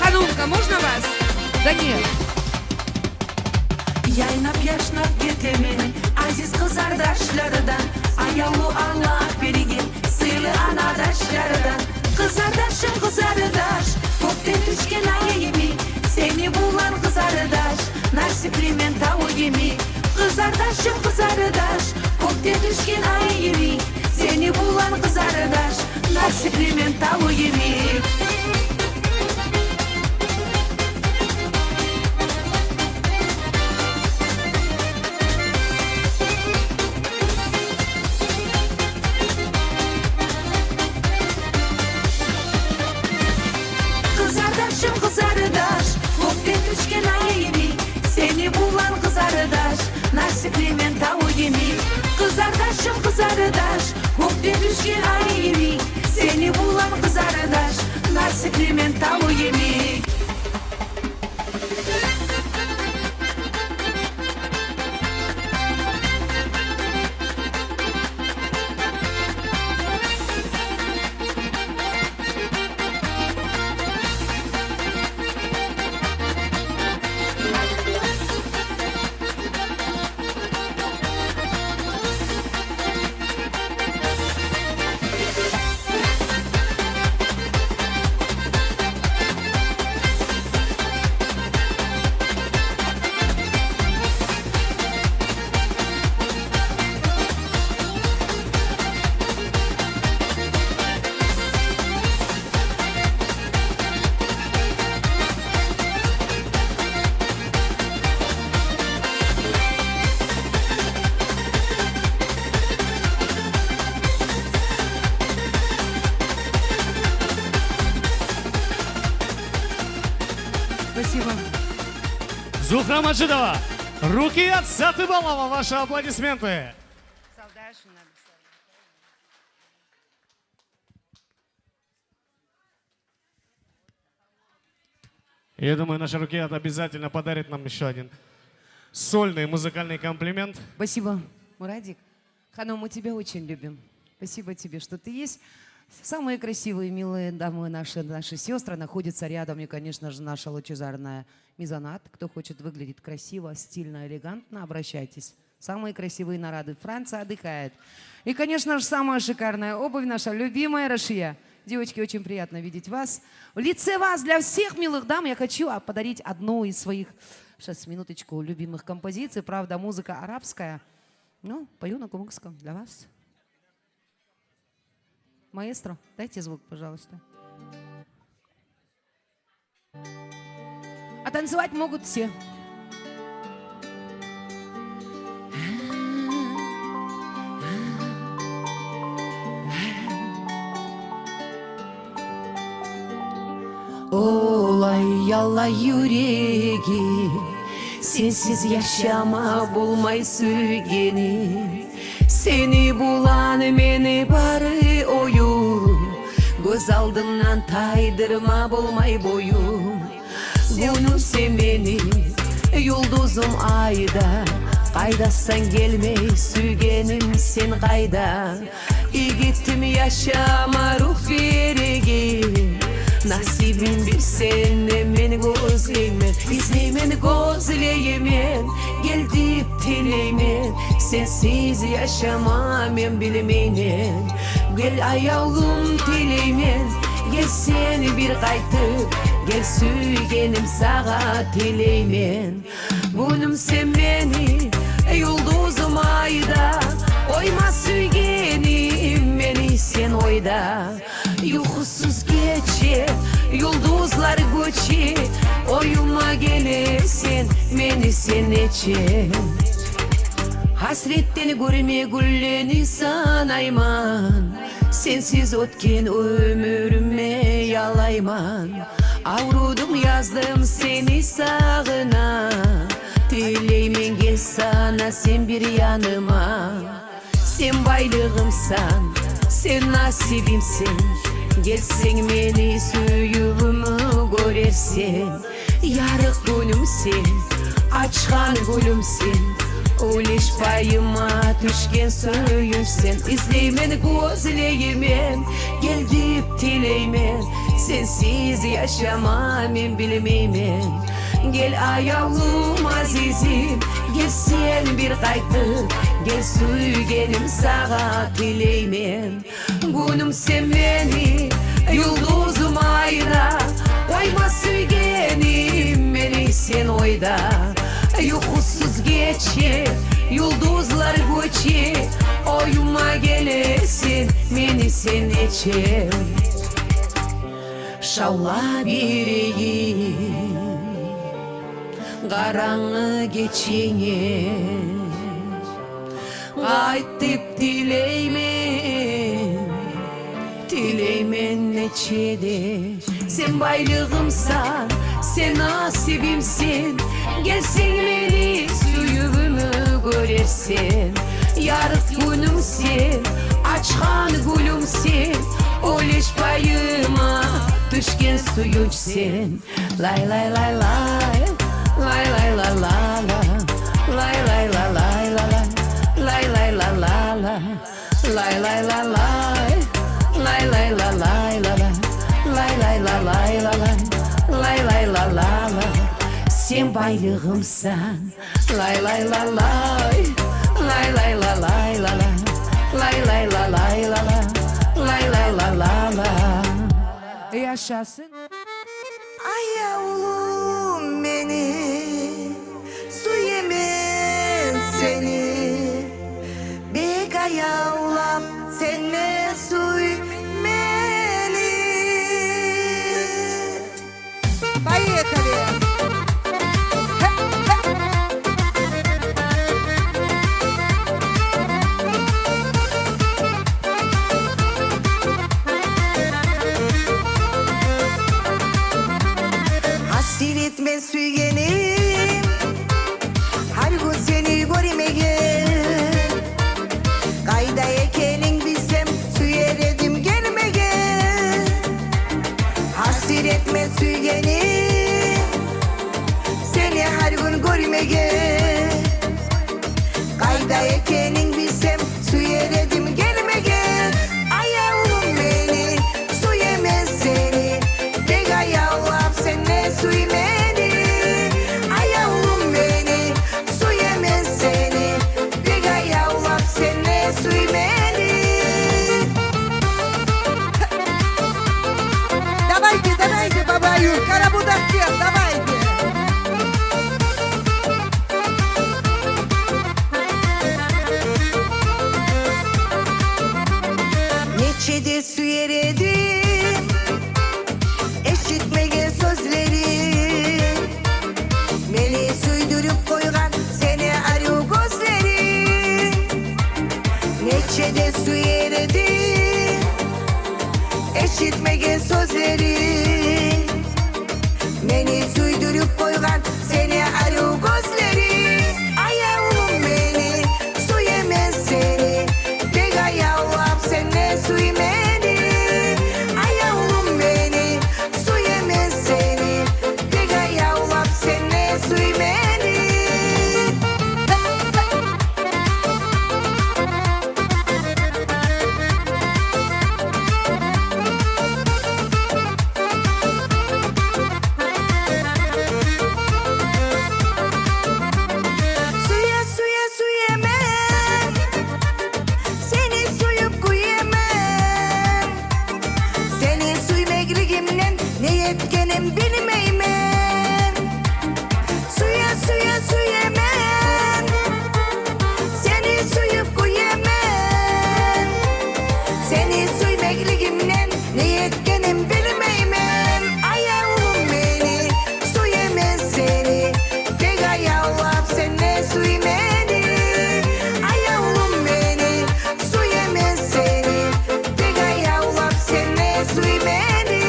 [SPEAKER 13] Ханумка, можно вас? Да нет.
[SPEAKER 3] Yayınap yaşnap getemin aziz kızardaşlardan. Ayalı Allah berigin sıylı anadaşlardan. Kızardaşım kızardaş, kökten düşken ay yemi. Seni bulan kızardaş, nasiplimen tavu yemi. Kızardaşım kızardaş, kökten düşken ay yemi. Seni bulan kızardaş, nasiplimen tavu yemi. Kızardaşım kızardaş, gökten düşken ay yemi. Seni bulan kızardaş, nasiplimen tavu yemi. Kızardaşım kızardaş, gökten düşken ay yemi. Seni bulan kızardaş, nasiplimen tavu yemi.
[SPEAKER 1] Зухра Маджидова, Рукият Сатыбалова, ваши аплодисменты. Я думаю, наш Рукият обязательно подарит нам еще один сольный музыкальный комплимент.
[SPEAKER 13] Спасибо, Мурадик. Ханум, мы тебя очень любим. Спасибо тебе, что ты есть. Самые красивые, милые дамы, наши сестры находятся рядом. И, конечно же, наша лучезарная Мизанат. Кто хочет выглядеть красиво, стильно, элегантно, обращайтесь. Самые красивые наряды. Франция отдыхает. И, конечно же, самая шикарная обувь, наша любимая Рашия. Девочки, очень приятно видеть вас. В лице вас, для всех милых дам, я хочу подарить одну из своих, сейчас, минуточку, любимых композиций. Правда, музыка арабская. Ну, пою на кумыкском для вас. Маэстро, дайте звук, пожалуйста. А танцевать могут все.
[SPEAKER 12] Олай яла yüreği Sensiz yaşama bulmay süygeni Seni bulan meni bari oyun Göz aldından taydırma bulmay boyun Günüm sen beni Yıldızım ayda Kaydasan gelmey süygenim sen kayda İyi gittim yaşama ruh veregi Nasibim bir sene meni gözleymen İzleymen gözleymen Gel deyip dileymen Sensiz yaşamam ben bilmeymen Gel ayağım dileymen Gel seni bir kaytıp Gel süygenim sağa dileymen Günüm sen beni Yıldızım ayda Oyma süygenim Beni sen oyda Yuhusuz gece Yıldızlar göçe Oyuma gelirsin Beni sen için Hasretten görme gülleni sanayman Sensiz ötken ömrüme yalayman Avrudum yazdım seni sağına Dileymen gel sana sen bir yanıma Sen baylığımsan Sen nasibimsin Gelsen beni suyumu görersin Yarık günümsin Açkan gülümsin Uliş payıma düşken suyumsun İzleymen gözleymen Gel deyip dileymen Sensiz yaşamam ben bilmeymen Gel ayağım azizim Gel sen bir kaytıp Gel süygenim sağa dileymen Günüm sen beni Yıldızım ayda Koyma süygenim Beni sen oyda Yuhusuz gece Yıldızlar göçe Oyuma gelirsin Beni sen için Şavla bireyim Karanlığı geçini Kaytıp dileymen Dileymen neçede Sen baylığımsan Sen nasibimsin Gelsen beni suyumu görersin Yarık günümsin Açkan gülümsin Oluş payıma Düşken suyumsun Lay lay lay lay Lay lay la la la Lay lay la lay la la Lay lay la la la Lay lay la lay Lay lay la lay la la Lay lay la lay la la Lay lay la la la Sen baylığımsan Lay lay la lay Lay lay la lay la la Lay lay la lay la la Lay lay la la la
[SPEAKER 13] Yaşasın.
[SPEAKER 10] Ay yavrum beni Su yemen seni Beka yavlam Senle suy beni Поехали! Hasret etme süygenim Ayda ekenin bilsem su yeredim gelme gel. Ay yavrum beni su yemez seni. Dega yavrum sen ne su yemeni. Ay yavrum beni su yemez seni. Dega yavrum sen ne su yemeni.
[SPEAKER 2] Давайте, бабаю, карабудахтер, давайте.
[SPEAKER 10] Neçede su yeredim eşitmege sözleri. Beni suydurup koygan seni arı gözleri. Neçede su yeredim eşitmege sözleri. Beni suydurup koygan seni arı gözleri. Ay yavrum beni su yemez seni. Dega yavrum sen ne su yemeni. Ay yavrum beni su yemez seni. Dega yavrum sen ne su yemeni. Suya suya su yemem. Seni suyup kuyemem. Seni suymegligimden ne yetkenim bilmeymen. Suya suya su yemem. Seni suyup kuyemem. Seni suymegligimden ne yetkenim bilmeymen. Ay yavrum beni su yemez seni. Dega yavrum sen ne su yemeni. Ay yavrum beni su yemez seni. Dega yavrum sen ne su yemeni.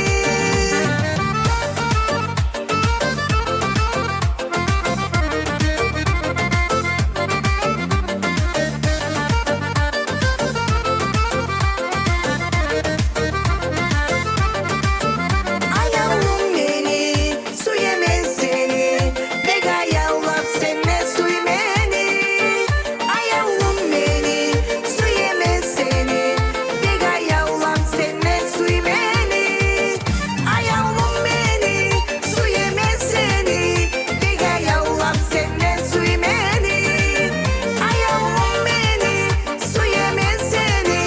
[SPEAKER 10] Ay yavrum beni su yemez seni. Dega yavrum sen ne su yemeni. Ay yavrum beni su yemez seni. Dega yavrum sen ne su yemeni. Ay yavrum beni su yemez seni. Dega yavrum sen ne su yemeni. Ay yavrum beni su yemez seni.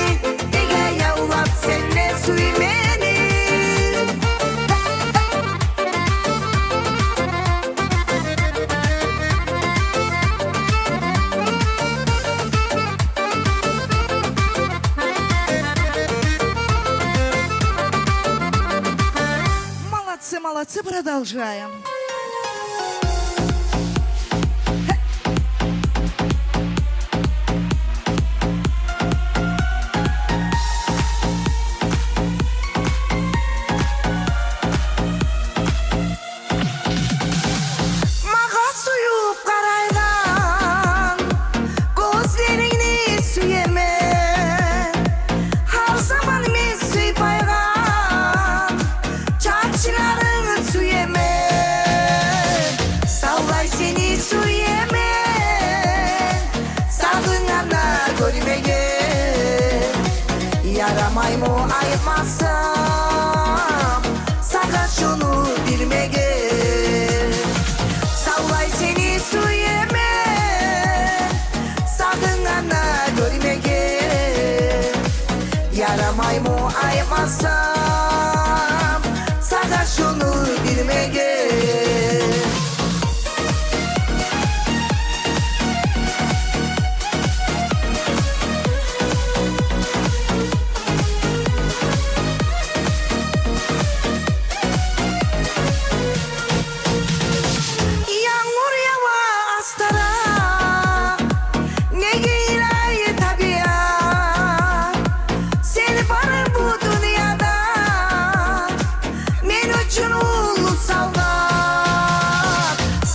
[SPEAKER 10] Dega yavrum sen ne su yemeni.
[SPEAKER 2] Молодцы, молодцы, продолжаем.
[SPEAKER 10] Mağa suyup karaygan gözlerini suyemem. Her zaman men suypaygan çarşılarını suyemem. Sallay seni suyemem. Sağınana görmege yaramay mı ayırmazsam sana şunu bilmege. Sallay seni su yemem. Sakın ana görmege yaramay mı ayırmazsam sana şunu bilmege. Yağmur yava astara. Ne giyiler tabiat. Seni var bu dünyada. Men için ulusalda.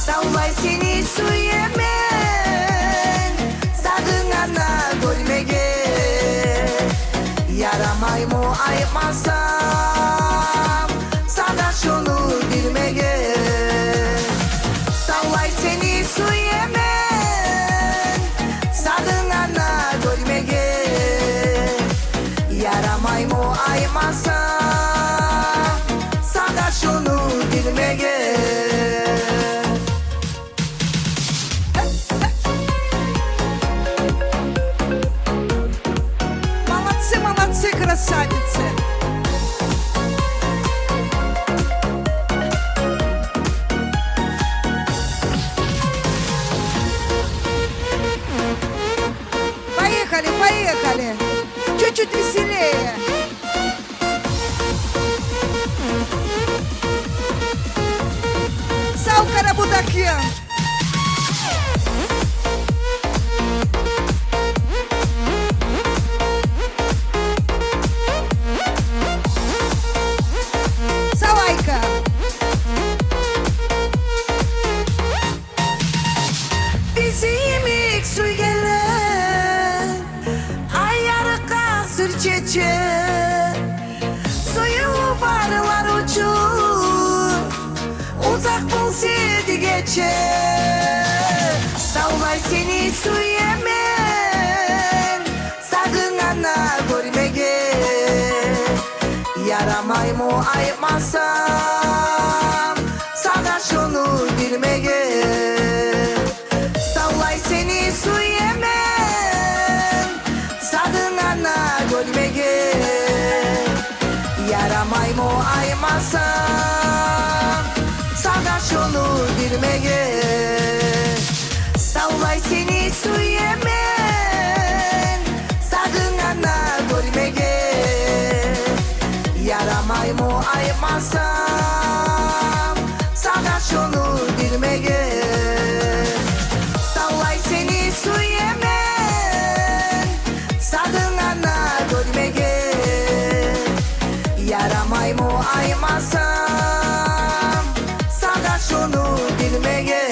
[SPEAKER 10] Sallay seni su yemen. Sakın ana görmege. Yaramay mı ayırmazsam sana şunu bilmege. Sallay seni su yemen. Sakın gece. Suyu varlar uçur, uzak bul sevdi gece. Savlay seni su yemen, sakın ana görmege. Yaramay mı ayıpmasam, sana şunu bilmege. Savlay seni su yemen, sakın ana görmege. Yaramay mı ayıpmasam, sana şunu bilmege. Savlay seni su yemen, sakın ana görmege. Yaramay mı ayıpmasam, sana şunu bilmege. Savlay seni su yemen, sakın ana görmege. Yaramay mı ayıpmasam, sana şunu bilmege.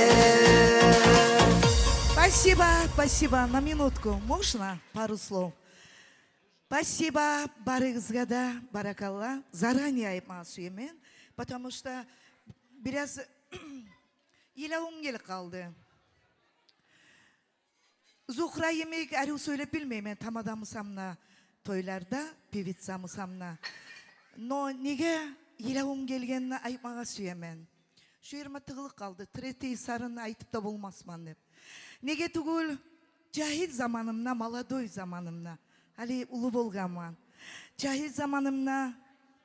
[SPEAKER 12] Спасибо, спасибо. На минутку. Можно пару слов? Спасибо, барыңызға да, баракалла. Заранее айтма сүйемен. Потому что biraz ilahım gelip kaldı. Zuhra yemek arı söylep bilmeyim. Tam adamısamna toylarda, pivitsamısamna. No nege ilahım gelgenine aytmağa süyemen. Şu yerime tığılık kaldı. Tretey sarını aytıp da bulmasman hep. Nege tugul cahil zamanımna, maladoy zamanımna. Ali ulu bolganman. Cahil zamanımna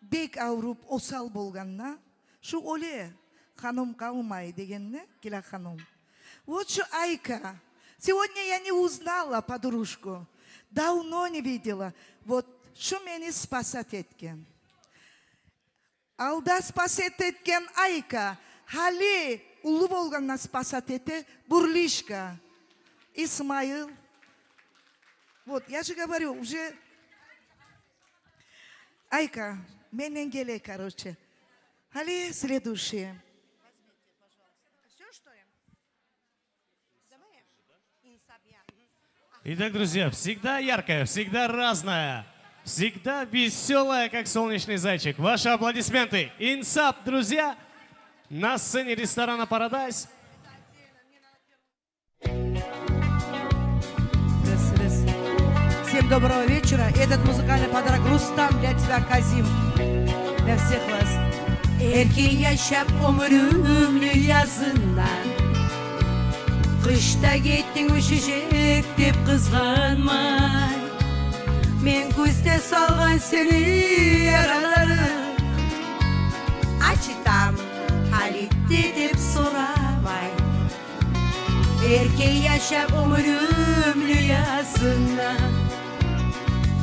[SPEAKER 12] bek avrup osal bolganna. Şu ole hanım kalmay degenне, кила hanım. Вот что Айка. Сегодня я не узнала подружку. Давно не видела. Вот что меня спасать etken. Алда спасет etken Айка. Хали улу болганна спасать ете Бурлишка. Исмаил. Вот, я же говорю, уже... Айка, мененгеле, короче. Али, следующее.
[SPEAKER 1] Итак, друзья, всегда яркая, всегда разная, всегда веселая, как солнечный зайчик. Ваши аплодисменты. Инсап, друзья, на сцене ресторана «Парадайз».
[SPEAKER 13] Всем доброго вечера. Этот музыкальный подарок Рустам для тебя, Казим. Для всех вас.
[SPEAKER 11] Erken yaşap ömrümlü yazından Kışta gittin üşüşecek dep kızganmay Men gözde salgan seni yaraları Açıtam halitti dep soramay Erken yaşap ömrümlü yazından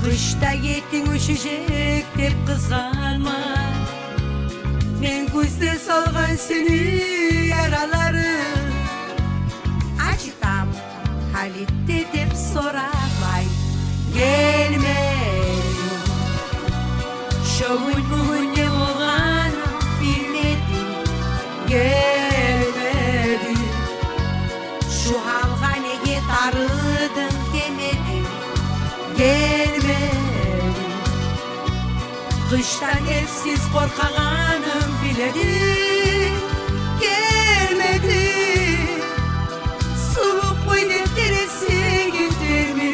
[SPEAKER 11] Kışta gittin üşüşecek dep kızganmay Men gözde salgan seni yaraları Açıtam halitte dep soramay Gelmedim Şoğun bugün ne olganı bilmedim Gelmedim Şu halga nege tarıdın demedim Gelmedim Kıştan evsiz korkağanım biledim Gelmedi Suluk boyun deresi gidermi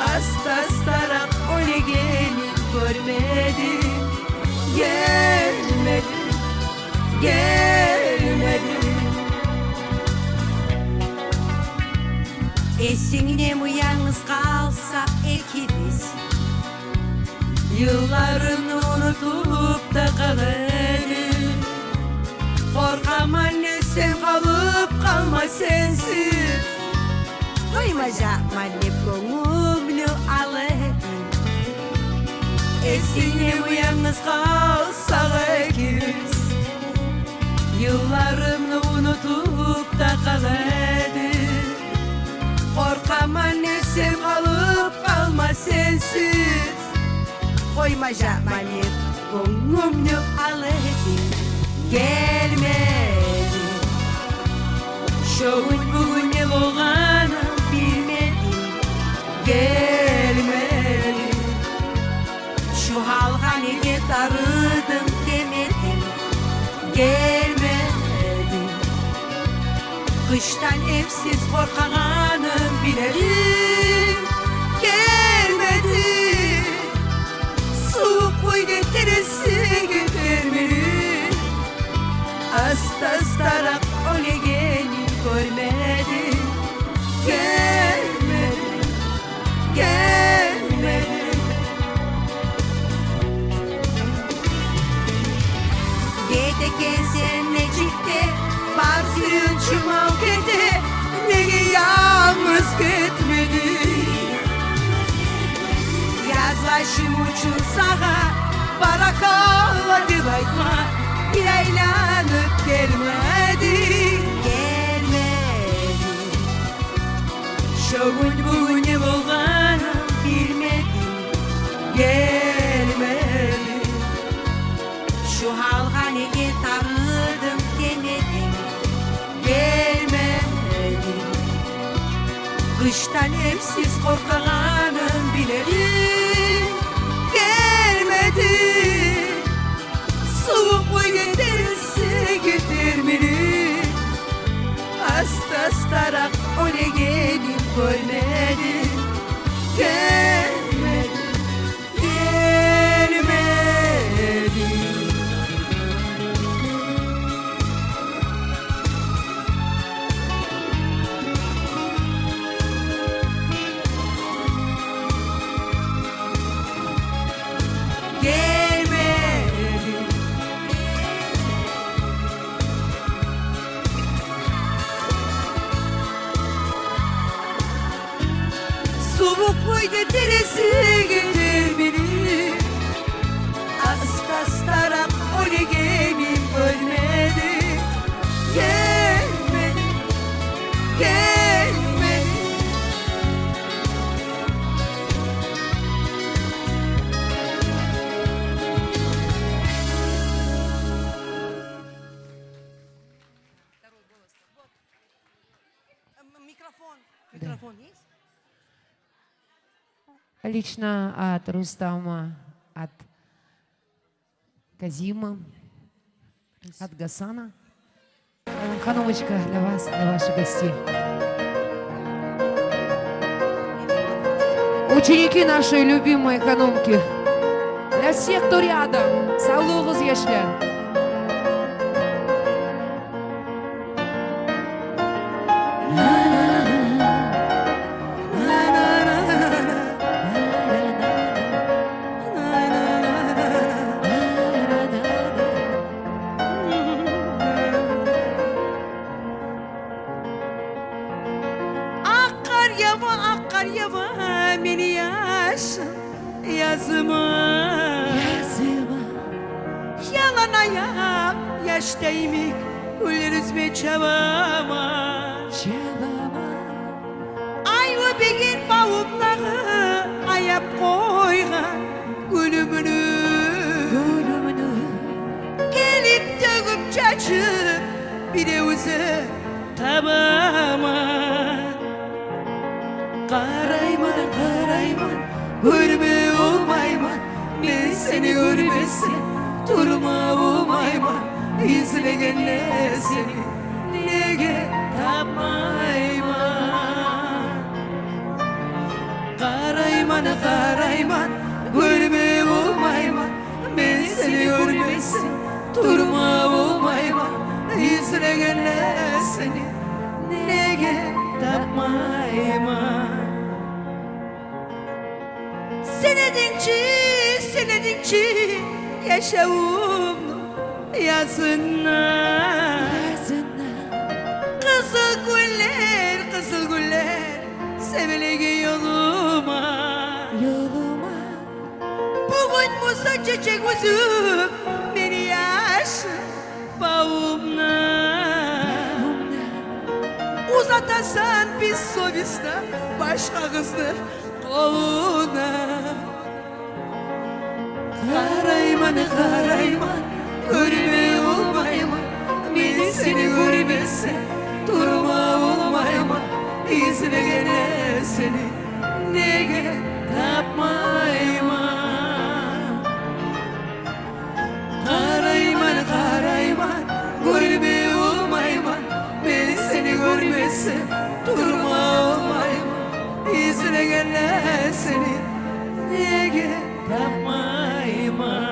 [SPEAKER 11] Astastarak öyle gelip görmedim Gelmedi Gelmedi Esinle mi yalnız kalsak ikimiz Yıllarını unutup da kalalım Korkam anne sen kalıp kalma sensiz Doymayacağım anne gönlümlü alayım Esinle mi yalnız kalsak ikimiz Yıllarını unutup da kalalım Korkam anne sen kalıp kalma sensiz Koymayacağım anne gönlümlü alayım Gelmedi Şoğun bugün ne olganı bilmedim Gelmedi
[SPEAKER 12] Kıştan evsiz korkanın bilerim gelmedi. Soğuk boy getirisi getirmedi. Astastarak öyle gelin görmedi. Gelmedi, gelmedi. Gedeken sen necikte Barsırın çımal kete Nege yalnız gitmedi. Yazlaşım uçun sağa Barakala dilaytma Bir aylanıp gelmedi. Gelmedi. Şogun bugün ne bulganı bilmedi. Gelmedi. Şu halga nege tarıdım denedim. Gelmedi. Kıştan evsiz korkanın bilerim gelmedi. Soğuk boy getirisi getirmedi. Astastarak öyle gelip görmedi. Gelmedi, gelmedi. Gelmedi. Soğuk boyda deresi getirmedi. Astastarak öyle gelip ölmedi. Gelmedi, gelmedi.
[SPEAKER 4] Микрофон есть?
[SPEAKER 13] Лично от Рустама, от Казима, от Гасана. Ханумочка для вас, для ваших гостей. Ученики нашей любимой ханумки. Для всех, кто рядом. Саулугуз яшьләр.
[SPEAKER 12] Akar yava beni yaşın yazıma. Yalan ayak yaş değmik güller üzme çabama. Ay o begin bağımları ayap koygan gülümünü. Gelip dögüp çaçıp bir de üzü tabama. Karayman, karayman, görme olmayman. Ben seni görmesin, durma olmayman. İzleyenler seni, nege tapmayman. Karayman, karayman, görme olmayman. Ben seni görmesin, durma olmayman. İzleyenler seni, nege tapmayman. Senedinci yaşavum yazına. Kızıl güller sevilegi yoluma. Bugün musa çiçek üzüm beni yaşın bağımla. Uzatasan biz sovista başka kızdır koluna. Karayman, karayman, görme olmayman. Ben seni görmezsem durma olmayman. İzleyenler seni nege tapmayman. Karayman, karayman, görme olmayman. Ben seni görmezsem
[SPEAKER 3] görmesi durma olmayma izleyenler seni nege tapmayma.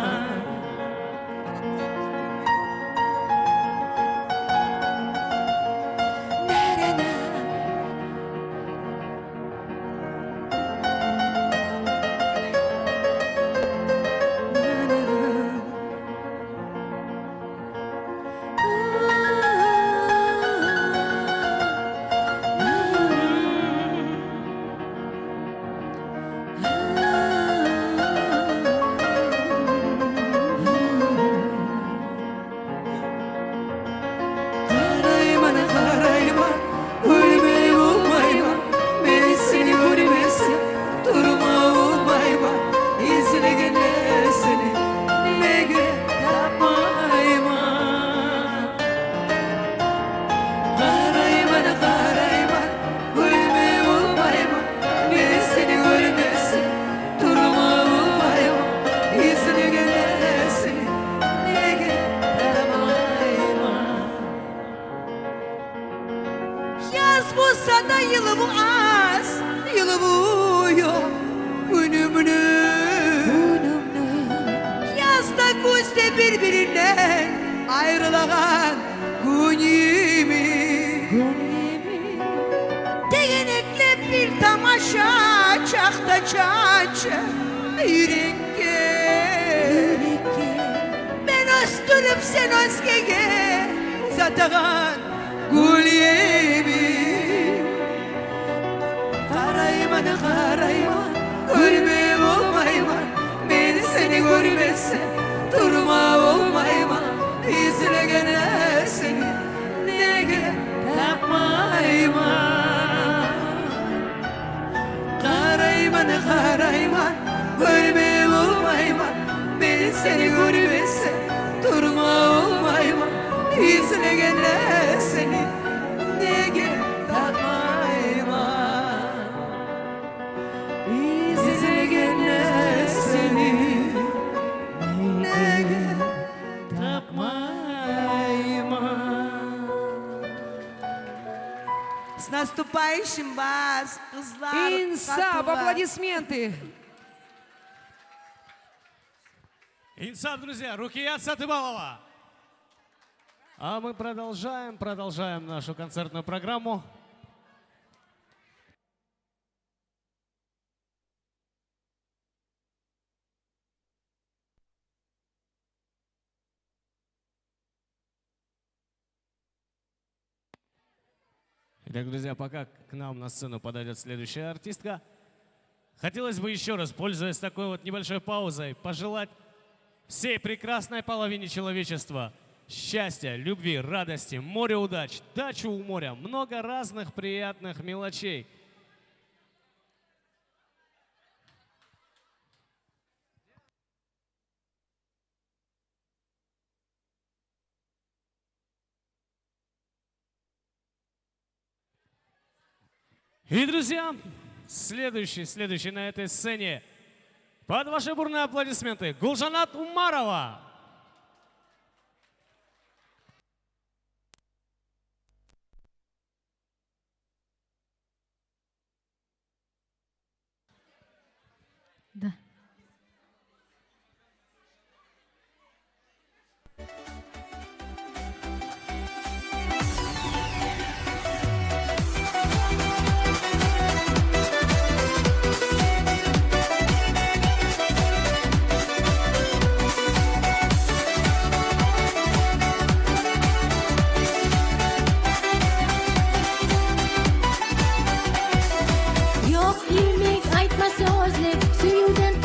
[SPEAKER 3] Karayman karayman ölme olmayma ben seni görmesi durma olmayma izleyenler seni nege tapmayma. Karayman karayman ölme olmayma ben seni görmesi durma olmayma izleyenler seni nege tapmayma. Yaz bulsa da yılı bu az, yılı bu yok günümünü. Yazda kuzde birbirinden ayrılan günümü. Değnekle bir tamaşa çakta çaça yürekke. Ben östürüp sen özgege zatağın gül yemi. Karayman karayman ölme olmayma ben seni görmezsem durma olmayma izleyenler seni nege tapmayma. Karayman karayman ölme olmayma ben seni görmezsem durma olmayma izleyenler seni nege tapmayma. İzleyenler seni nege tapmayma. С наступающим вас, кызлар,
[SPEAKER 13] Инсап,
[SPEAKER 3] катулар.
[SPEAKER 13] аплодисменты.
[SPEAKER 1] Инсап, друзья, Рукият Сатыбалова. А мы продолжаем нашу концертную программу. Итак, друзья, пока к нам на сцену подойдет следующая артистка, хотелось бы еще раз, пользуясь такой вот небольшой паузой, пожелать всей прекрасной половине человечества счастья, любви, радости, море удач, дачу у моря, много разных приятных мелочей. И, друзья, следующий на этой сцене, под ваши бурные аплодисменты, Гулжанат Умарова.
[SPEAKER 6] Да.
[SPEAKER 5] Yok ilmek aytma sözlük, süyüden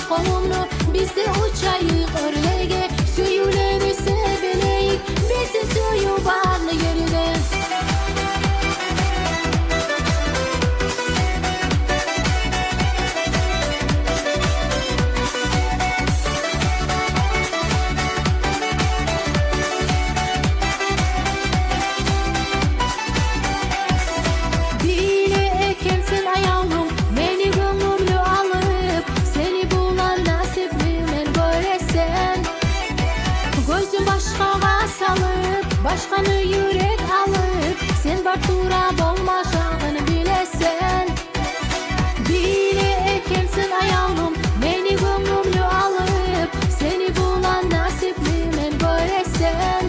[SPEAKER 5] tutkunumlu biz de uçayık örlege Suyuları sebeleyik bizi suyu bağlı yerine Başkanı yürek alıp sen bartura olmayacağını bilesen Bile ekemsin ayağım beni gönlümlü alıp seni bulan nasipli men göresen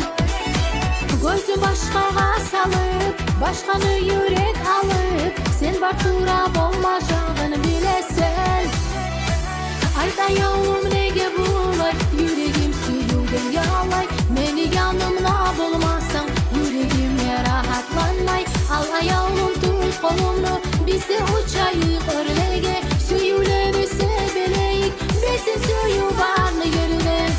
[SPEAKER 5] Gözüm başkaga salıp başkanı yürek alıp sen bartura olmayacağını bilesen Ayda yavrum nege bulay yüreğim suyudan yalay Beni yanımda bulmazsan yüreğime rahatlanmay Al ayağım tut kolumlu biz de uçayık örlege Suyuları sebeleyik bizim suyu varlı yerine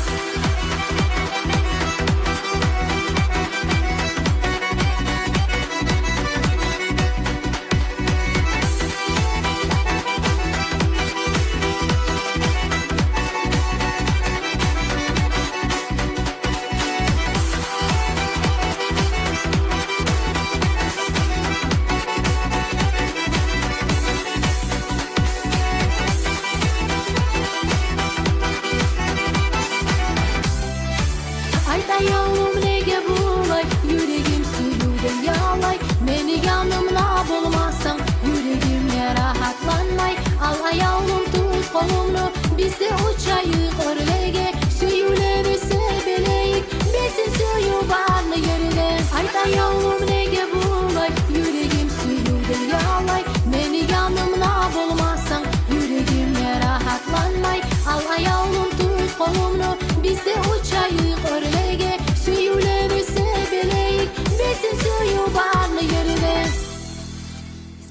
[SPEAKER 5] Biz de uçayık örlege Suyuları sebeleyik bizim suyu bağlı yerine Ayda yavrum nege bulay yüreğim suyudan yalay Beni yanımda bulmazsan yüreğime rahatlanmay Al ayağım tut kolumlu biz de uçayık örlege Suyuları sebeleyik bizim suyu bağlı yerine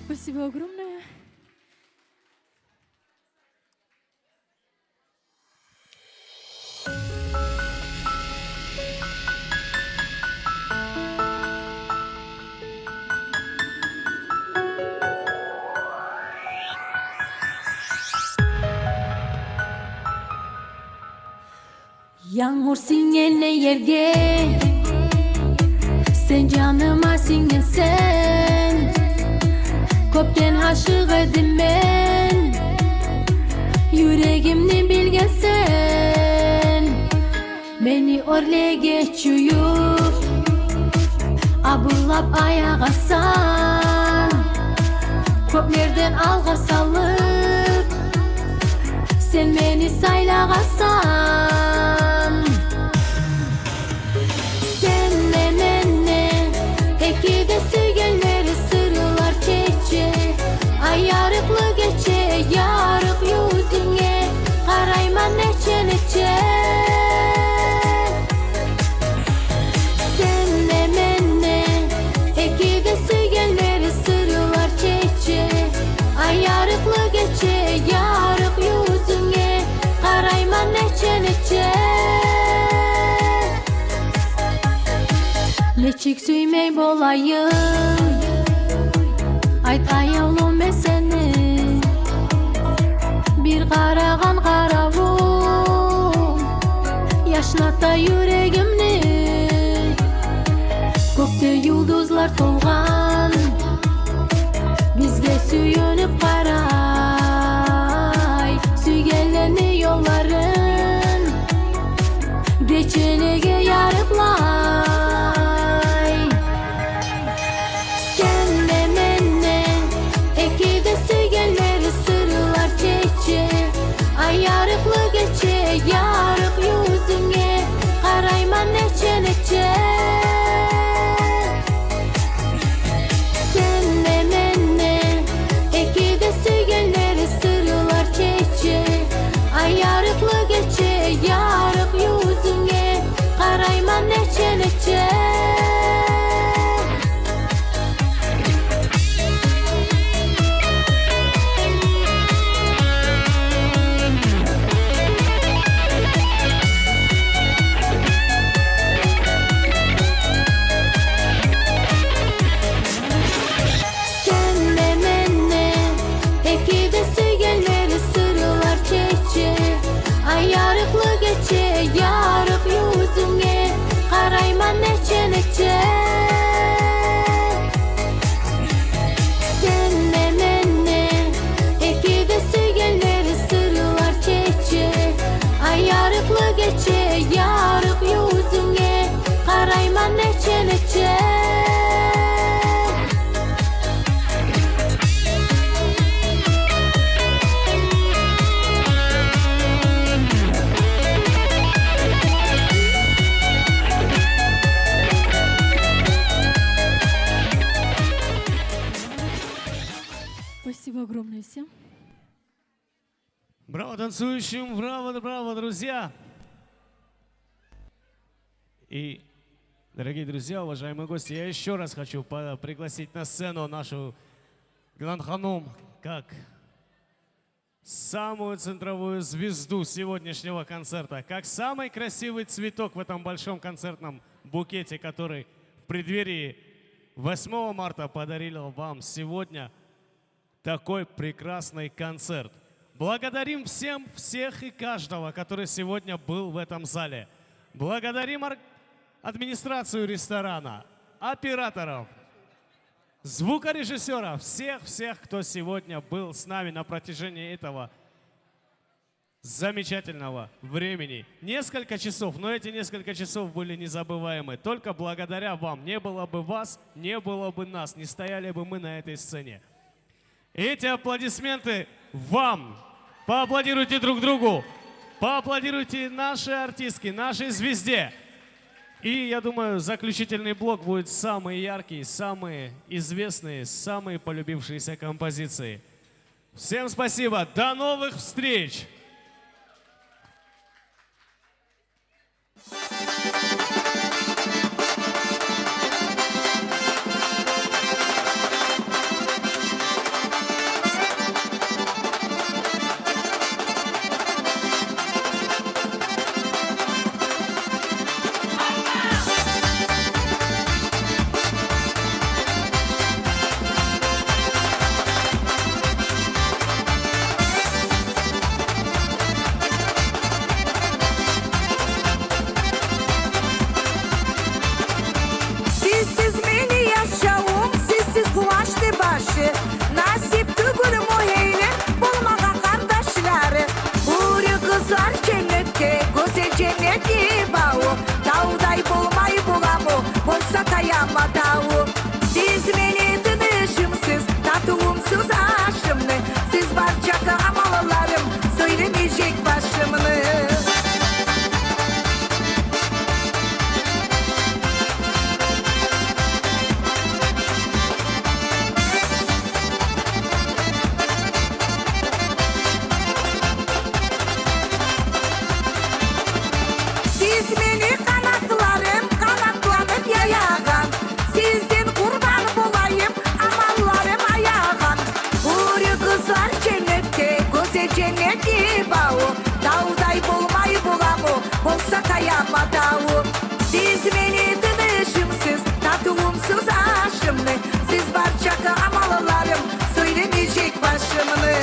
[SPEAKER 6] Спасибо огромное.
[SPEAKER 5] Yağmur singenle yerge Sen canıma singensen Köpten aşık edim ben Yüreğimni bilgensen Beni örlege çuyur Abullap ayağa san Köplerden alga salıp Sen beni saylağa san Ekide sügenleri sırılar çeçe Ayarıklı geçe yarık yüzüne Karayma neçe neçe Senle menne Ekide sügenleri sırılar çeçe Ayarıklı geçe yarık yüzüne Karayma neçe neçe Leçik süymey bolayım Ayt ayavlum ben seni Bir qarağan qaravum Yaşnata yüreğimni Kökte yıldızlar tolgan Bizge süyünüp qaray Süygenlerini yolların Geçelege yarıplar Ayarıklı geçe yarık yüzüne Karayma neçe neçe
[SPEAKER 1] Браво танцующим, браво, браво, друзья! И, дорогие друзья, уважаемые гости, я еще раз хочу пригласить на сцену нашу Гилан Ханум как самую центровую звезду сегодняшнего концерта, как самый красивый цветок в этом большом концертном букете, который в преддверии 8 марта подарил вам сегодня такой прекрасный концерт. Благодарим всех и каждого, который сегодня был в этом зале. Благодарим администрацию ресторана, операторов, звукорежиссеров, всех, кто сегодня был с нами на протяжении этого замечательного времени. Несколько часов, но эти несколько часов были незабываемы. Только благодаря вам. Не было бы вас, не было бы нас, не стояли бы мы на этой сцене. И эти аплодисменты вам. Поаплодируйте друг другу. Поаплодируйте нашей артистке, нашей звезде. И я думаю, заключительный блок будет самый яркий, самые известные, самые полюбившиеся композиции. Всем спасибо. До новых встреч!
[SPEAKER 10] Sizsiz meni yaşavum, sizsiz kuvvaçlı başı. Nasip tügür muheyli, bulmağa kardeşleri. Huri kızar cennette, göze cenneti bağı. Dağday bulmayı bulamu, bolsa kayama dağı. Siz beni tanışımsız, tatığımsız aşımlı. Siz barcaka amalılarım, söylemeyecek başımını. Siz beni kanatlarım, kanatlanıp yayağım. Sizden kurban bulayım, amallarım ayağım. Huri kızlar cennette, göze cenneti bağı. Dağday bulmayı bulamu, bolsa kayama dağı. Siz beni tanışımsız, tatığımsız aşımlı. Siz barcaka amalılarım, söylemeyecek başımını.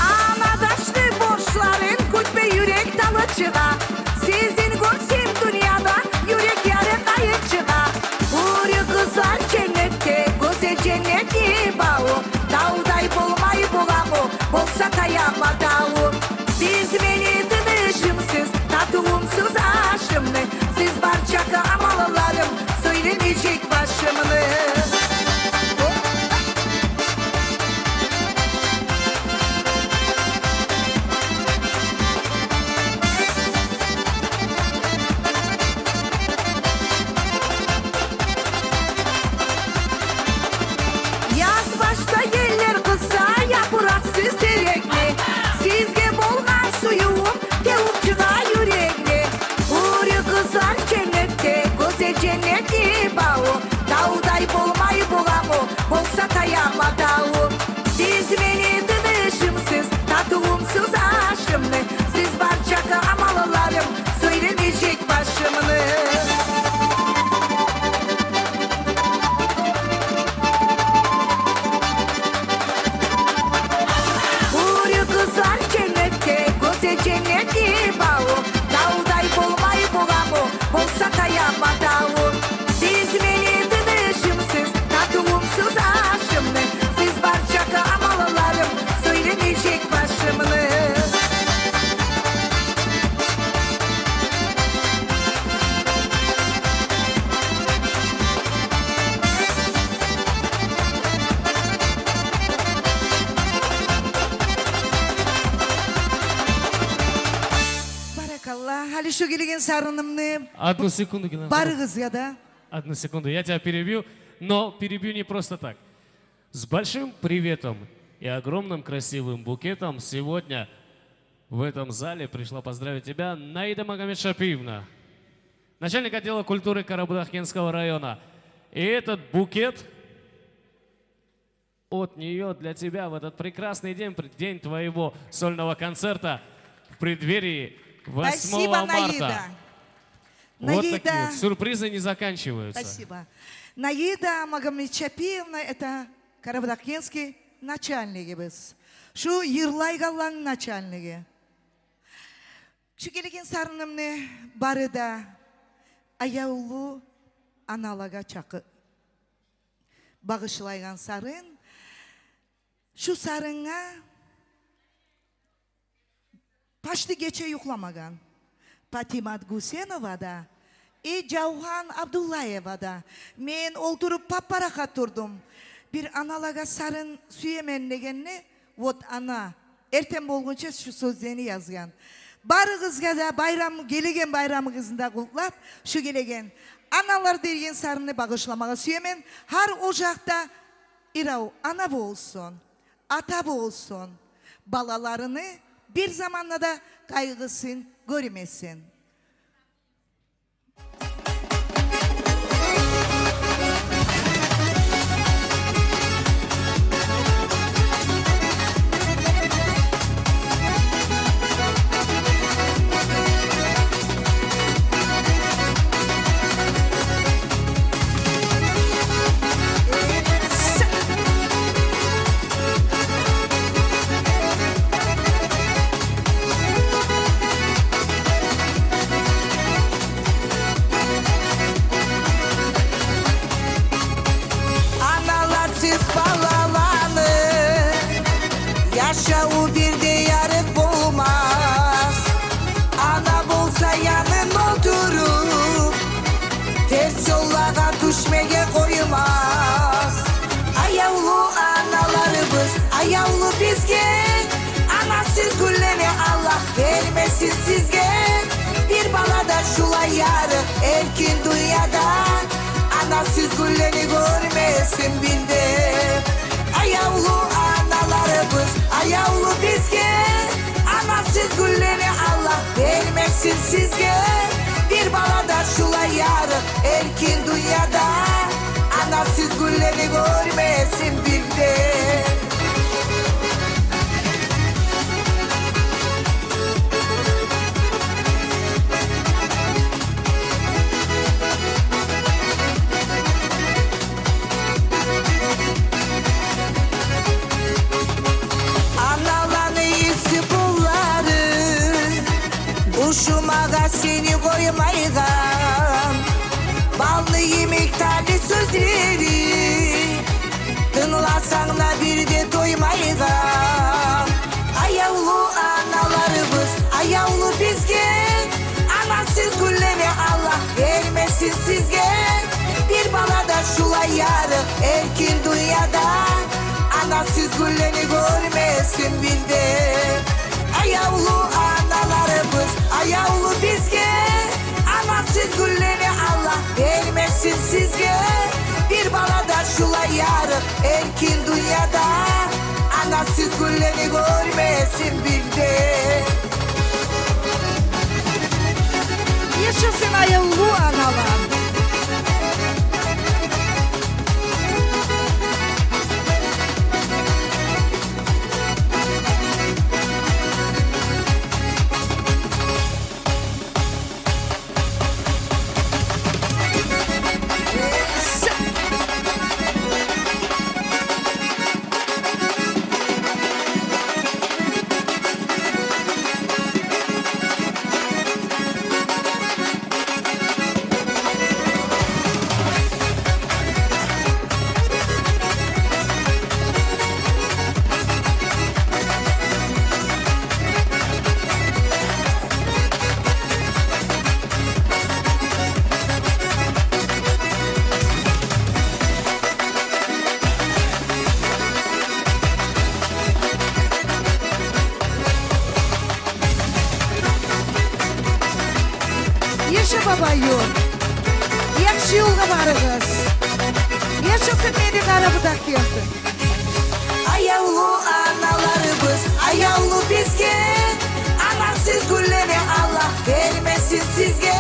[SPEAKER 10] Anadaşlı borçların kütbe yürek dalı çığa. Sizin görsem dünyada yürek yarı kayıp çığa. Huri kızlar cennette, göze cenneti bağı. Dağday bulmayı bulamu, bolsa kayama dağı. Siz beni tanışımsız, tatığımsız aşımlı. Siz barcaka amalılarım, söylemeyecek başımını.
[SPEAKER 12] Hali şu gelgen sarınımны
[SPEAKER 1] Одну секунду, Гилан.
[SPEAKER 12] barıгызга да.
[SPEAKER 1] Одну секунду, я тебя перебью, но перебью не просто так. С большим приветом и огромным красивым букетом сегодня в этом зале пришла поздравить тебя Наида Магомедшапиевна, начальник отдела культуры Карабудакенского района. И этот букет от нее для тебя в этот прекрасный день, день твоего сольного концерта в преддверии 8
[SPEAKER 12] Спасибо,
[SPEAKER 1] марта.
[SPEAKER 12] Наида.
[SPEAKER 1] Вот
[SPEAKER 12] Наида.
[SPEAKER 1] такие вот сюрпризы не заканчиваются.
[SPEAKER 12] Спасибо. Наида Магомедшапиевна это Карабудакенский начальнигimiz. Şu Yırlaygal'ın начальниги. Şu gelgen sarınımны barıda аяулу аналага чакы bağışlaygan sarın. Şu sarınga paştı geçe yuklamagan. Patimat Gusenova da Cavhan Abdullayeva da men olturup paparaka turdum. Bir analaga sarın süyemen degenni вот ana erten bolgunça şu sözlerini yazgan. Barıgızga da bayram gelegen bayramıgızında kutlap şu gelegen analar dergen sarını bağışlamaga süyemen har ocakta irav ana bolsun ata bolsun balalarını bir zamanla da kaygısın görmesin. Analarsız balalanı yaşağı bir de yarık bulmaz. Ana bolsa yanın oturup ters yollağa düşmeye koymaz. Ayavlu analarımız ayavlu bizge anasız gülleme Allah vermesin sizge. Bir balada şulay yarı erkin dünyada anasız gülleni görmesin bildi. Ayavlu analarımız ayavlu bizge anasız gülleni Allah vermesin sizge. Bir balada şulay yarı erkin dünyada anasız gülleni görmesin bildi. Analanı iyisi bunları uşumağa seni koymaygan. Ballı yemektarlı sözleri tınlasan da bir de doymaygan. Ayavlu analarımız ayavlu bizge anasız gülleme Allah vermesin sizge. Bir balada şulay yarı erkin dünyada anasız gülleni görmesin bildi. Ayavlu analarımız ayavlu bizge anasız gülleni Allah vermesin sizge. Bir balada şulay yarı erkin dünyada anasız gülleni görmesin bildi. Yaşasın ayavlu analar. Yaşa babayı. Yakşı yolga barıgız. Yaşasın beni karabıdak geldi.
[SPEAKER 10] Ayavlu analarımız, ayavlu bizge. Anasız gülleme Allah vermesin sizge.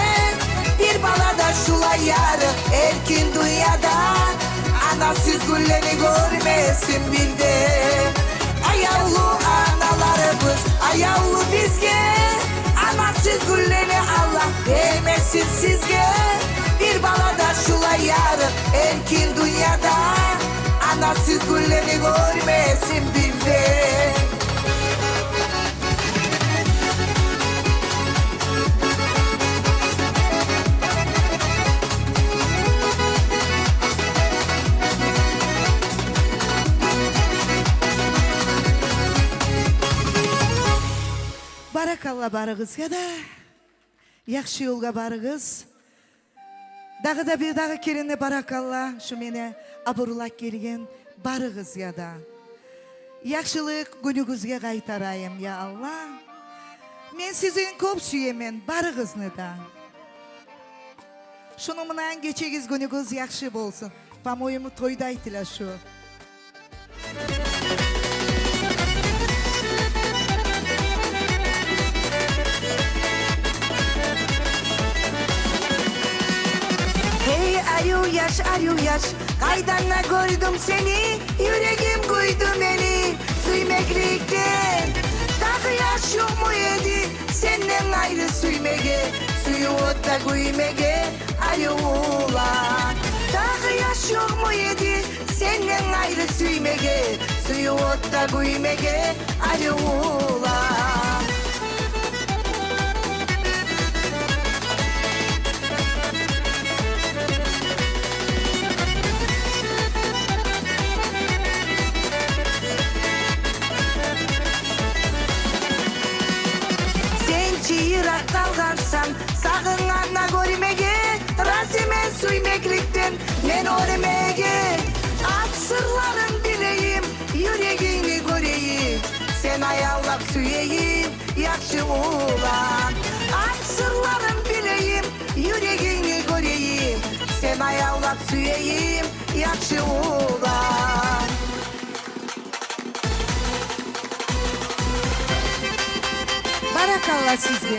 [SPEAKER 10] Bir balada şula yarı erkin dünyada. Anasız güllemi görmesin bir de. Ayavlu analarımız, ayavlu bizge. Anasız güllemi Allah vermesin sizge. Bir balada şula yarı erkin dünyada. Anasız güllemi görmesin bir de.
[SPEAKER 12] Barakallah barıgız ya da yakşı yolga barıgız. Dağı da bir dağı kerine barakallah şu mene aburulak gelgen barıgız ya da. Yakşılık günügüzge kaytarayım ya Allah. Men sizin kop süyemen barıgızını da. Şunumdan geçegiz günügüz yakşı bolsun. Pamoyumu toyda aytıla şu.
[SPEAKER 10] Hey arıyor yaş Kaydanla gördüm seni Yüreğim koydu beni Süymeklikten Dağı yaş yok mu yedi Senden ayrı süymege Suyu otta güymege Arıyorlar Dağı yaş yok mu yedi Senden ayrı süymege Suyu otta güymege Arıyorlar Çiğrak kalgarsan sakın anla görmege Razimen süymeklikten men örmege At sırların bileyim yüreğini göreyim Sen ayağlak süyeyim yakşı ulan At sırların bileyim yüreğini göreyim Sen ayağlak süyeyim yakşı ulan
[SPEAKER 12] Barakallah sizge.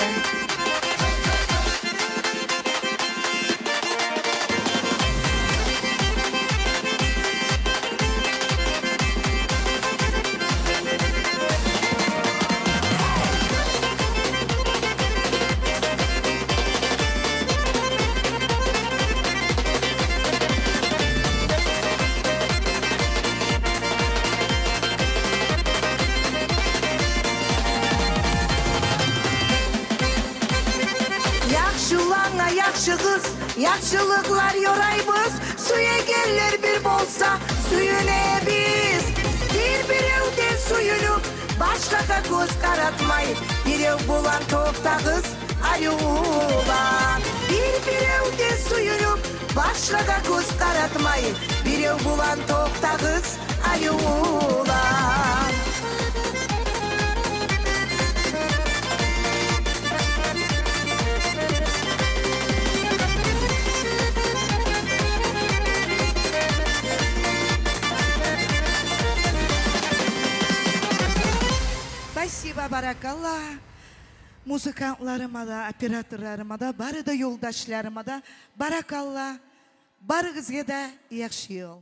[SPEAKER 10] Yakşılana yakşı kız Yakşılıklar yoraybız Suya geller bir bolsa Suyune biz Bir evde suyunu Başkaka göz karatmayın Bir ev bulan tokta kız Arıyorlar Bir evde suyunu Başkaka göz karatmayın Bir ev bulan tokta kız Arıyorlar
[SPEAKER 12] Спасибо, barakallah. Muzikantlarıma da, operatörlerime da, barı da yoldaşlarıma da barakallah. Barıgızga da yakşı yol.